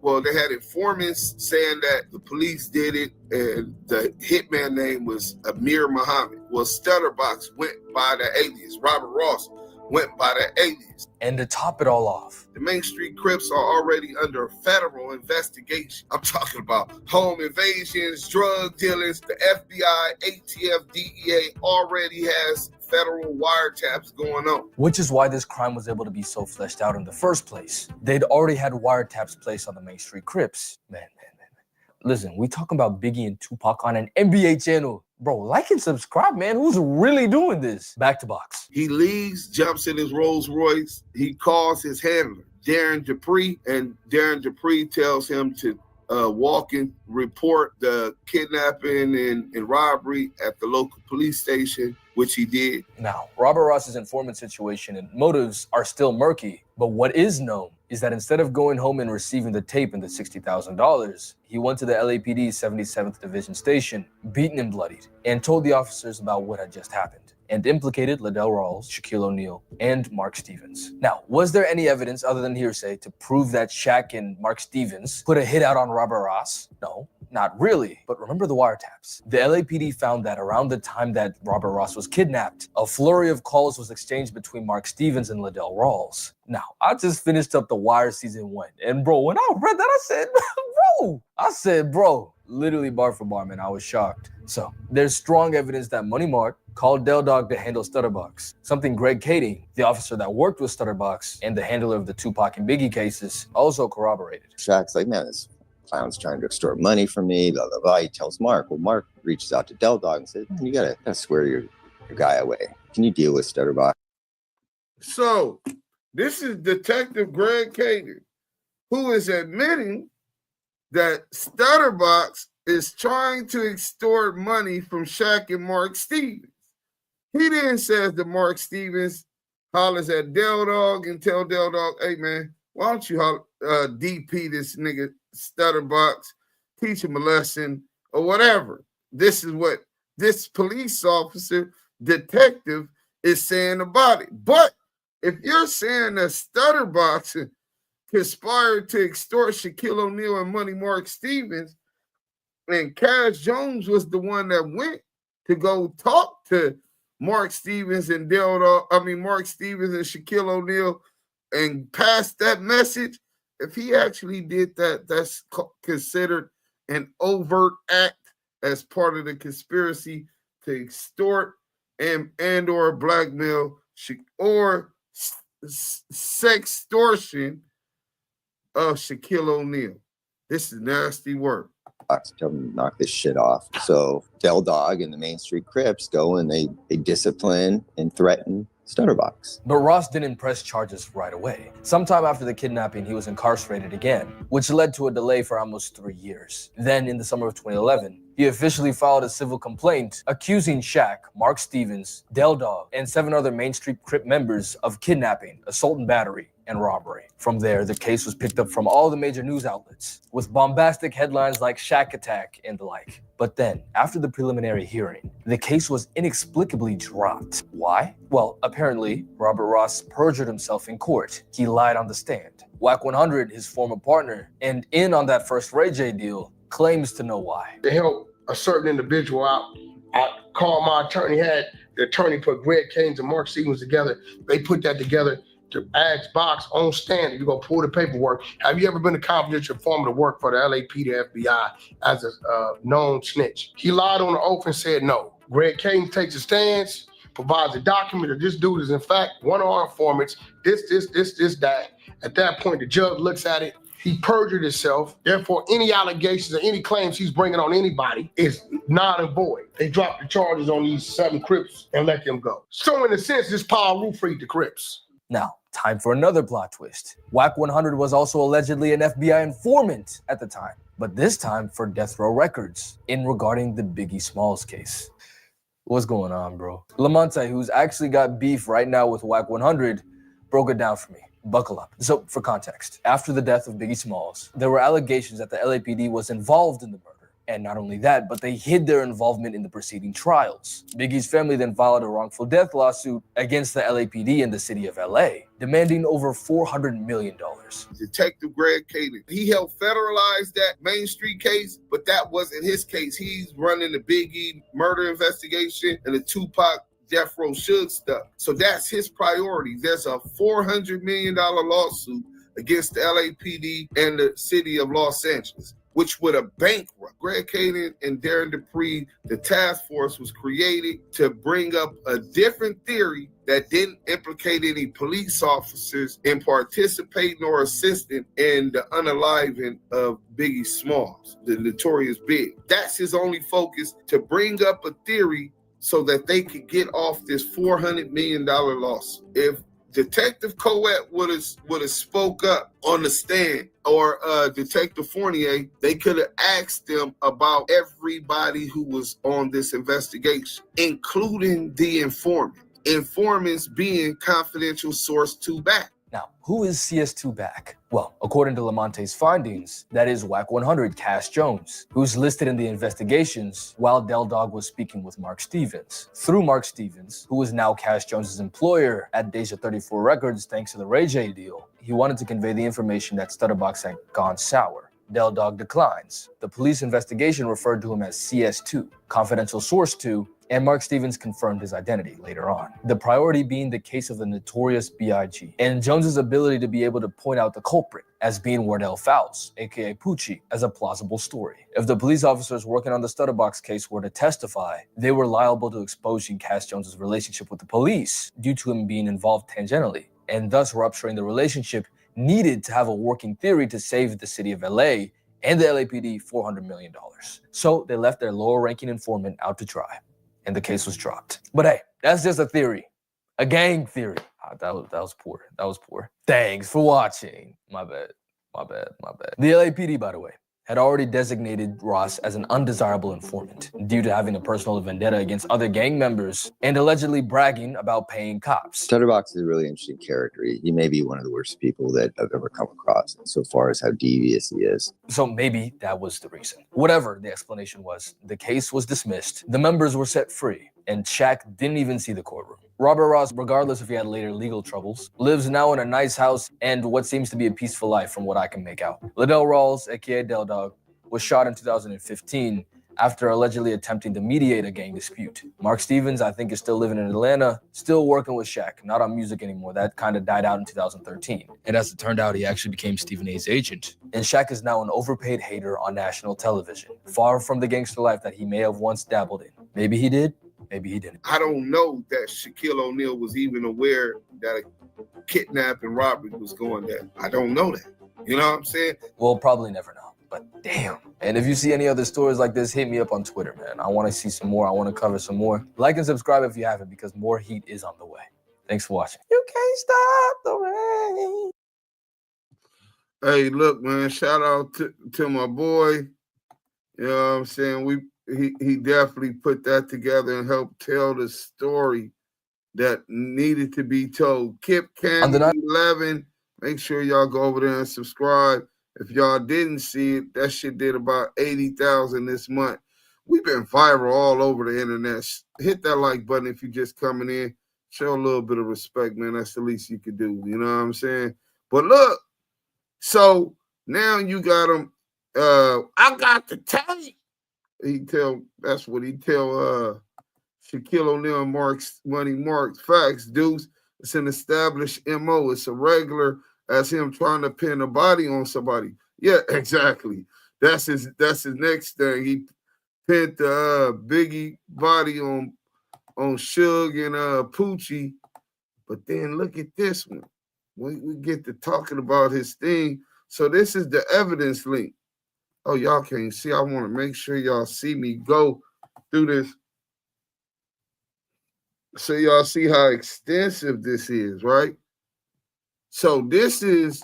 Well, they had informants saying that the police did it, and the hitman name was Amir Muhammad. Well, Studdabox went by the alias. Robert Ross went by the alias. And to top it all off, the Main Street Crips are already under federal investigation. I'm talking about home invasions, drug dealings. The FBI, ATF, DEA already has federal wiretaps going on. Which is why this crime was able to be so fleshed out in the first place. They'd already had wiretaps placed on the Main Street Crips. Man. Listen, we talking about Biggie and Tupac on an NBA channel. Bro, like and subscribe, man. Who's really doing this? Back to box. He leaves, jumps in his Rolls Royce. He calls his handler, Darren Dupree, and Darren Dupree tells him to walk and report the kidnapping and robbery at the local police station, which he did. Now, Robert Ross's informant situation and motives are still murky, but what is known is that instead of going home and receiving the tape and the $60,000, he went to the LAPD's 77th Division station, beaten and bloodied, and told the officers about what had just happened, and implicated Liddell Rawls, Shaquille O'Neal, and Mark Stevens. Now, was there any evidence other than hearsay to prove that Shaq and Mark Stevens put a hit out on Robert Ross? No, not really. But remember the wiretaps. The LAPD found that around the time that Robert Ross was kidnapped, a flurry of calls was exchanged between Mark Stevens and Liddell Rawls. Now, I just finished up The Wire season 1, and bro, when I read that, I said, bro, literally bar for bar, man, I was shocked. So, there's strong evidence that Money Mark called Del Dog to handle Studdabox, something Greg Caden, the officer that worked with Studdabox and the handler of the Tupac and Biggie cases, also corroborated. Shaq's like, man, this clown's trying to extort money from me, blah, blah, blah. He tells Mark. Well, Mark reaches out to Del Dog and says, man, you gotta swear your guy away. Can you deal with Studdabox? So, this is Detective Greg Caden, who is admitting that Studdabox is trying to extort money from Shaq and Mark Stevens. He then says that Mark Stevens hollers at Del Dog and tell Del Dog, hey man, why don't you DP this nigga Studdabox, teach him a lesson or whatever. This is what this police officer, detective, is saying about it. But if you're saying that Studdabox conspired to extort Shaquille O'Neal and Money Mark Stevens, and Cash Jones was the one that went to go talk to Mark Stevens and Mark Stevens and Shaquille O'Neal and pass that message. If he actually did that, that's considered an overt act as part of the conspiracy to extort and or blackmail sextortion of Shaquille O'Neal. This is nasty work. Tell them to knock this shit off. So Del Dog and the Main Street Crips go and they discipline and threaten Studdabox. But Ross didn't press charges right away. Sometime after the kidnapping, he was incarcerated again, which led to a delay for almost 3 years. Then, in the summer of 2011, he officially filed a civil complaint accusing Shaq, Mark Stevens, Del Dog, and 7 other Main Street Crip members of kidnapping, assault and battery, and robbery. From there, the case was picked up from all the major news outlets, with bombastic headlines like Shaq Attack and the like. But then, after the preliminary hearing, the case was inexplicably dropped. Why? Well, apparently, Robert Ross perjured himself in court. He lied on the stand. WACK100, his former partner, and in on that first Ray J deal, claims to know why. To help a certain individual out, I called my attorney, had the attorney put Greg Canes and Mark Stevens together. They put that together to ask Box on stand. You go pull the paperwork. Have you ever been a confidential informant to work for the LAPD, FBI as a known snitch? He lied on the oath and said no. Greg Caden takes a stance, provides a document that this dude is in fact one of our informants, this, that. At that point, the judge looks at it. He perjured himself. Therefore, any allegations or any claims he's bringing on anybody is non and void. They dropped the charges on these 7 Crips and let them go. So in a sense, this Paul Roof freed the Crips. Now, time for another plot twist. WACK100 was also allegedly an FBI informant at the time, but this time for Death Row Records in regarding the Biggie Smalls case. What's going on, bro? Lamonte, who's actually got beef right now with WACK100, broke it down for me. Buckle up. So, for context, after the death of Biggie Smalls, there were allegations that the LAPD was involved in the murder. And not only that, but they hid their involvement in the preceding trials. Biggie's family then filed a wrongful death lawsuit against the LAPD in the city of LA, demanding over $400 million. Detective Greg Caden, he helped federalize that Main Street case, but that wasn't his case. He's running the Biggie murder investigation and the Tupac Death Row Suge stuff. So that's his priority. There's a $400 million lawsuit against the LAPD and the city of Los Angeles, which would have bankrupt Greg Caden and Darren Dupree. The task force was created to bring up a different theory that didn't implicate any police officers in participating or assisting in the unaliving of Biggie Smalls, the notorious Big. That's his only focus, to bring up a theory so that they could get off this $400 million lawsuit. If Detective Coet would have spoke up on the stand, or Detective Fournier, they could have asked them about everybody who was on this investigation, including the informant. Informants being confidential source 2 back. Now, who is CS2 back? Well, according to Lamonte's findings, that is WACK100 Cash Jones, who's listed in the investigations while Del Dog was speaking with Mark Stevens. Through Mark Stevens, who is now Cash Jones's employer at Deja 34 Records thanks to the Ray J deal, he wanted to convey the information that Studdabox had gone sour. Del Dog declines. The police investigation referred to him as CS2, Confidential Source 2, and Mark Stevens confirmed his identity later on. The priority being the case of the notorious B.I.G. and Jones's ability to be able to point out the culprit as being Wardell Fowles, aka Poochie, as a plausible story. If the police officers working on the Studdabox case were to testify, they were liable to exposing Cash Jones's relationship with the police due to him being involved tangentially, and thus rupturing the relationship needed to have a working theory to save the city of LA and the LAPD $400 million. So they left their lower-ranking informant out to dry, and the case was dropped. But hey, that's just a theory, a gang theory. That was poor. That was poor. Thanks for watching. My bad. The LAPD, by the way, had already designated Ross as an undesirable informant due to having a personal vendetta against other gang members and allegedly bragging about paying cops. Studdabox is a really interesting character. He may be one of the worst people that I've ever come across so far as how devious he is. So maybe that was the reason. Whatever the explanation was, the case was dismissed, the members were set free, and Shaq didn't even see the courtroom. Robert Ross, regardless if he had later legal troubles, lives now in a nice house and what seems to be a peaceful life from what I can make out. Liddell Rawls, aka Del Dog, was shot in 2015 after allegedly attempting to mediate a gang dispute. Mark Stevens, I think, is still living in Atlanta, still working with Shaq, not on music anymore. That kind of died out in 2013. And as it turned out, he actually became Stephen A's agent. And Shaq is now an overpaid hater on national television, far from the gangster life that he may have once dabbled in. Maybe he did, Maybe he didn't. I don't know that Shaquille O'Neal was even aware that a kidnap and robbery was going down. I don't know that. You know what I'm saying? We'll probably never know, but damn. And if you see any other stories like this, hit me up on Twitter, man. I want to see some more. I want to cover some more. Like and subscribe if you haven't, because more heat is on the way. Thanks for watching. You can't stop the rain. Hey, look, man, shout out to my boy. You know what I'm saying? He definitely put that together and helped tell the story that needed to be told. Kim Kardashian 11. Make sure y'all go over there and subscribe. If y'all didn't see it, that shit did about 80,000 this month. We've been viral all over the internet. Hit that like button if you're just coming in. Show a little bit of respect, man. That's the least you could do. You know what I'm saying? But look, so now you got him. I got the tape. That's what he tell Shaquille O'Neal and Money Marks. Facts, Deuce. It's an established MO. It's a regular as him trying to pin a body on somebody. Yeah, exactly. That's his next thing. He pinned the Biggie body on Suge and Poochie. But then look at this one. We get to talking about his thing. So this is the evidence link. Oh, y'all can't see. I want to make sure y'all see me go through this so y'all see how extensive this is, right? So this is,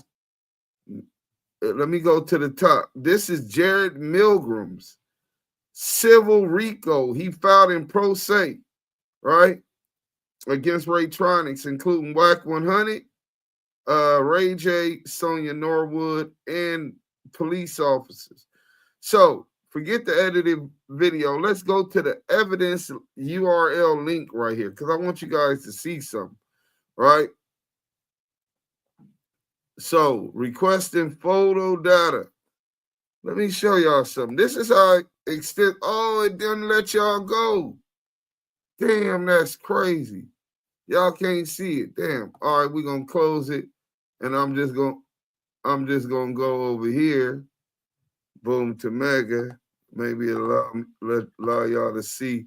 let me go to the top. This is Jared Milgram's civil RICO. He filed in pro se, right, against Raytronics, including WACK100, Ray J, Sonia Norwood, and police officers. So forget the edited video. Let's go to the evidence URL link right here because I want you guys to see something, right? So requesting photo data. Let me show y'all something. This is how I extend. Oh, it didn't let y'all go. Damn, that's crazy. Y'all can't see it. Damn. All right, we're gonna close it, and I'm just gonna go over here. Boom to Mega. Maybe allow y'all to see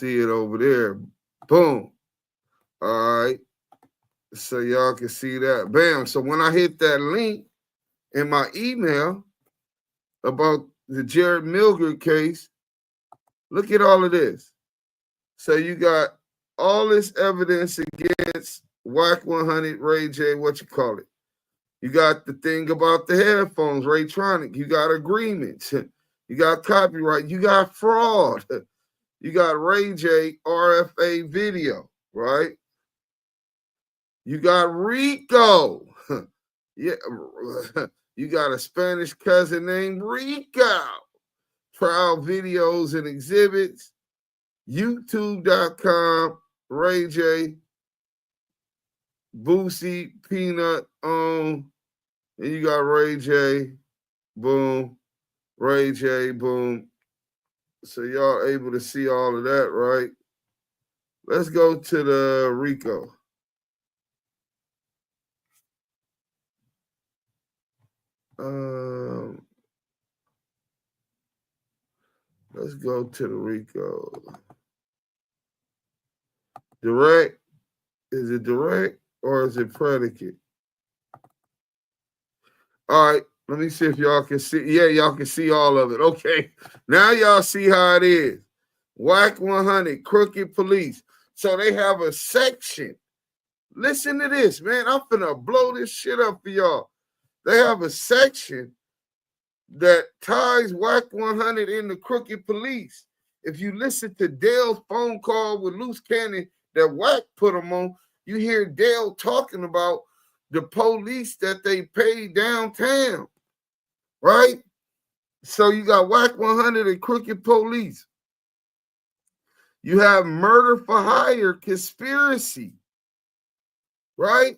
it over there. Boom. All right. So y'all can see that. Bam. So when I hit that link in my email about the Jared Milgard case, look at all of this. So you got all this evidence against WACK100, Ray J, what you call it. You got the thing about the headphones, Raytronics. You got agreements. You got copyright. You got fraud. You got Ray J RFA video, right? You got RICO. Yeah, you got a Spanish cousin named Rico. Trial videos and exhibits. YouTube.com, Ray J, Boosie, Peanut on. And you got Ray J, boom, Ray J, boom. So y'all able to see all of that, right? Let's go to the RICO. Let's go to the RICO. Direct, is it direct or is it predicate? All right, let me see if y'all can see. Yeah, y'all can see all of it. Okay, now y'all see how it is. WACK100, crooked police. So they have a section. Listen to this, man. I'm finna blow this shit up for y'all. They have a section that ties WACK100 in the crooked police. If you listen to Dale's phone call with Luce Cannon that Wack put him on, you hear Dale talking about the police that they pay downtown, right? So you got WACK100 and crooked police. You have murder for hire conspiracy, right?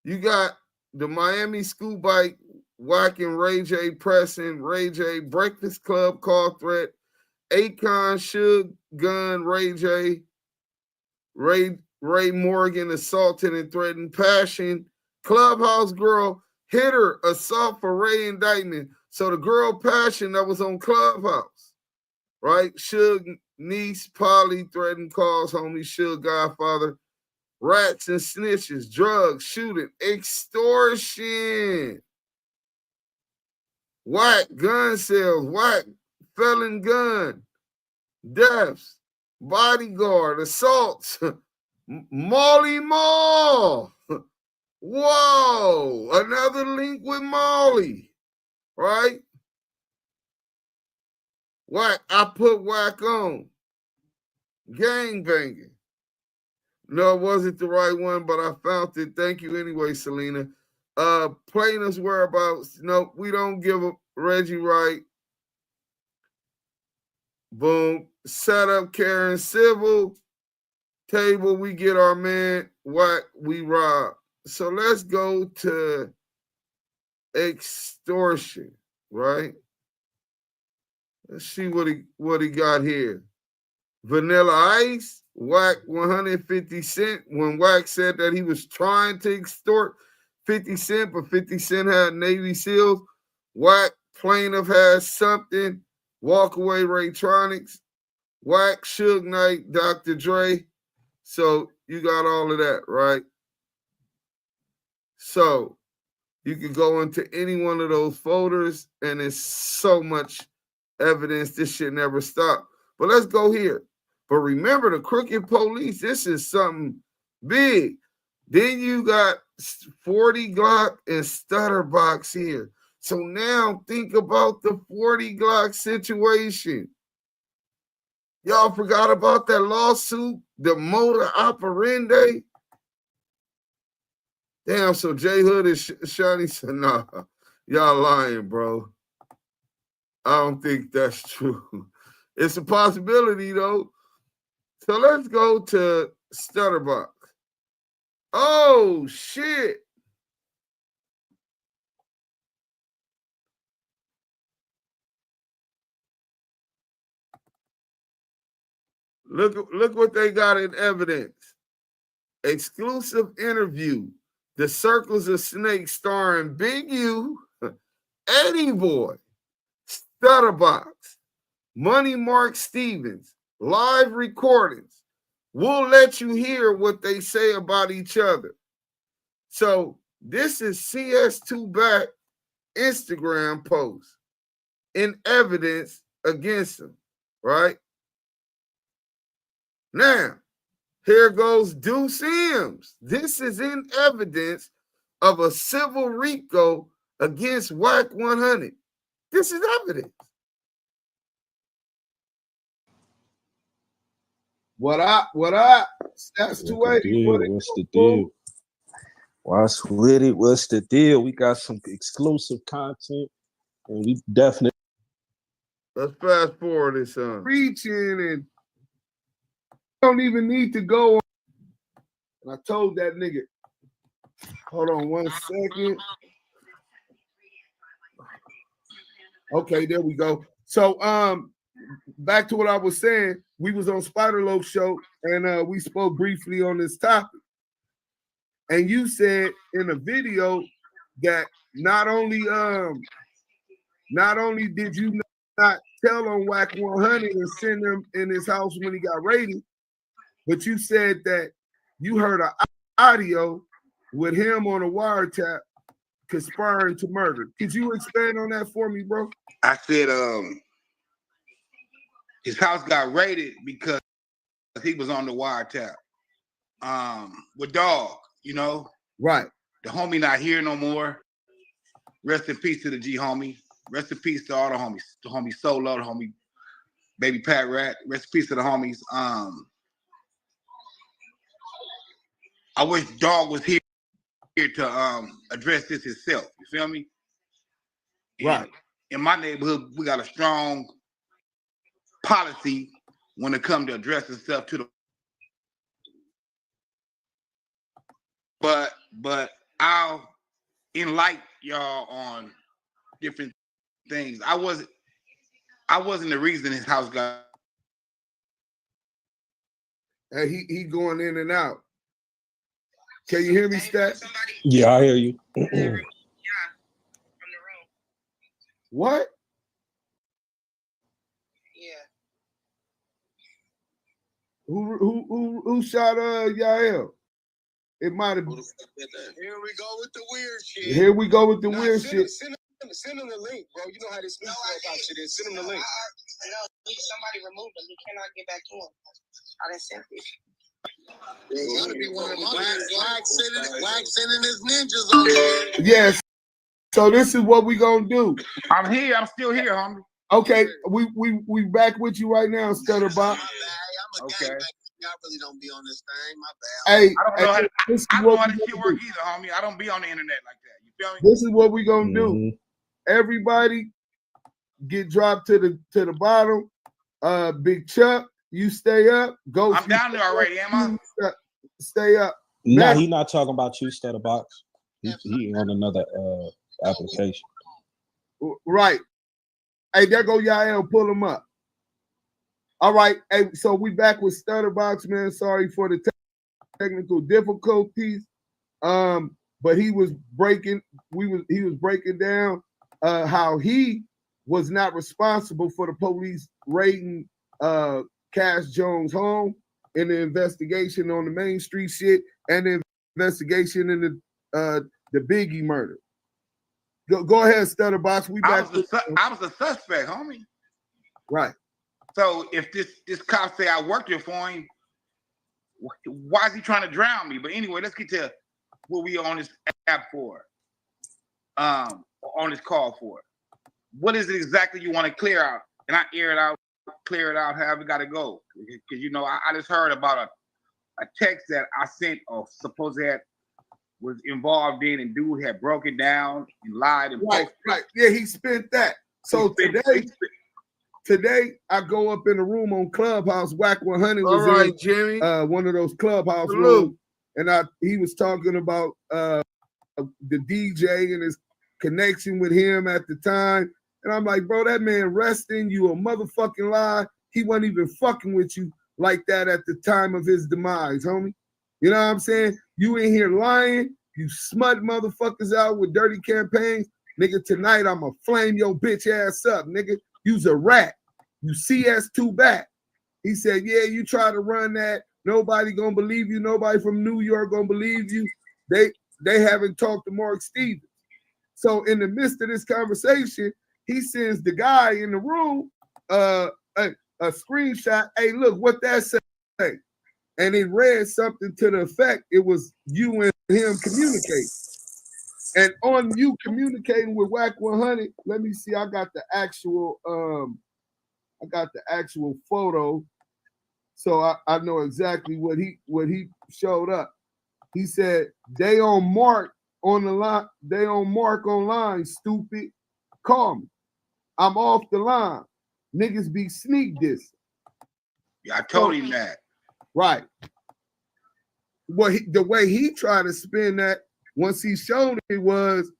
You got the Miami school bike, Wack and Ray J pressing, Ray J Breakfast Club call threat, Akon, Suge, Gun, Ray J, Ray Morgan assaulted and threatened, Passion, Clubhouse girl, hitter, assault for Ray Indictment. So the girl Passion that was on Clubhouse, right? Suge niece Polly threatened calls, homie Suge Godfather, rats and snitches, drugs, shooting, extortion, Wack gun sales, Wack felon gun, deaths, bodyguard, assaults, Molly Mall. Whoa, another link with Molly, right? Wack, I put Wack on. Gang banging. No, it wasn't the right one, but I found it. Thank you anyway, Selena. Plaintiff's whereabouts. No, we don't give a Reggie Wright. Boom. Set up Karen Civil. Table, we get our man. Wack, we rob. So let's go to extortion, right? Let's see what he got here. Vanilla Ice, Wack 150 Cent. When Wack said that he was trying to extort 50 Cent, but 50 Cent had Navy SEALs. Wack plaintiff has something. Walk away Raytronics. Wack Suge Knight, Dr. Dre. So you got all of that, right? So you can go into any one of those folders, and it's so much evidence. This shit never stop. But let's go here. But remember, the crooked police, this is something big. Then you got 40 Glock and Studdabox here. So now think about the 40 Glock situation. Y'all forgot about that lawsuit, the modus operandi? Damn, so J Hood and Shani said, nah, y'all lying, bro. I don't think that's true. It's a possibility, though. So let's go to Studdabox. Oh, shit. Look what they got in evidence. Exclusive interview. The Circles of Snakes starring Big U, Eddie Boy, Studdabox, Money Mark Stevens, live recordings. We'll let you hear what they say about each other. So this is CS2 back Instagram post in evidence against him, right? Now, here goes Deuce Sims. This is in evidence of a civil RICO against WACK100. This is evidence. What up? That's 280. What's the deal? What's with it? What's the deal? We got some exclusive content, and we definitely. Let's fast forward this. Reaching and don't even need to go on. And I told that nigga, hold on 1 second. Okay, there we go. So back to what I was saying, we was on Spider Loaf show and we spoke briefly on this topic. And you said in a video that not only did you not tell on WACK100 and send him in his house when he got raided, but you said that you heard an audio with him on a wiretap conspiring to murder. Could you expand on that for me, bro? I said his house got raided because he was on the wiretap with Dog, you know? Right. The homie not here no more. Rest in peace to the G homie. Rest in peace to all the homies. The homie Solo, the homie Baby Pat Rat. Rest in peace to the homies. I wish Dog was here to address this himself. You feel me? Right. In my neighborhood, we got a strong policy when it comes to addressing stuff to the. But I'll enlighten y'all on different things. I wasn't the reason his house got. Hey, he going in and out. Can you hear me, Stat? Yeah, I hear you. What? Who shot Yael? It might have. Here we go with the weird shit. Here we go with the weird shit. Send him the link, bro. You know how this sneak about shit is. Send him the link. No, somebody removed him. He cannot get back in. I didn't send it. It's gotta be one of the Wack sending his ninjas on here. Yes. So this is what we gonna do. I'm here. I'm still here, homie. Okay, we back with you right now, Studdabox. Okay. Y'all really don't be on this thing. My bad. Hey, I don't know how this shit work do. either, homie. I don't be on the internet like that. You feel me? This is what we gonna do. Everybody get dropped to the bottom. Big Chuck, you stay up. Go. I'm down there already, am I? Stay up. No, he's not talking about you, Studdabox. He on another application. Right. Hey, there go Yael. Pull him up. All right. Hey, so we back with Studdabox, man. Sorry for the technical difficulties. But he was breaking. He was breaking down how he was not responsible for the police raiding Cash Jones' home in the investigation on the Main Street shit and the investigation in the Biggie murder. Go ahead, Studdabox. We back. I was a suspect, homie. Right. So if this cop say I worked here for him, why is he trying to drown me? But anyway, let's get to what we on this app for. On this call for. What is it exactly you want to clear out? And I air it out, clear it out, however it got to go. Because, you know, I just heard about a text that I sent or supposed that was involved in, and dude had broken down and lied. And right. Yeah, he spent that. So today I go up in the room on Clubhouse. WACK100 was All right, in Jimmy. One of those Clubhouse Salute. rooms, and he was talking about the DJ and his connection with him at the time. And I'm like, bro, that man resting, you a motherfucking lie. He wasn't even fucking with you like that at the time of his demise, homie. You know what I'm saying? You in here lying, you smut motherfuckers out with dirty campaigns. Nigga, tonight I'ma flame your bitch ass up, nigga. You's a rat. You CS2 back. He said, yeah, you try to run that. Nobody gonna believe you. Nobody from New York gonna believe you. They haven't talked to Mark Stevens. So in the midst of this conversation, he sends the guy in the room a screenshot. Hey, look what that say. And it read something to the effect it was you and him communicating. And on you communicating with WACK100, let me see. I got the actual photo, so I know exactly what he showed up. He said they on Mark on the line. They on Mark online. Stupid, call me. I'm off the line. Niggas be sneak dissing. Yeah, I told him that. Right. Well, the way he tried to spin that once he showed it was,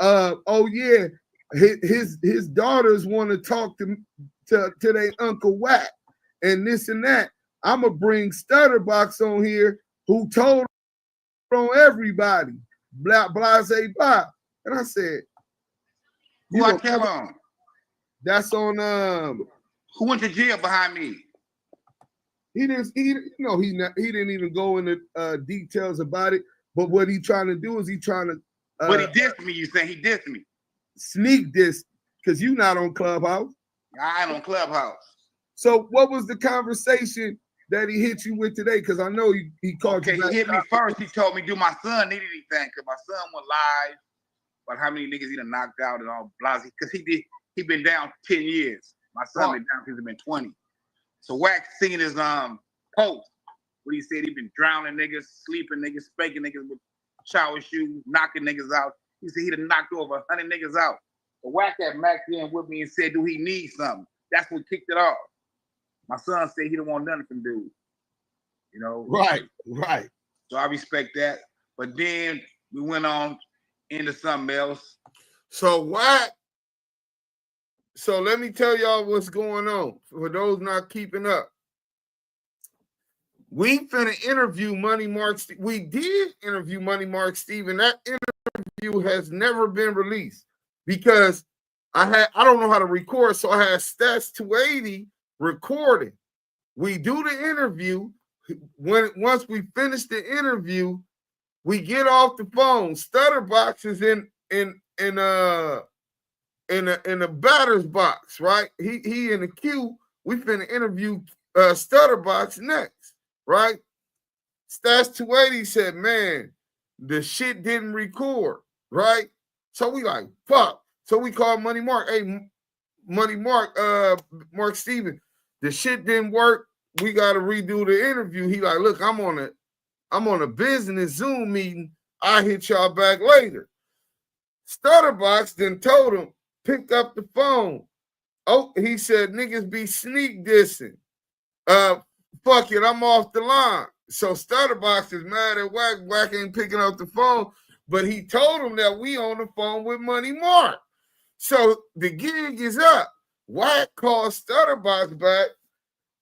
oh yeah, his daughters want to talk to their Uncle Wack and this and that. I'ma bring Studdabox on here who told on everybody, blase blah. And I said, who I tell on? That's on who went to jail behind me? He didn't even go into details about it. But what he trying to do is he trying to. But he dissed me. You saying he dissed me? Sneak diss because you not on Clubhouse. I ain't on Clubhouse. So what was the conversation that he hit you with today? Because I know he called you. Okay, he hit me first. He told me, do my son need anything? Because my son went live about how many niggas he done knocked out and all blasé. Because he been down 10 years. My son been down since he been 20. So Wack seen his post where he said he been drowning niggas, sleeping niggas, spanking niggas with shower shoes, knocking niggas out. He said he done knocked over 100 niggas out. So Wack had Mac in with me and said, do he need something? That's what kicked it off. My son said he don't want nothing from dude. You know? Right. So I respect that. But then we went on into something else. So Wack, so let me tell y'all what's going on for those not keeping up. We finna interview Money Mark. We did interview Money Mark Steven. That interview has never been released because I don't know how to record, so I had Stats 280 recording. We do the interview. Once we finish the interview, we get off the phone. Studdabox is in a batter's box, right? He in the queue. We finna interview Studdabox next, right? Stats 280 said, man, the shit didn't record, right? So we like, fuck. So we called Money Mark. Hey, Money Mark, Mark Steven, the shit didn't work. We gotta redo the interview. He like, look, I'm on a business Zoom meeting. I'll hit y'all back later. Studdabox then told him, picked up the phone. Oh, he said, niggas be sneak dissing. Fuck it, I'm off the line. So Studdabox is mad at Wack. Wack ain't picking up the phone, but he told him that we on the phone with Money Mark. So the gig is up. Wack called Studdabox back,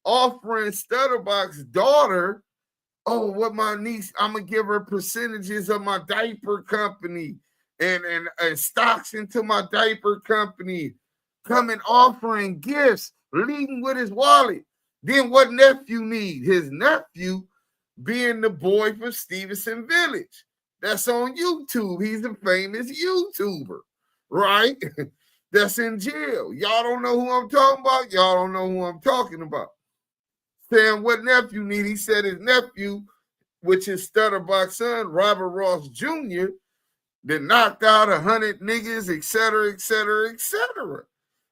offering Studdabox's daughter, oh, what my niece, I'm gonna give her percentages of my diaper company and stocks into my diaper company, coming offering gifts, leading with his wallet. Then what nephew need? His nephew being the boy from Stevenson Village. That's on YouTube. He's a famous YouTuber, right? That's in jail. Y'all don't know who I'm talking about? Y'all don't know who I'm talking about. Saying what nephew need? He said his nephew, which is Studdabox's son, Robert Ross Jr., that knocked out 100 niggas, et cetera, et cetera, et cetera.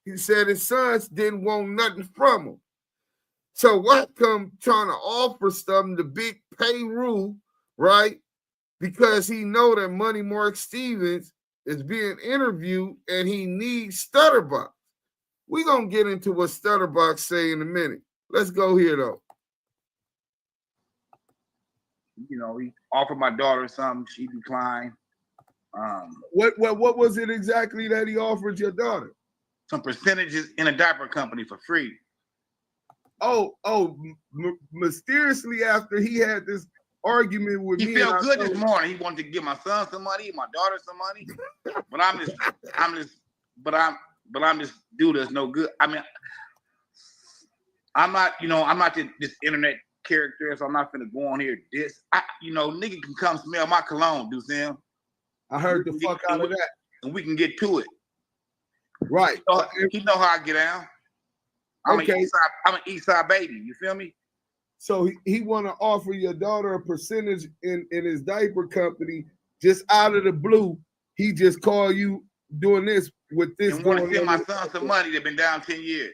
He said his sons didn't want nothing from him. So Wack come trying to offer something to Big Peru, right? Because he know that Money Mark Stevens is being interviewed and he needs Studdabox. We're going to get into what Studdabox say in a minute. Let's go here, though. You know, he offered my daughter something. She declined. What was it exactly that he offered your daughter? Some percentages in a diaper company for free. Mysteriously after he had this argument with me. He felt good this morning. He wanted to give my son some money, my daughter some money. But I'm just dude that's no good. I mean, I'm not this internet character, so I'm not gonna go on here. Nigga can come smell my cologne, do Sam. I heard the fuck out of that. And we can get to it. Right. He know how I get down. I'm an East Side baby. You feel me? So he want to offer your daughter a percentage in his diaper company just out of the blue. He just called you doing this with this. And want to send my son some money that been down 10 years.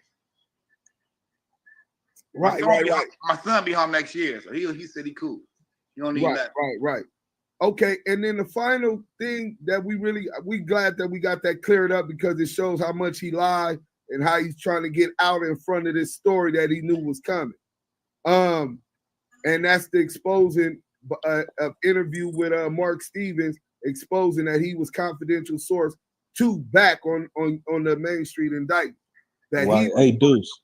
Right. My son be home next year, so he said he cool. You don't need that. Right. Okay, and then the final thing that we glad that we got that cleared up because it shows how much he lied and how he's trying to get out in front of this story that he knew was coming. And that's the exposing of interview with Mark Stevens, exposing that he was confidential source to back on the Main Street indictment. Hey, Deuce.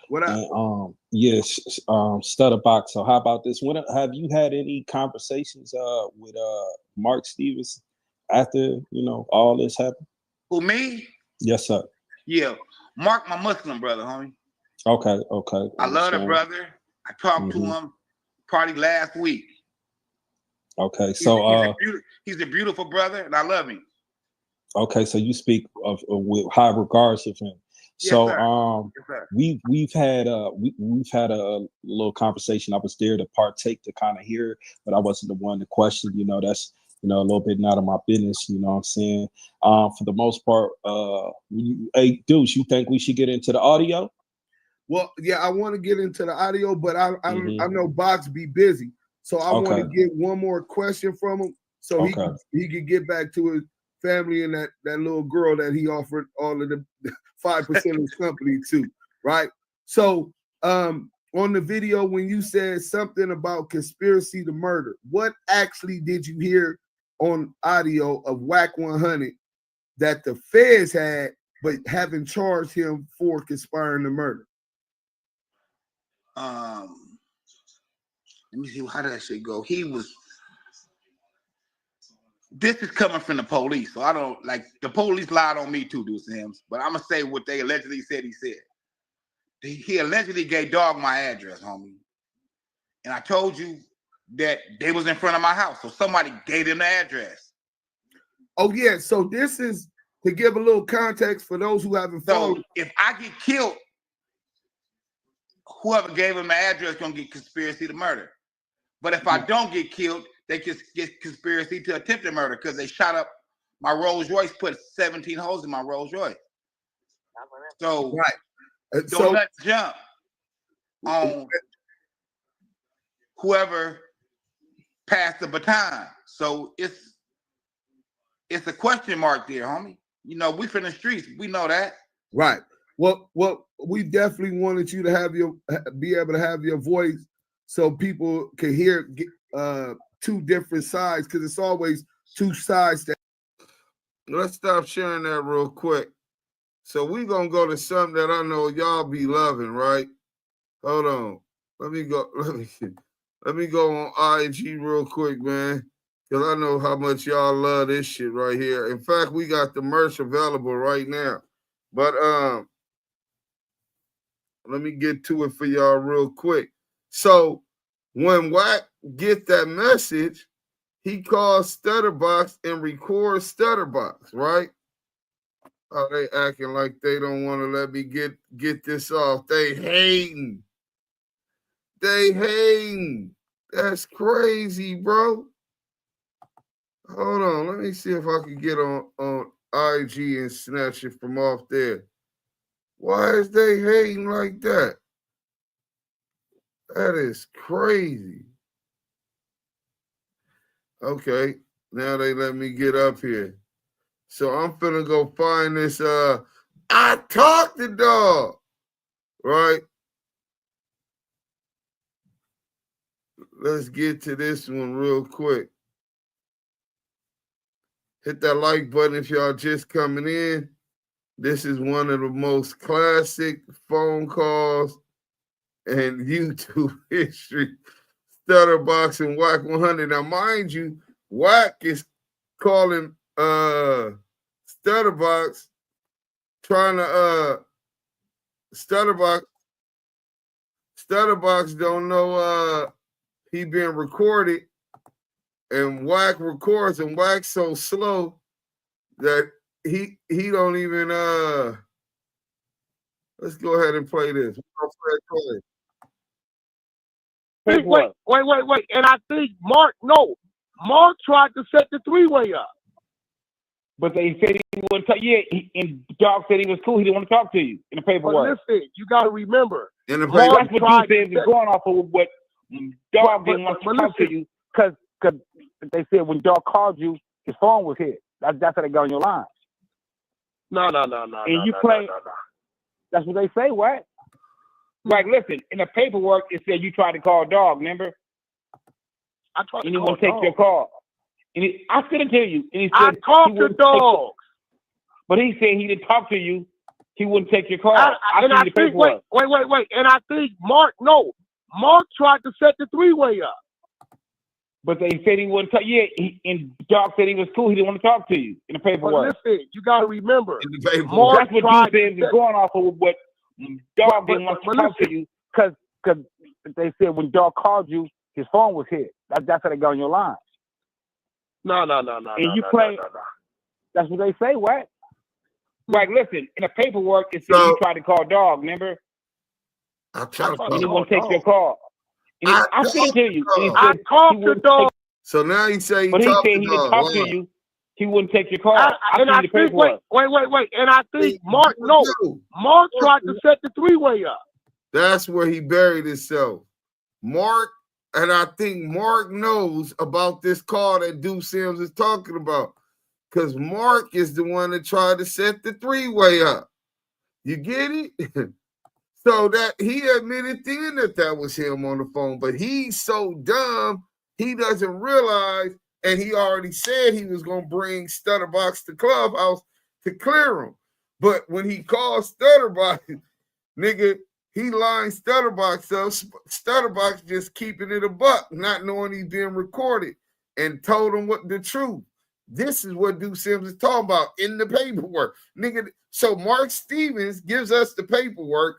What up? Yes, Studdabox. So how about this? Have you had any conversations with Mark Stevens after all this happened? Who, me? Yes, sir. Yeah, Mark, my Muslim brother, homie. Okay. I love the brother. I talked to him probably last week. Okay, he's a beautiful brother, and I love him. Okay, so you speak with high regards of him. Yes, So sir. Yes, sir. we've had a little conversation. I was there to partake to kind of hear, but I wasn't the one to question. That's a little bit out of my business. You know what I'm saying? For the most part, hey, Deuce, you think we should get into the audio? Well, yeah, I want to get into the audio, but I know Box be busy, so I want to get one more question from him so he could get back to his family and that little girl that he offered all of the 5% of his company to, right? So on the video, when you said something about conspiracy to murder, what actually did you hear on audio of WACK100 that the feds had but haven't charged him for conspiring to murder? Let me see, how did that shit go? This is coming from the police, so I don't the police lied on me too, Deuce Sims, but I'm gonna say what they allegedly said he said. he allegedly gave Dog my address, homie. And I told you that they was in front of my house. So somebody gave him the address. Oh, yeah. So this is to give a little context for those who haven't followed. So if I get killed, whoever gave him the address gonna get conspiracy to murder. But if I don't get killed, they just get conspiracy to attempted murder because they shot up my Rolls Royce, put 17 holes in my Rolls Royce. So don't let jump on whoever passed the baton. So it's a question mark there, homie. You know, we from the streets. We know that. Right. Well, we definitely wanted you to be able to have your voice so people can hear two different sides, because it's always two sides. Let's stop sharing that real quick. So we're gonna go to something that I know y'all be loving, right? Hold on. Let me go on IG real quick, man. Because I know how much y'all love this shit right here. In fact, we got the merch available right now. But let me get to it for y'all real quick. So when Wack get that message, he calls Studdabox and records Studdabox, right? Oh, they acting like they don't want to let me get this off. They hating. That's crazy, bro. Hold on. Let me see if I can get on IG and snatch it from off there. Why is they hating like that? That is crazy. Okay. Now they let me get up here. So I'm finna go find this. I talked to Dog. Right? Let's get to this one real quick. Hit that like button if y'all just coming in. This is one of the most classic phone calls in YouTube history. Studdabox and WACK100. Now, mind you, Wack is calling Studdabox, trying to Studdabox don't know he being recorded, and Wack records, and Wack's so slow that he don't even let's go ahead and play this. Wait. And I think Mark tried to set the three-way up. But they said he wouldn't talk. Yeah, and Dog said he was cool. He didn't want to talk to you in the paperwork. But listen, you got to remember. In the paperwork, that's what you said is going off of what Dog didn't want to talk to you because they said when Dog called you, his phone was hit. That's how they got on your line. No. And you claim that's what they say, what? Like, listen, in the paperwork, it said you tried to call Dog, remember? I tried to and he call won't take Dog. your call. And I sent it to you. And he said, I talked to Dog. But he said he didn't talk to you. He wouldn't take your call. And I think, wait. And I think Mark tried to set the three-way up. But they said he wouldn't talk. Yeah, and Dog said he was cool. He didn't want to talk to you in the paperwork. But listen, you got to remember. Mark that's what you said is going off of what Dog didn't want to talk to you because they said when Dog called you, his phone was hit. That's how they got on your line. No. And you claim that's what they say, what? Like, listen, in the paperwork, it said you tried to call Dog, remember? I tried to and he won't take your call. And I sent it to you. And he said I talked to Dog. So now he say he said he didn't talk to you. He wouldn't take your call. Wait. And I think Mark tried to set the three-way up. That's where he buried himself. Mark, and I think Mark knows about this call that Duke Sims is talking about. Because Mark is the one that tried to set the three-way up. You get it? So that he admitted then that was him on the phone. But he's so dumb, he doesn't realize, and he already said he was going to bring Studdabox to Clubhouse to clear him. But when he called Studdabox, nigga, he lined Studdabox up. Studdabox just keeping it a buck, not knowing he's being recorded, and told him what the truth. This is what Duke Sims is talking about in the paperwork. Nigga, so Mark Stevens gives us the paperwork.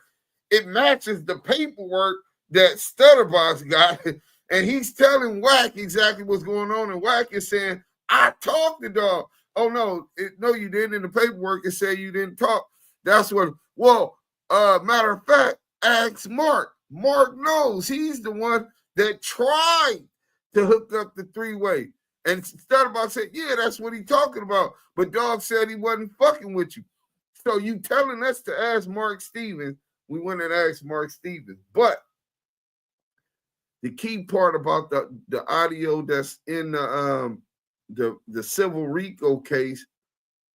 it matches the paperwork that Studdabox got, and he's telling Wack exactly what's going on, and Wack is saying, I talked to dog. Oh, no, no, you didn't. In the paperwork, it said you didn't talk. That's what, well, matter of fact, ask Mark. Mark knows. He's the one that tried to hook up the three-way. And Studdabox said, yeah, that's what he's talking about. But dog said he wasn't fucking with you. So you telling us to ask Mark Stevens. We went and asked Mark Stevens. But the key part about the audio that's in the civil RICO case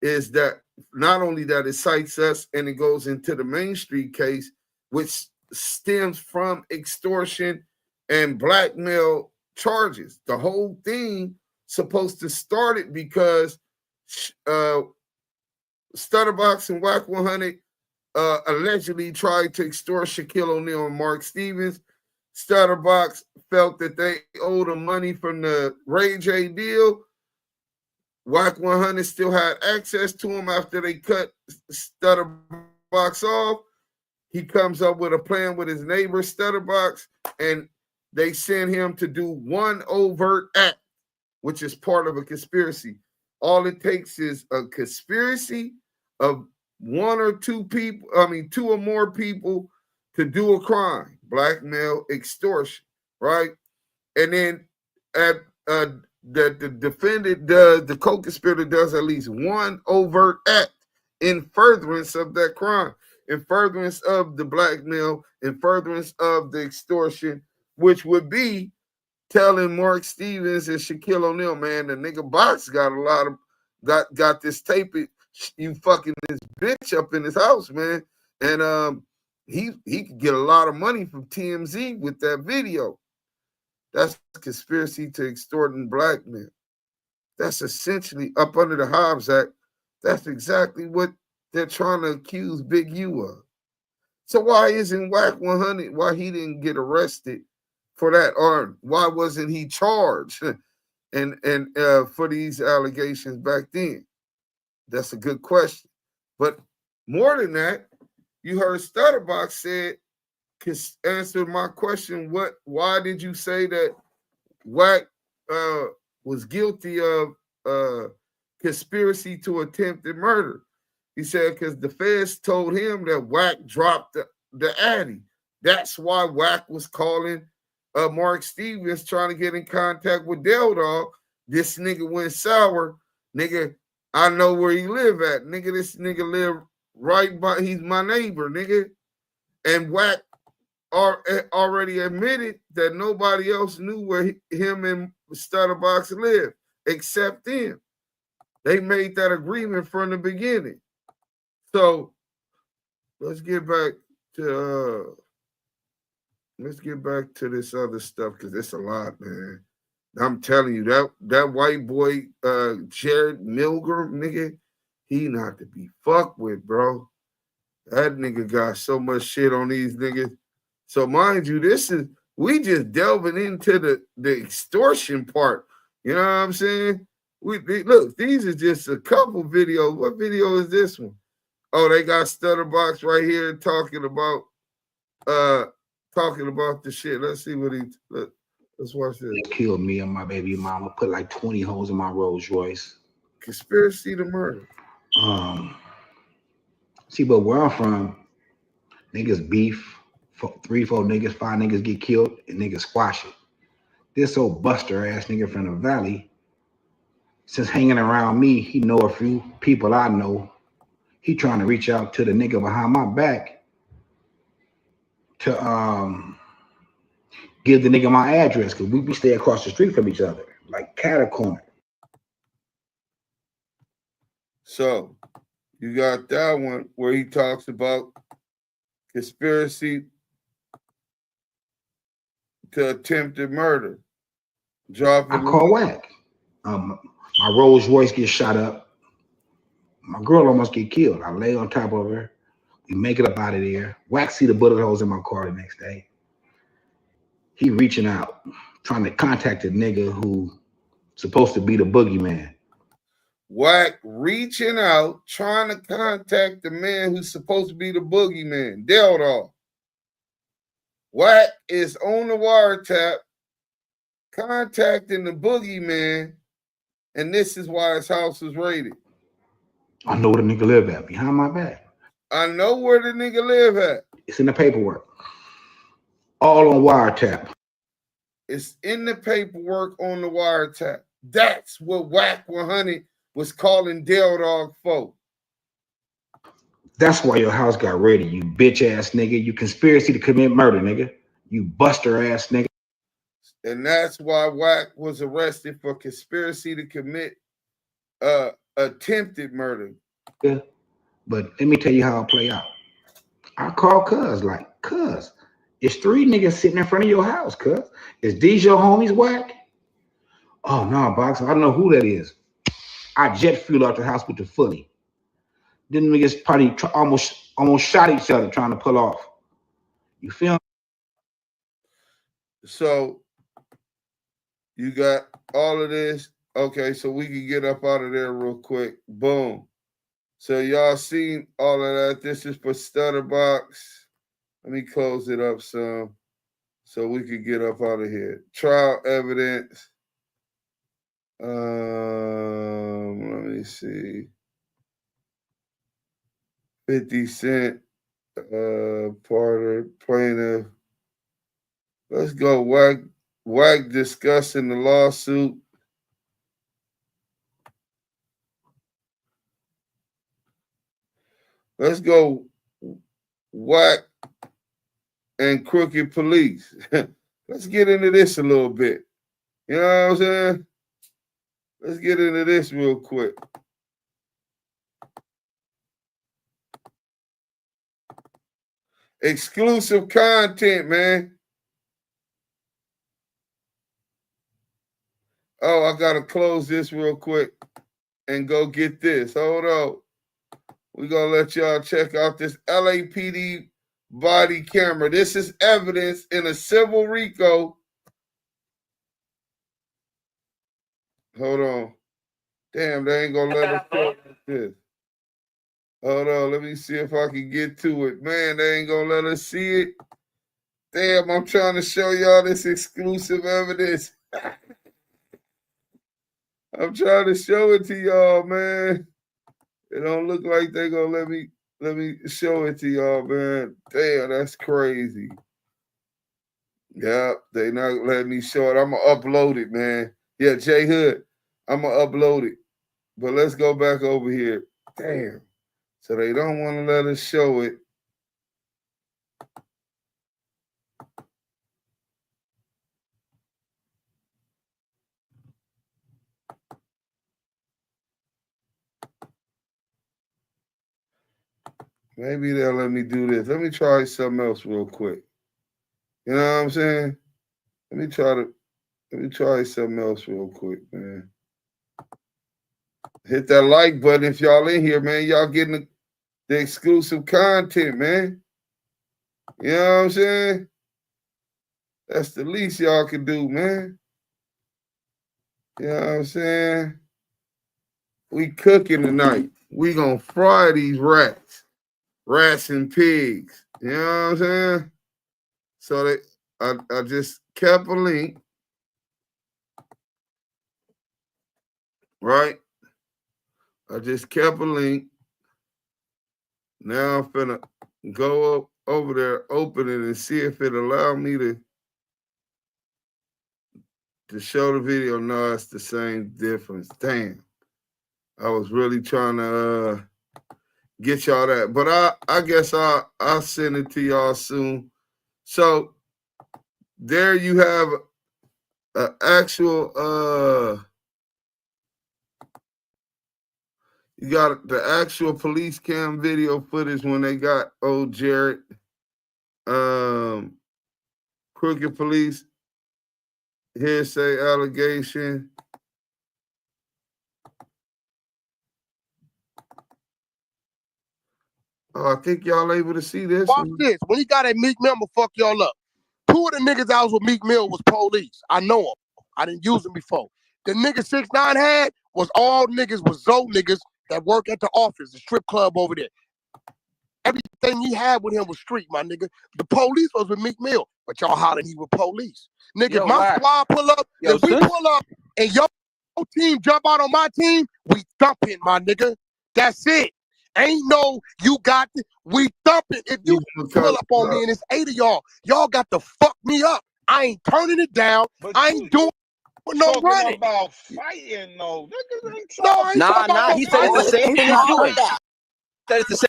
is that not only that it cites us and it goes into the Main Street case, which stems from extortion and blackmail charges. The whole thing supposed to start it because Studdabox and WACK100 allegedly tried to extort Shaquille O'Neal and Mark Stevens. Studdabox felt that they owed him money from the Ray J deal. WACK100 still had access to him after they cut Studdabox off. He comes up with a plan with his neighbor, Studdabox, and they send him to do one overt act, which is part of a conspiracy. All it takes is a conspiracy of one or two people, two or more people to do a crime, blackmail, extortion, right? And then the defendant does, the co-conspirator does at least one overt act in furtherance of that crime, in furtherance of the blackmail, in furtherance of the extortion, which would be telling Mark Stevens and Shaquille O'Neal, man, the nigga Box got a lot of, got this tape, you fucking this bitch up in his house, man. And he could get a lot of money from TMZ with that video. That's conspiracy to extort and blackmail. That's essentially up under the Hobbs Act. That's exactly what they're trying to accuse Big U of. So why isn't WACK100, why he didn't get arrested for that, or why wasn't he charged and for these allegations back then? That's a good question. But more than that, you heard Studdabox said, answered my question, why did you say that Wack was guilty of conspiracy to attempted murder? He said because the feds told him that Wack dropped the addy. That's why Wack was calling Mark Stevens, trying to get in contact with Del Dog. This nigga went sour. Nigga, I know where he live at. Nigga, this nigga live right by, he's my neighbor, nigga. And Wack already admitted that nobody else knew where him and Studdabox lived except them. They made that agreement from the beginning. So let's get back to this other stuff, because it's a lot, man. I'm telling you, that white boy, Jared Milgram, nigga, he not to be fucked with, bro. That nigga got so much shit on these niggas. So mind you, we just delving into the extortion part. You know what I'm saying? Look, these are just a couple videos. What video is this one? Oh, they got Studdabox right here talking about the shit. Let's see what let's watch this. They killed me and my baby mama, put like 20 holes in my Rolls Royce. Conspiracy to murder. See, but where I'm from, niggas beef, 3, 4 niggas, 5 niggas get killed, and niggas squash it. This old buster ass nigga from the valley, since hanging around me, he know a few people I know. He trying to reach out to the nigga behind my back to give the nigga my address, because we stay across the street from each other, like cat corner. So you got that one where he talks about conspiracy to attempted murder. I call Wack. My Rolls Royce gets shot up. My girl almost get killed. I lay on top of her. We make it up out of there. Wack see the bullet holes in my car the next day. He reaching out, trying to contact a nigga who supposed to be the boogeyman. Wack reaching out, trying to contact the man who's supposed to be the boogeyman, Del Dog. Wack is on the wiretap, contacting the boogeyman, and this is why his house was raided. I know where the nigga live at, behind my back. I know where the nigga live at. It's in the paperwork. All on wiretap. It's in the paperwork on the wiretap. That's what WACK100 was calling Del Dog for. That's why your house got raided, you bitch ass nigga. You conspiracy to commit murder, nigga. You buster ass nigga. And that's why Wack was arrested for conspiracy to commit attempted murder. Yeah. But let me tell you how it play out. I call cuz, like, cuz, it's 3 niggas sitting in front of your house, cuz. Is these your homies, Wack? Oh, no, Box, I don't know who that is. I jet fuel out the house with the fully. Then niggas probably almost shot each other trying to pull off. You feel me? So you got all of this. Okay, so we can get up out of there real quick. Boom. So y'all seen all of that. This is for Studdabox. Let me close it up some so we can get up out of here. Trial evidence. Let me see. 50 Cent, Porter, plaintiff. Let's go. Wack discussing the lawsuit. Let's go. Wack and crooked police. Let's get into this a little bit. You know what I'm saying? Let's get into this real quick. Exclusive content, man. Oh, I gotta close this real quick and go get this. Hold on. We're gonna let y'all check out this LAPD body camera. This is evidence in a civil RICO. Hold on. Damn, they ain't gonna let us show this. Hold on, let me see if I can get to it. Man, they ain't gonna let us see it. Damn, I'm trying to show y'all this exclusive evidence. I'm trying to show it to y'all, man. It don't look like they gonna let me show it to y'all, man. Damn, that's crazy. Yep, they not letting me show it. I'm gonna upload it, man. Yeah, J Hood, I'm gonna upload it. But let's go back over here. Damn. So they don't want to let us show it. Maybe they'll let me do this. Let me try something else real quick. You know what I'm saying? Let me try something else real quick, man. Hit that like button if y'all in here, man. Y'all getting the exclusive content, man. You know what I'm saying? That's the least y'all can do, man. You know what I'm saying? We cooking tonight. We gonna fry these rats. Rats and pigs. You know what I'm saying? So I just kept a link. Right? I just kept a link. Now I'm finna go up over there, open it, and see if it allow me to show the video. No, it's the same difference. Damn. I was really trying to get y'all that. But I guess I'll send it to y'all soon. So there you have an actual you got the actual police cam video footage when they got old Jared. Crooked police hearsay allegation. Oh, I think y'all able to see this. Watch this. When he got at Meek Mill, I'ma fuck y'all up. 2 of the niggas I was with Meek Mill was police. I know them. I didn't use them before. The nigga 6ix9ine had was all niggas was Zoe niggas that work at the office, the strip club over there. Everything he had with him was street, my nigga. The police was with Meek Mill, but y'all hollering he was police. Nigga, if my squad pull up, if we pull up and your team jump out on my team, we thumping, my nigga. That's it. Ain't no you got it. We thumping. If you pull up on me and it's 8 of y'all got to fuck me up. I ain't turning it down. I ain't doing no running. About fighting, though. Niggas ain't No, I ain't talking about no he said it's the same thing as Jewish. He said it's the same.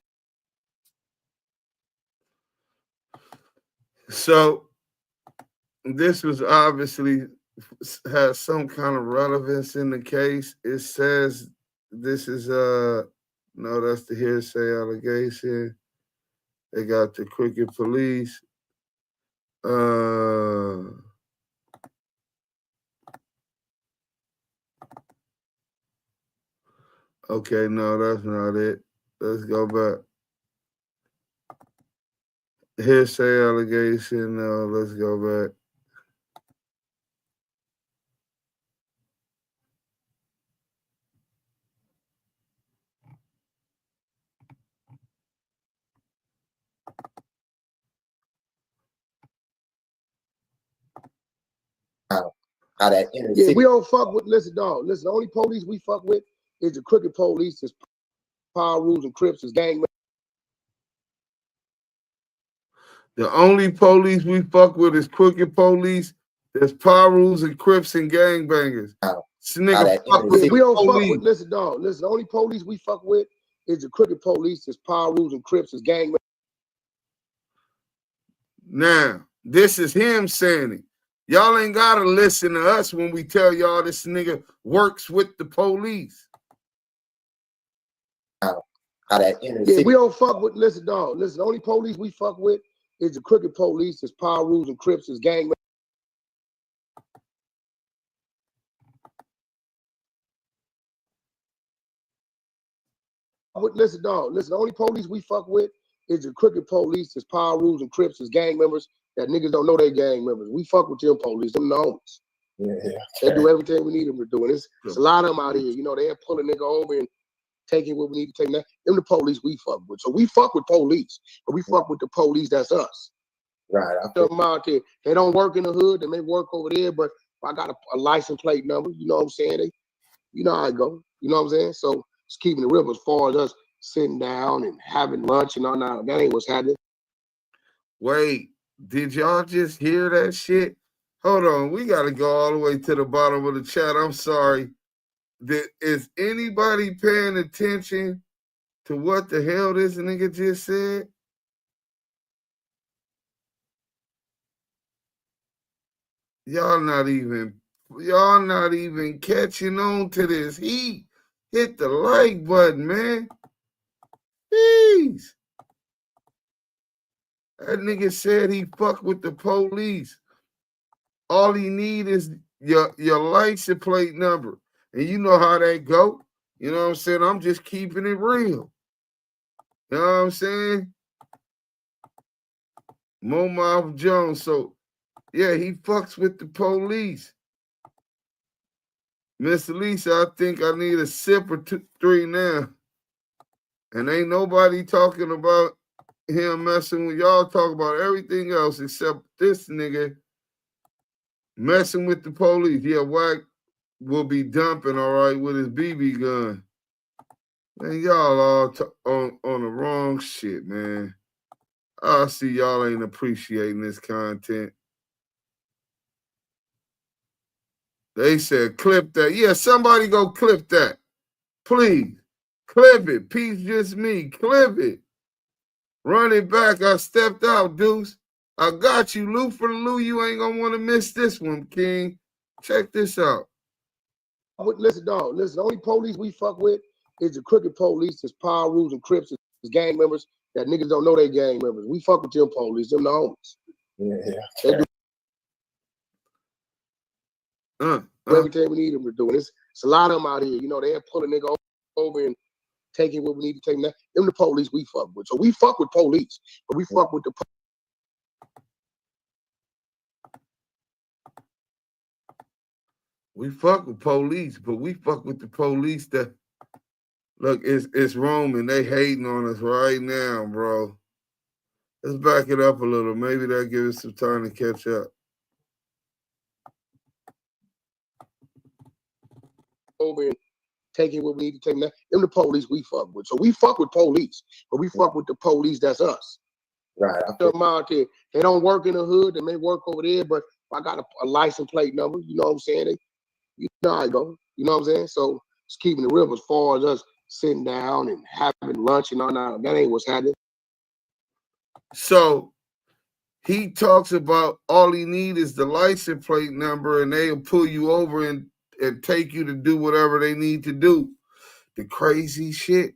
So this was obviously has some kind of relevance in the case. It says this is no, that's the hearsay allegation. They got the crooked police. Okay, no, that's not it. Let's go back. Hearsay allegation. No, let's go back. How that yeah, we don't fuck with. Listen, dog. Listen, the only police we fuck with is the crooked police. It's Power Rules and Crips. Is gang. The only police we fuck with is crooked police. There's Power Rules and Crips and gangbangers. This nigga fuck with we don't fuck with. Listen, dog. Listen, the only police we fuck with is the crooked police. It's Power Rules and Crips. Is gang. Now, this is him saying it. Y'all ain't gotta listen to us when we tell y'all this nigga works with the police. How that yeah, we don't fuck with. Listen, dog. Listen, the only police we fuck with is the crooked police. It's Power Rules and Crips. Is gang. Listen, dog. Listen, the only police we fuck with is the crooked police. It's Power Rules and Crips. Is gang members that niggas don't know they gang members. We fuck with them police. Them the homies. Yeah. They do everything we need them to do. And it's a lot of them out here. You know, they'll pull a nigga over and taking what we need to take. Them the police we fuck with. So we fuck with police, but we fuck with the police that's us. Right. I them out there. They don't work in the hood. They may work over there, but if I got a license plate number, you know what I'm saying? You know how I go. You know what I'm saying? So it's keeping it real as far as us sitting down and having lunch and all that. That ain't what's happening. Wait, did y'all just hear that shit? Hold on, we gotta go all the way to the bottom of the chat. I'm sorry. Is anybody paying attention to what the hell this nigga just said? Y'all not even catching on to this. Hit the like button, man. Jeez. That nigga said he fuck with the police. All he need is your license plate number. And you know how that go. You know what I'm saying? I'm just keeping it real. You know what I'm saying? Momouth Jones. So, yeah, he fucks with the police. Miss Lisa, I think I need a sip or 3 now. And ain't nobody talking about him messing with y'all. Talk about everything else except this nigga messing with the police. Yeah, Wack will be dumping, all right, with his BB gun. Man, y'all all on the wrong shit, man. I see y'all ain't appreciating this content. They said clip that. Yeah, somebody go clip that. Please. Clip it. Peace just me. Clip it. Run it back. I stepped out, Deuce. I got you. Lou for the Lou. You ain't going to want to miss this one, King. Check this out. Listen, dog. Listen, the only police we fuck with is the crooked police. It's Power Rules and Crips. It's gang members that niggas don't know they gang members. We fuck with them police. Them the homies. Yeah. They do everything we need them to do. And it's a lot of them out here. You know, they'll pull a nigga over and taking what we need to take. Them the police we fuck with. So we fuck with police, but we fuck with the We fuck with police, but we fuck with the police that Look, it's Roman. They hating on us right now, bro. Let's back it up a little. Maybe that'll give us some time to catch up. Over and taking what we need to take. Them the police we fuck with. So we fuck with police, but we fuck with the police that's us. Right. Them out there. They don't work in the hood. They may work over there, but if I got a license plate number, you know what I'm saying? You know how I go. You know what I'm saying? So it's keeping it real as far as us sitting down and having lunch and all that. That ain't what's happening. So he talks about all he need is the license plate number, and they'll pull you over and take you to do whatever they need to do. The crazy shit.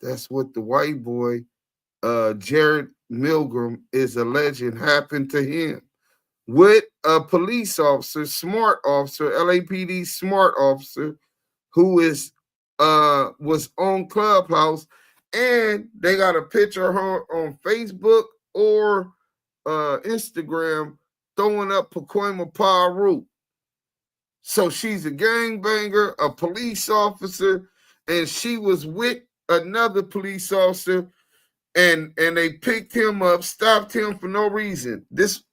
That's what the white boy, Jared Milgram, is alleging happened to him with a police officer, smart officer, LAPD smart officer, who is was on Clubhouse, and they got a picture of her on Facebook or Instagram throwing up Pacoima Paru. So she's a gangbanger, a police officer, and she was with another police officer, and they picked him up, stopped him for no reason. This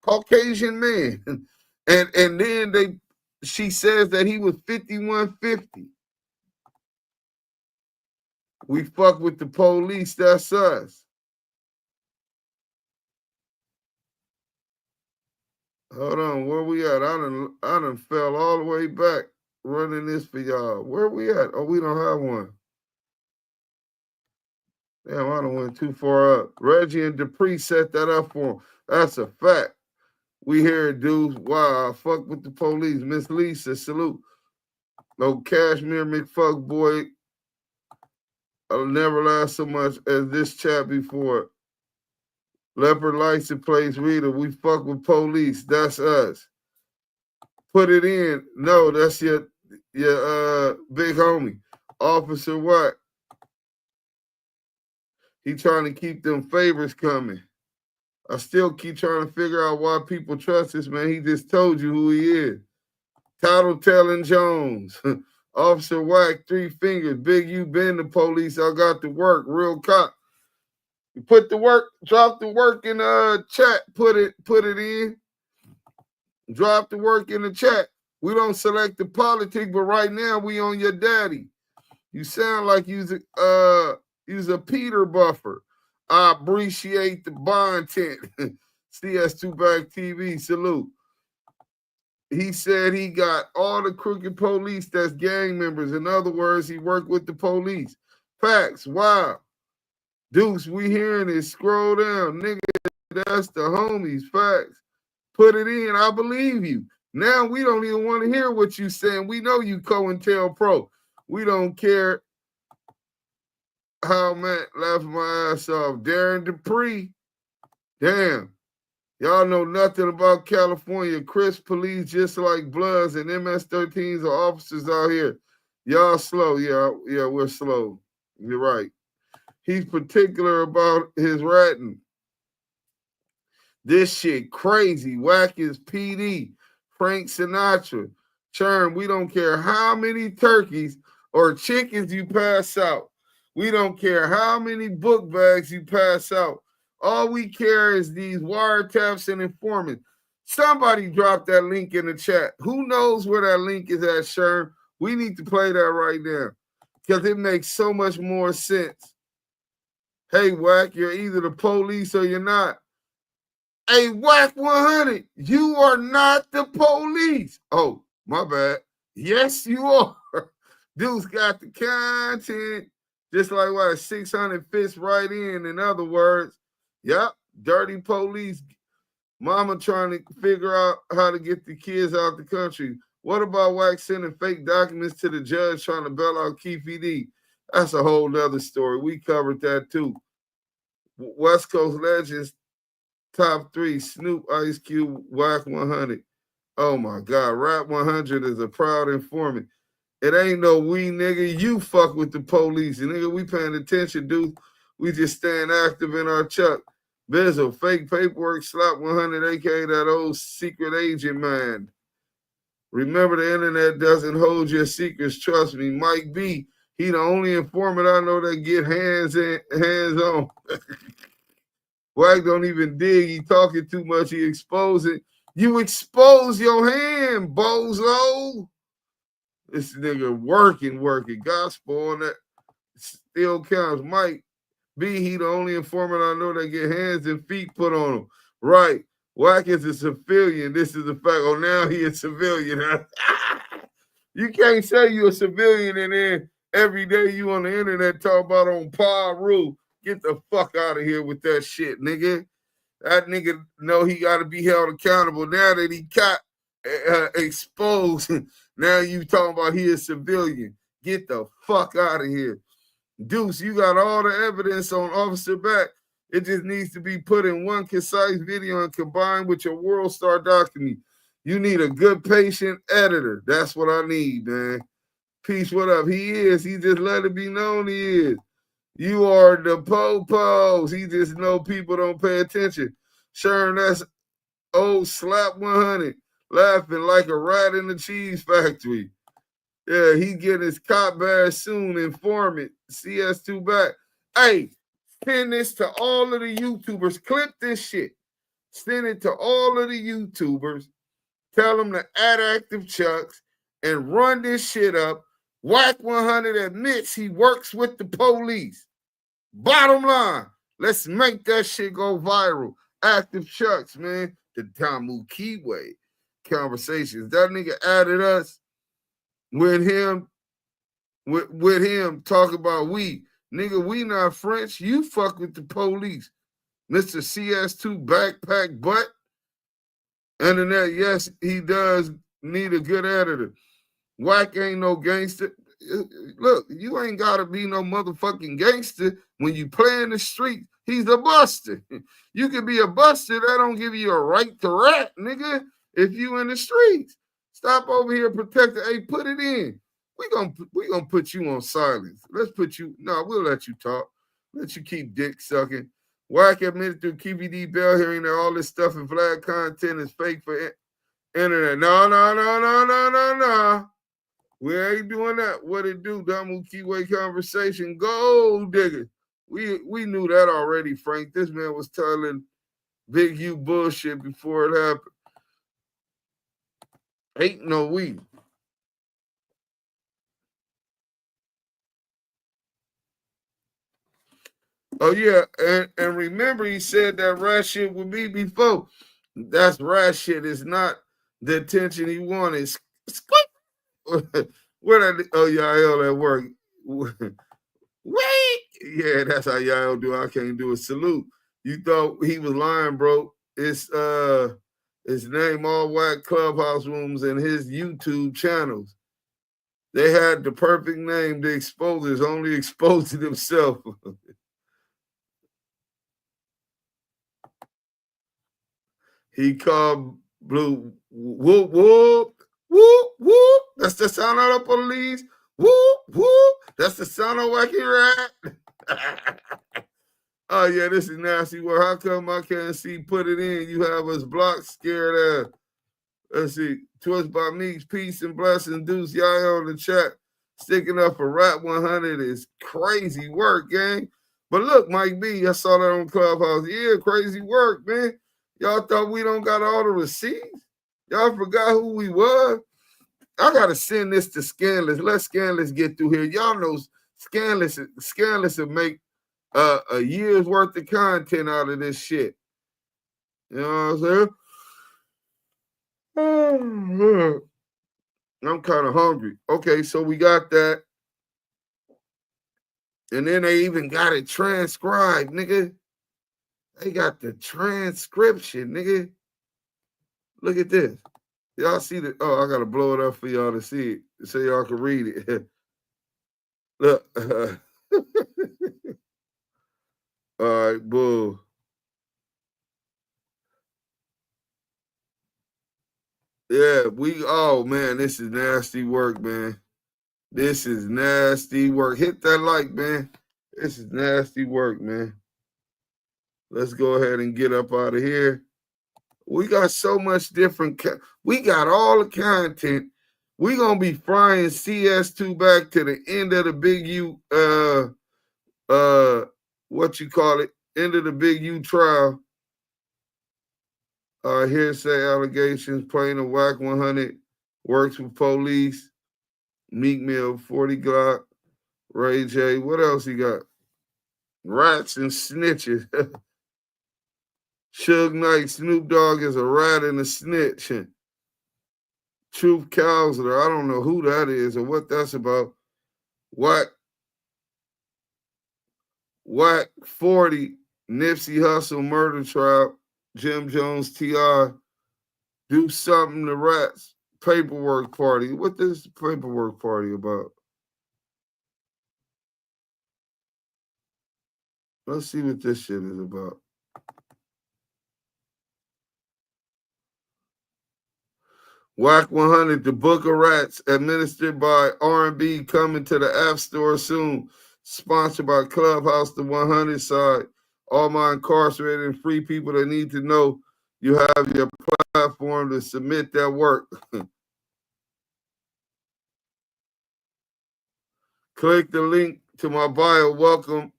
Caucasian man, and then she says that he was 5150. We fuck with the police, that's us. Hold on, where we at? I done fell all the way back running this for y'all. Where we at? Oh, we don't have one. Damn, I done went too far up. Reggie and Dupree set that up for him. That's a fact. We hear it, dudes. Wow, I fuck with the police. Miss Lisa, salute. No Cashmere McFuck boy. I'll never laugh so much as this chat before. Leopard license plates reader. We fuck with police. That's us. Put it in. No, that's your big homie, Officer Wack. He trying to keep them favors coming. I still keep trying to figure out why people trust this man. He just told you who he is. Tattletailing Jones. Officer Wack, 3 fingers. Big you been the police. I got the work. Real cop. You put the work, drop the work in the chat. Put it in. Drop the work in the chat. We don't select the politics, but right now we on your daddy. You sound like you's a Peter Buffer. I appreciate the content. CS2 Back TV, salute. He said he got all the crooked police that's gang members. In other words, he worked with the police. Facts, wow. Deuce, we hearing it. Scroll down. Nigga, that's the homies. Facts. Put it in. I believe you. Now we don't even want to hear what you saying. We know you COINTELPRO. We don't care how Matt laughed my ass off. Darren Dupree. Damn. Y'all know nothing about California. Chris police just like Bloods and MS-13s are officers out here. Y'all slow. Yeah, we're slow. You're right. He's particular about his ratting. This shit crazy. Wack is PD. Frank Sinatra. Churn, we don't care how many turkeys or chickens you pass out. We don't care how many book bags you pass out. All we care is these wiretaps and informants. Somebody drop that link in the chat. Who knows where that link is at, Sherm? We need to play that right now because it makes so much more sense. Hey, Wack, you're either the police or you're not. Hey, WACK100, you are not the police. Oh, my bad. Yes, you are. Dude's got the content. Just like what 600 fits right in. In other words, yep, dirty police. Mama trying to figure out how to get the kids out the country. What about Wack sending fake documents to the judge trying to bail out Keefe D? That's a whole nother story. We covered that too. West Coast Legends, top 3, Snoop, Ice Cube, WACK100. Oh my God, Rap 100 is a proud informant. It ain't no we, nigga. You fuck with the police. And nigga, we paying attention, dude. We just staying active in our chuck. Bizzle, fake paperwork, slap 100, aka that old secret agent man. Remember, the internet doesn't hold your secrets. Trust me. Mike B, He the only informant I know that get hands on. Wack don't even dig. He talking too much. He exposing. You expose your hand, bozo. This nigga working. Gospel on that still counts. Mike B, he the only informant I know that get hands and feet put on him. Right. Wack is a civilian. This is the fact. Oh, now he a civilian. You can't say you a civilian and then every day you on the internet talk about on Paru. Get the fuck out of here with that shit, nigga. That nigga know he got to be held accountable now that he got exposed. Now you talking about he a civilian. Get the fuck out of here. Deuce, you got all the evidence on Officer Back. It just needs to be put in one concise video and combined with your World Star document. You need a good patient editor. That's what I need, man. Peace, what up? He is. He just let it be known he is. You are the po-pos. He just know people don't pay attention. Sharon, that's old Slap 100, laughing like a rat in the cheese factory. Yeah, he getting his cop badge soon. Informant. CS2 back. Hey, pin this to all of the YouTubers. Clip this shit. Send it to all of the YouTubers. Tell them to add Active Chucks and run this shit up. WACK100 admits he works with the police. Bottom line, let's make that shit go viral. Active Chucks, man. The Damu Kiwe Conversations. That nigga added us with him talk about we. Nigga, we not French. You fuck with the police. Mr. CS2 backpack butt. Internet, yes, he does need a good editor. Wack ain't no gangster. Look, you ain't got to be no motherfucking gangster when you play in the street. He's a buster. You can be a buster. That don't give you a right to rat, nigga, if you in the streets. Stop over here protecting. Hey, put it in. We gonna put you on silence. Let's put you. No, we'll let you talk. Let you keep dick sucking. Wack admitted through QVD Bell hearing that all this stuff and flag content is fake for internet. No. We ain't doing that. What it do? Damu Kiwe Conversation. Gold digger. We knew that already, Frank. This man was telling Big U bullshit before it happened. Ain't no we. Oh, yeah, and remember he said that rat shit with me before. That's rat shit. It's not the attention he wanted. Where that? Oh, y'all at work. Wait. Yeah, that's how y'all do. I can't do a salute. You thought he was lying, bro. It's his name all Wack Clubhouse rooms and his YouTube channels. They had the perfect name. The exposers only exposing himself. He called Blue whoop, whoop, whoop, whoop. That's the sound of the police. Whoop, whoop. That's the sound of Wacky Rat. Oh, yeah, this is nasty. Well, how come I can't see put it in? You have us blocked, scared ass. Let's see. Twist by me, peace and blessings. Deuce, y'all on the chat. Sticking up for Rap 100 is crazy work, gang. But look, Mike B, I saw that on Clubhouse. Yeah, crazy work, man. Y'all thought we don't got all the receipts? Y'all forgot who we were? I got to send this to Scanless. Let Scanless get through here. Y'all know Scanless will make a year's worth of content out of this shit. You know what I'm saying? I'm kind of hungry. Okay, so we got that. And then they even got it transcribed, nigga. They got the transcription, nigga. Look at this. Y'all see that? Oh, I got to blow it up for y'all to see it so y'all can read it. Look. All right, boo. Yeah, oh, man, this is nasty work, man. This is nasty work. Hit that like, man. This is nasty work, man. Let's go ahead and get up out of here. We got so much different. We got all the content. We gonna be frying CS2 back to the end of the Big U, what you call it, end of the Big U trial. Hearsay allegations, playing a WACK100, works with police, Meek Mill, 40 Glock, Ray J. What else he got? Rats and snitches. Suge Knight, Snoop Dogg is a rat and a snitch. Truth Counselor, I don't know who that is or what that's about. WACK 40, Nipsey Hussle murder trial, Jim Jones, T.I. Do something to rats. Paperwork party. What is the paperwork party about? Let's see what this shit is about. WACK100, the Book of Rats, administered by R&B, coming to the App Store soon. Sponsored by Clubhouse, the 100 side. All my incarcerated and free people that need to know you have your platform to submit that work. Click the link to my bio. Welcome,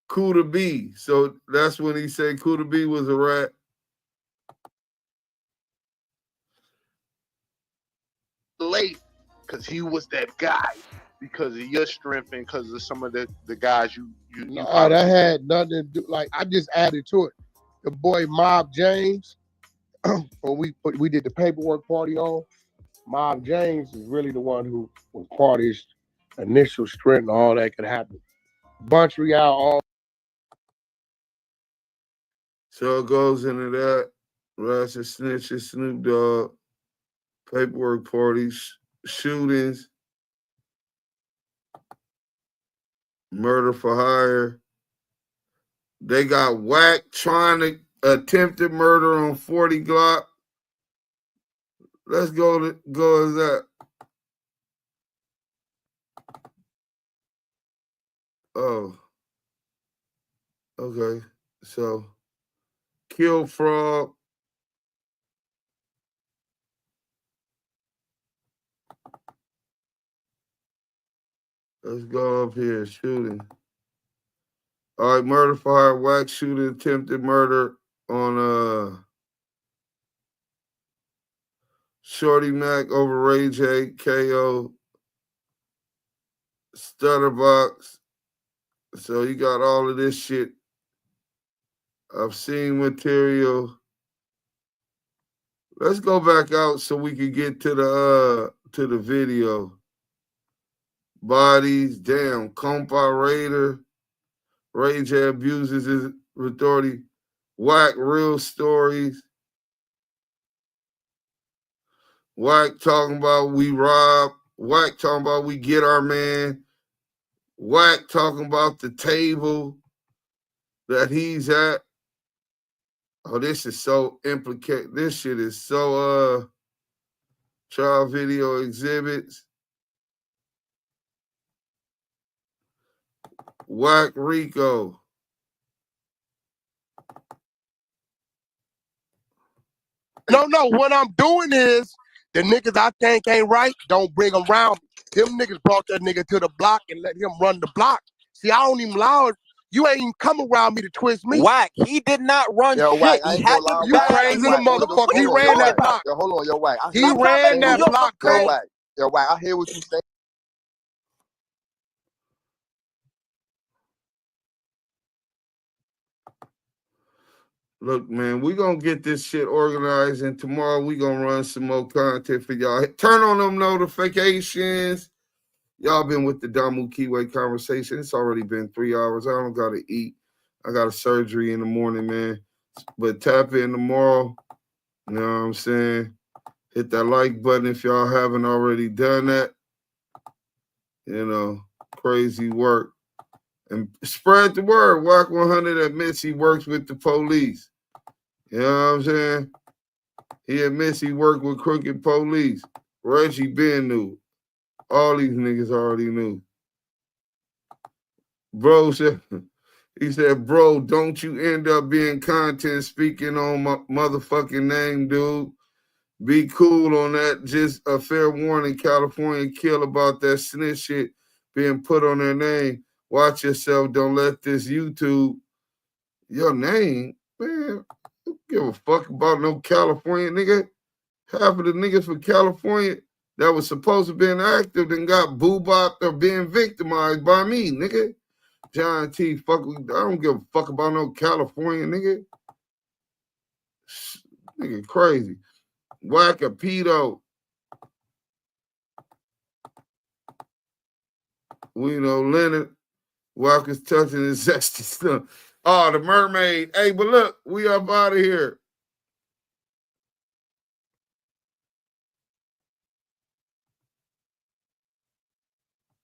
Kuda B. So that's when he said Kuda B was a rat. Late, because he was that guy. Because of your strength and because of some of the guys you that had nothing to do. Like, I just added to it. The boy Mob James, when we did the paperwork party on, Mob James is really the one who was part of his initial strength and all that could happen. Bunch Real, all. So it goes into that. Rats and snitches, Snoop Dogg, paperwork parties, shootings, murder for hire. They got Wack trying to attempted murder on 40 Glock. Let's go as that. Oh. Okay. So kill frog. Let's go up here. Shooting. All right, murder for hire, Wack shooting, attempted murder on Shorty Mac over Ray J, KO, Studdabox. So you got all of this shit. Obscene material. Let's go back out so we can get to the video. Bodies, damn, Compa Raider. Ray J abuses his authority. Wack real stories. Wack talking about we rob. Wack talking about we get our man. Wack talking about the table that he's at. Oh, this is so implicating. This shit is so child video exhibits. Wack RICO. No, what I'm doing is the niggas I think ain't right, don't bring them around. Them niggas brought that nigga to the block and let him run the block. See, I don't even allow it. You ain't even come around me to twist me. Wack, he did not run shit. Wack, he had the you crazy the motherfucker. He ran that block. Yo, hold on, yo, Wack. He ran that block, yo, Wack. Yo, Wack, I hear what you say. Look, man, we gonna get this shit organized, and tomorrow we gonna run some more content for y'all. Turn on them notifications. Y'all been with the Damu Kiwe Conversation. It's already been 3 hours. I don't gotta eat. I got a surgery in the morning, man. But tap in tomorrow. You know what I'm saying? Hit that like button if y'all haven't already done that. You know, crazy work. And spread the word. WACK100 admits he works with the police. You know what I'm saying? He admits he worked with crooked police. Reggie Ben knew. All these niggas already knew. Bro said, he said, bro, don't you end up being content speaking on my motherfucking name, dude. Be cool on that. Just a fair warning, California kill about that snitch shit being put on their name. Watch yourself. Don't let this YouTube, your name, man, don't give a fuck about no California nigga. Half of the niggas from California that was supposed to be active then got boo-bopped or being victimized by me, nigga. John T, fuck, I don't give a fuck about no California nigga. Nigga crazy. Wack a pedo. We know Leonard. Wack is touching his zesty stuff. Oh, the mermaid. Hey, but look, we up out of here.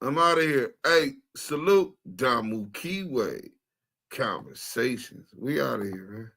I'm out of here. Hey, salute Damu Kiwe Conversations. We out of here, man.